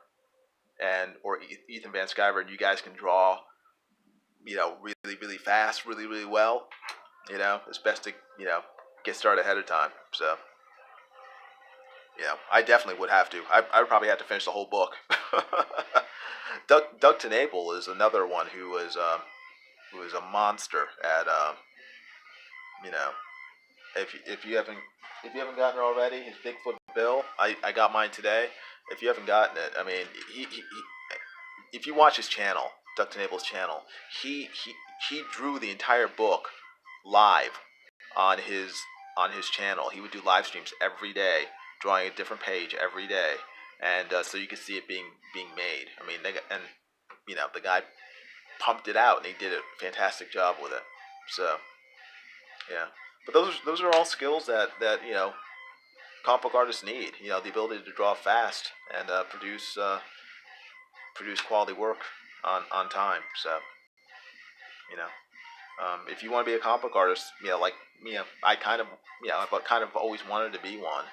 or Ethan Van Sciver, and you guys can draw, really fast, really well. It's best to get started ahead of time. So I definitely would have to. I would probably have to finish the whole book. Doug Tenable is another one who was who is a monster at you know, if you haven't gotten it already, his Bigfoot Bill. I got mine today. If you haven't gotten it, I mean, if you watch his channel, Duck Nable's channel, he drew the entire book live on his channel. He would do live streams every day, drawing a different page every day, and so you could see it being made. I mean, the guy pumped it out, and he did a fantastic job with it. So yeah, but those are all skills that comic book artists need. The ability to draw fast and produce quality work on time. So if you want to be a comic book artist, like me, I I've kind of always wanted to be one.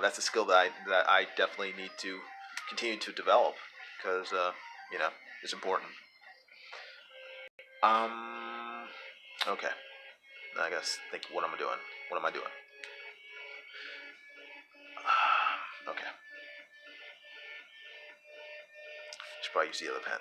That's a skill that I definitely need to continue to develop because it's important. Okay. I guess think what am I doing? What am I doing? Okay. Should probably use the other pen.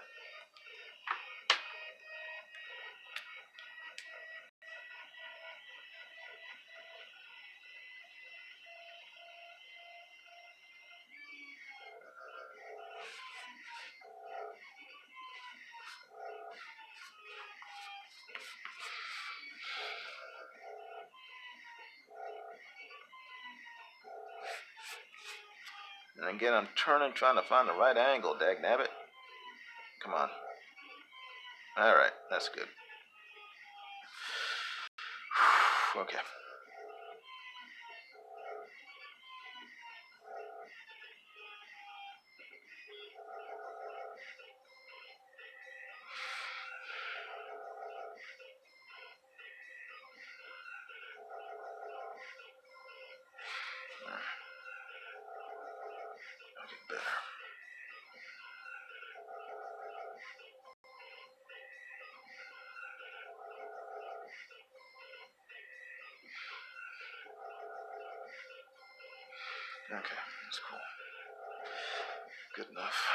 And again, I'm trying to find the right angle, dagnabbit. Come on. Alright, that's good. Okay. Better. Okay, that's cool. Good enough.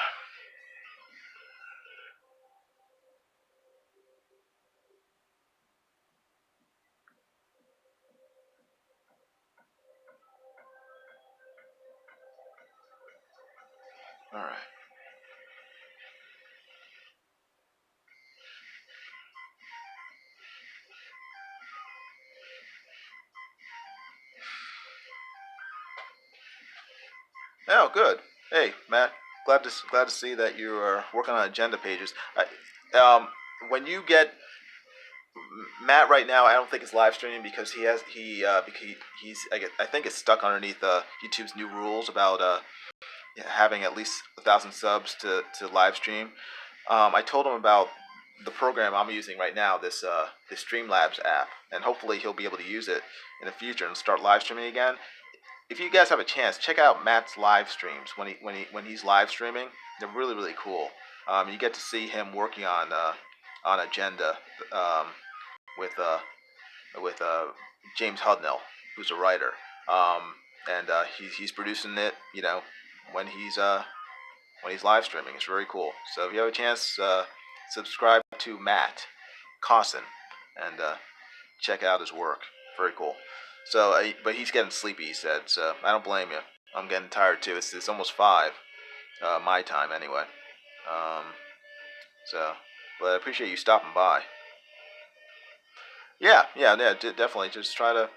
Alright. Oh, good. Hey, Matt. Glad to see that you are working on agenda pages. When you get Matt right now, I don't think it's live streaming because I think it's stuck underneath YouTube's new rules about having at least 1,000 subs to live stream. I told him about the program I'm using right now, this Streamlabs app, and hopefully he'll be able to use it in the future and start live streaming again. If you guys have a chance, check out Matt's live streams when he's live streaming. They're really cool. You get to see him working on agenda with James Hudnell, who's a writer, and he's producing it. When he's live streaming, it's very cool. So if you have a chance, subscribe to Matt Cosson and check out his work. Very cool. So, but he's getting sleepy, he said. So I don't blame you. I'm getting tired too. It's almost 5, my time anyway. But I appreciate you stopping by. Yeah, definitely. Just try to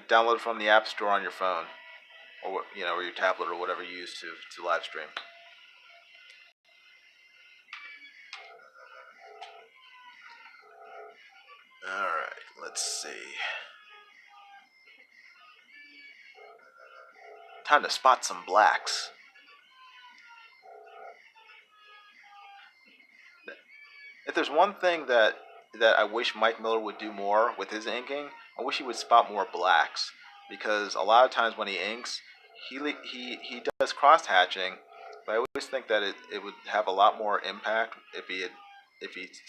download it from the App Store on your phone, or or your tablet, or whatever you use to live stream. All right, let's see. Time to spot some blacks. If there's one thing that I wish Mike Miller would do more with his inking, I wish he would spot more blacks, because a lot of times when he inks, he does cross hatching, but I always think that it would have a lot more impact if he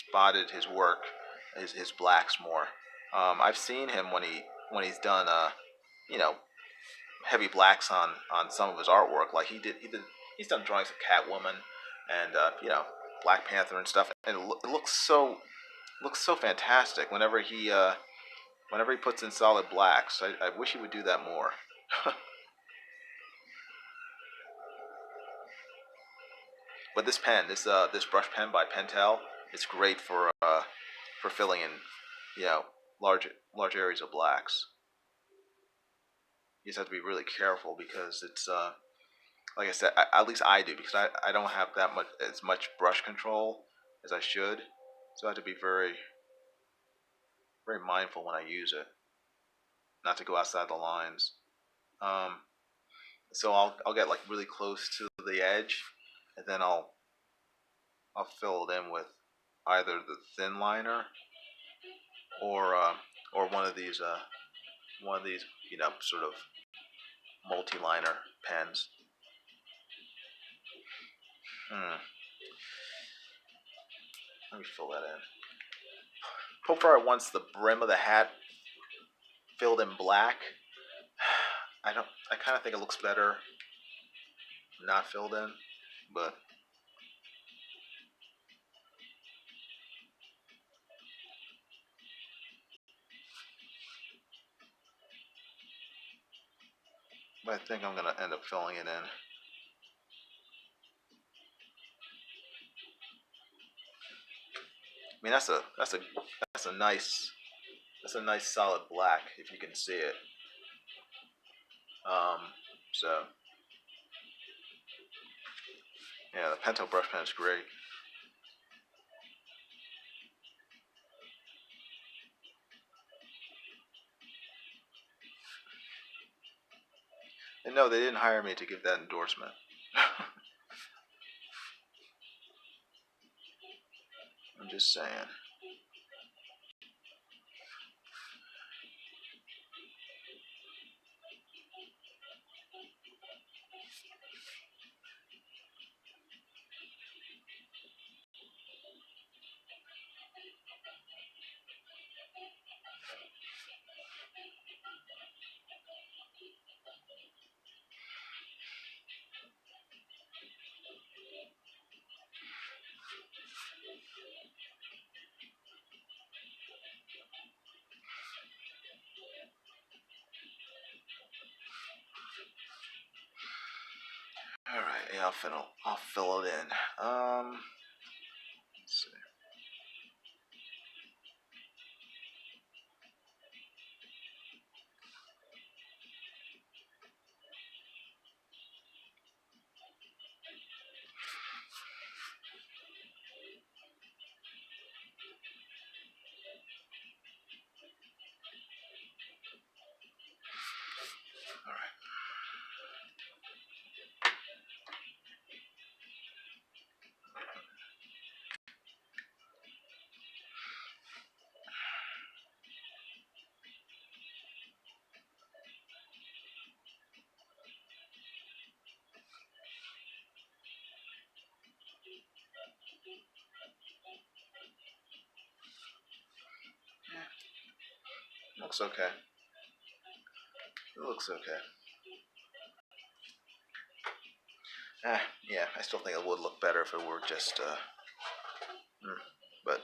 spotted his work, his blacks more. I've seen him when he's done heavy blacks on some of his artwork, like he's done drawings of Catwoman, and Black Panther and stuff, and it looks so fantastic whenever he puts in solid blacks. I wish he would do that more. But this pen, this brush pen by Pentel, it's great for filling in, you know, large areas of blacks. You just have to be really careful because it's like I said, at least I do, because I don't have as much brush control as I should, so I have to be very mindful when I use it, not to go outside the lines. Um, so I'll get like really close to the edge, and then I'll fill it in with either the thin liner or one of these sort of multi-liner pens. Let me fill that in. Popfire wants the brim of the hat filled in black. I kind of think it looks better not filled in, but I think I'm gonna end up filling it in. I mean, that's a nice solid black if you can see it. So yeah, the Pentel brush pen is great. And no, they didn't hire me to give that endorsement. I'm just saying. All right, yeah, I'll fill it in. Let's see. All right. Yeah, looks okay. It looks okay. Yeah, I still think it would look better if it were just but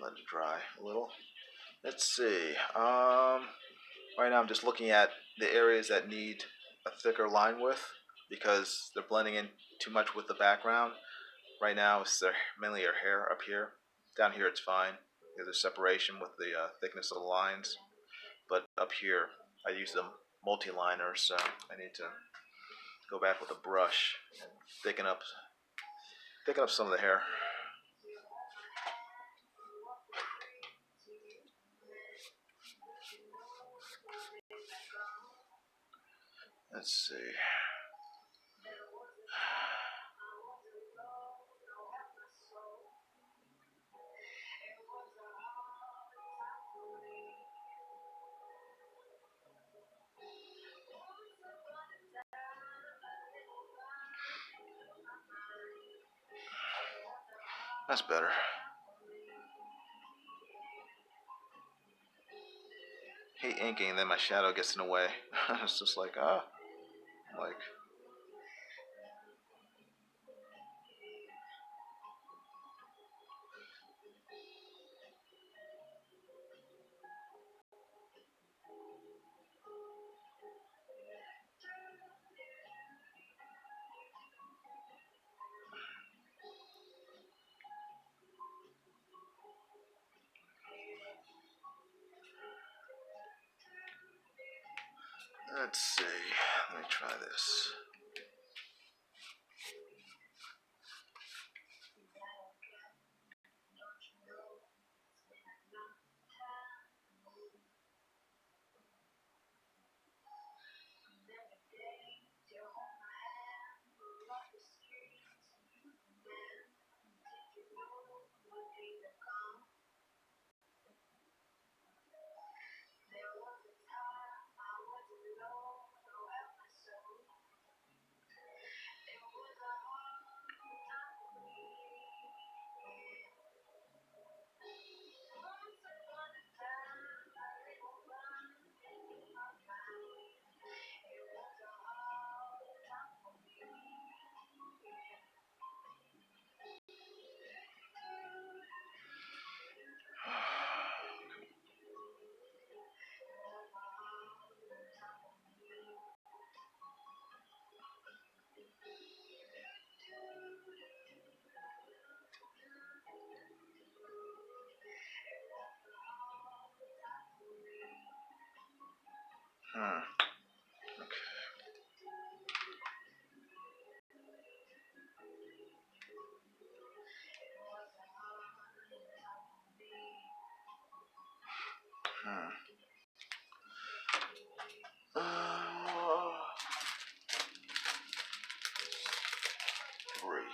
let it dry a little. Let's see. Right now I'm just looking at the areas that need a thicker line width because they're blending in too much with the background. Right now it's mainly your hair up here. Down here it's fine. There's a separation with the thickness of the lines. But up here I use the multi-liner, so I need to go back with a brush and thicken up some of the hair. Let's see. That's better. hate inking, and then my shadow gets in the way. It's just like, like. Let's see. Let me try this. Three.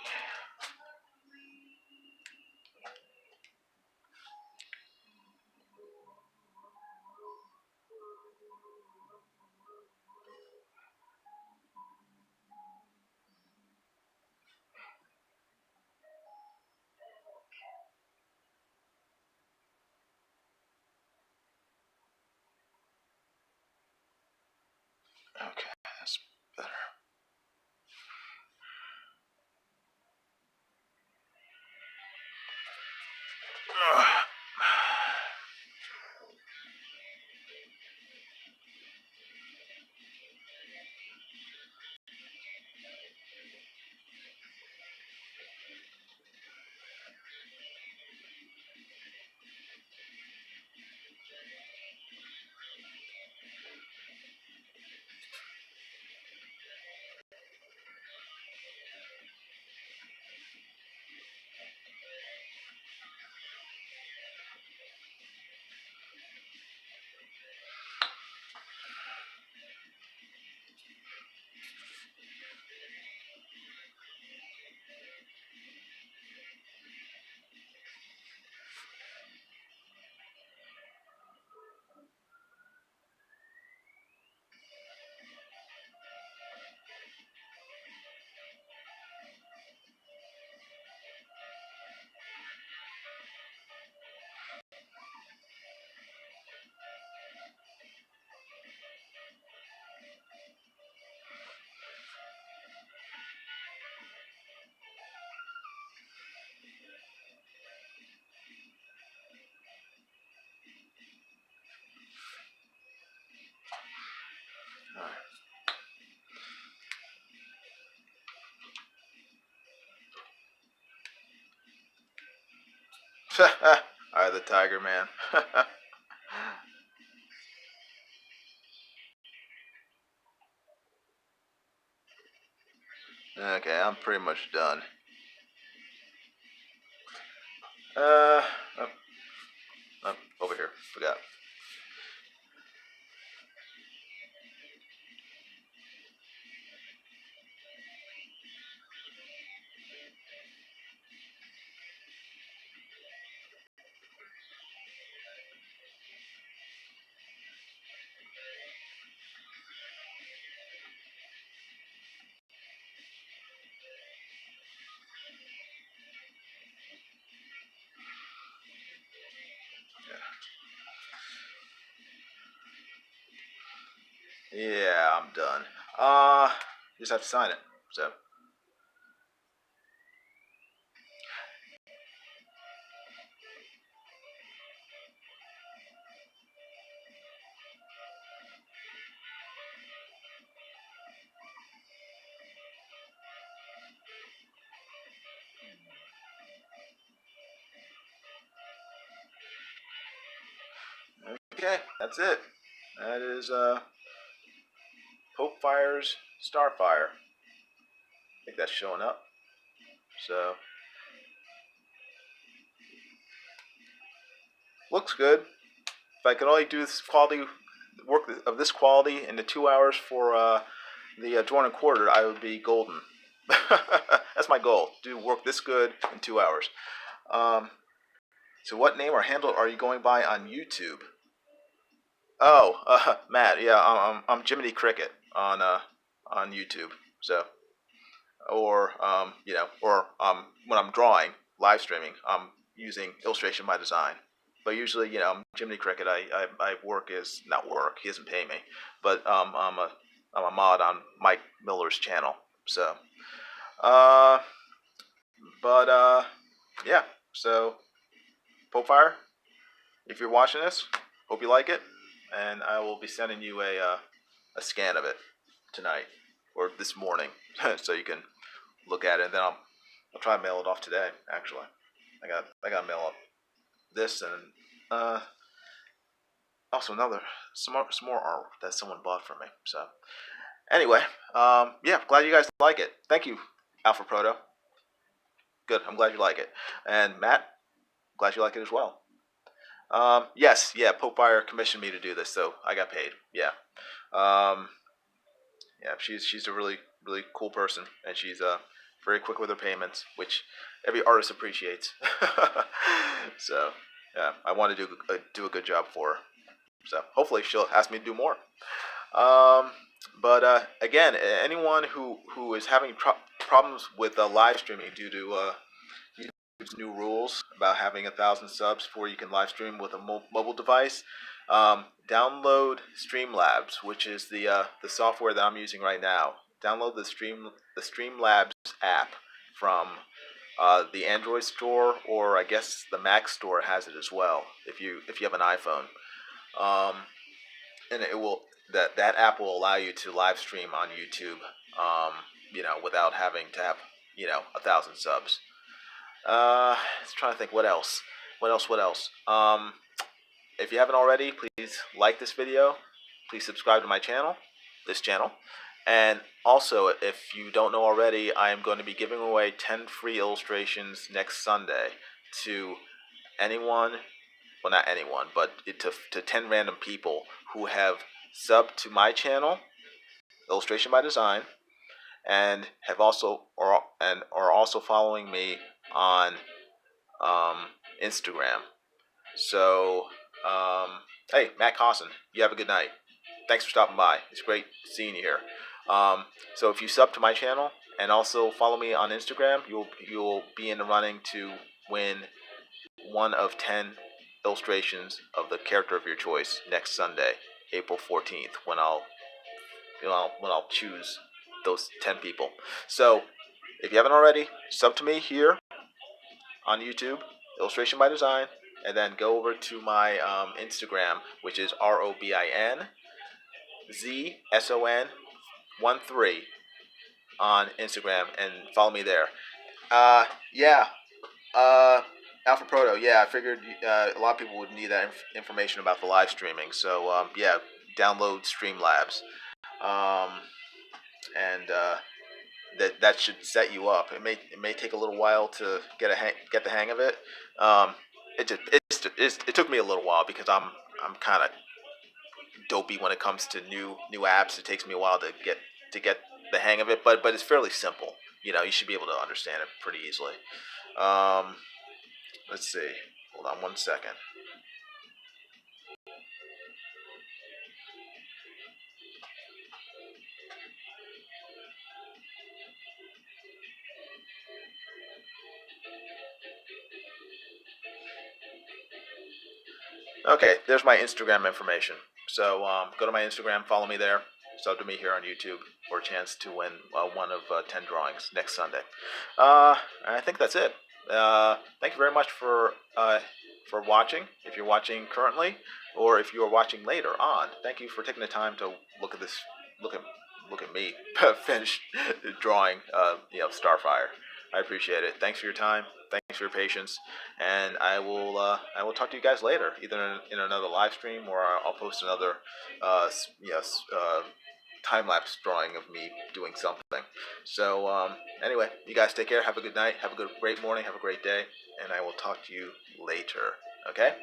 Okay, that's better. Alright, the Tiger Man. Okay, I'm pretty much done. Oh, over here. Forgot. Yeah, I'm done. You just have to sign it. So, okay, that's it. That is Pope Fire's Starfire. I think that's showing up. So, looks good. If I could only do this quality work of this quality in the 2 hours for the drawn and quartered, I would be golden. That's my goal. Do work this good in 2 hours. So, what name or handle are you going by on YouTube? Oh, Matt. Yeah, I'm Jiminy Cricket on YouTube. So, or or when I'm drawing, live streaming, I'm using illustration by design. But usually, I'm Jiminy Cricket. I work is not work. He doesn't pay me, but I'm a mod on Mike Miller's channel. So, uh, but yeah. So, Popefire, if you're watching this, hope you like it, and I will be sending you a scan of it tonight or this morning, so you can look at it. And then I'll try to mail it off today. Actually, I got to mail up this and also some more art that someone bought from me. So anyway, yeah, glad you guys like it. Thank you, Alpha Proto. Good, I'm glad you like it. And Matt, glad you like it as well. Yes, yeah, Pope Fire commissioned me to do this, so I got paid. Yeah, um, yeah, she's a really cool person, and she's very quick with her payments, which every artist appreciates. So yeah, I want to do a good job for her. So hopefully she'll ask me to do more. Um, but again, anyone who is having problems with live streaming due to YouTube's new rules about having 1,000 subs before you can live stream with a mobile device, download Streamlabs, which is the software that I'm using right now. Download the Streamlabs app from the Android store, or I guess the Mac store has it as well. If you have an iPhone. Um, and it will that app will allow you to live stream on YouTube, without having to have 1,000 subs. Let's try to think what else. What else? If you haven't already, please like this video. Please subscribe to my channel, this channel, and also if you don't know already, I am going to be giving away 10 free illustrations next Sunday to anyone, well, not anyone, but to 10 random people who have subbed to my channel, Illustration by Design, and are also following me on Instagram. So, hey, Matt Cosson, you have a good night. Thanks for stopping by. It's great seeing you here. So if you sub to my channel and also follow me on Instagram, you'll be in the running to win one of 10 illustrations of the character of your choice next Sunday, April 14th, when I'll choose those 10 people. So, if you haven't already, sub to me here on YouTube, Illustration by Design, and then go over to my Instagram, which is ROBINZSON13 on Instagram, and follow me there. Yeah, Alpha Proto, yeah, I figured a lot of people would need that information about the live streaming. So, yeah, download Streamlabs. Um, and that should set you up. It may take a little while to get the hang of it. It took me a little while because I'm kind of dopey when it comes to new apps. It takes me a while to get the hang of it, but it's fairly simple. You should be able to understand it pretty easily. Um, let's see. Hold on 1 second. Okay, there's my Instagram information. So go to my Instagram, follow me there. sub to me here on YouTube for a chance to win one of 10 drawings next Sunday. I think that's it. Thank you very much for watching. If you're watching currently, or if you are watching later on, thank you for taking the time to look at this. Look at me finish drawing. Starfire. I appreciate it. Thanks for your time. Thanks for your patience, and I will talk to you guys later, either in another live stream, or I'll post another time-lapse drawing of me doing something. So anyway, you guys take care. Have a good night. Have a great morning. Have a great day, and I will talk to you later. Okay?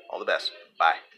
All the best. Bye.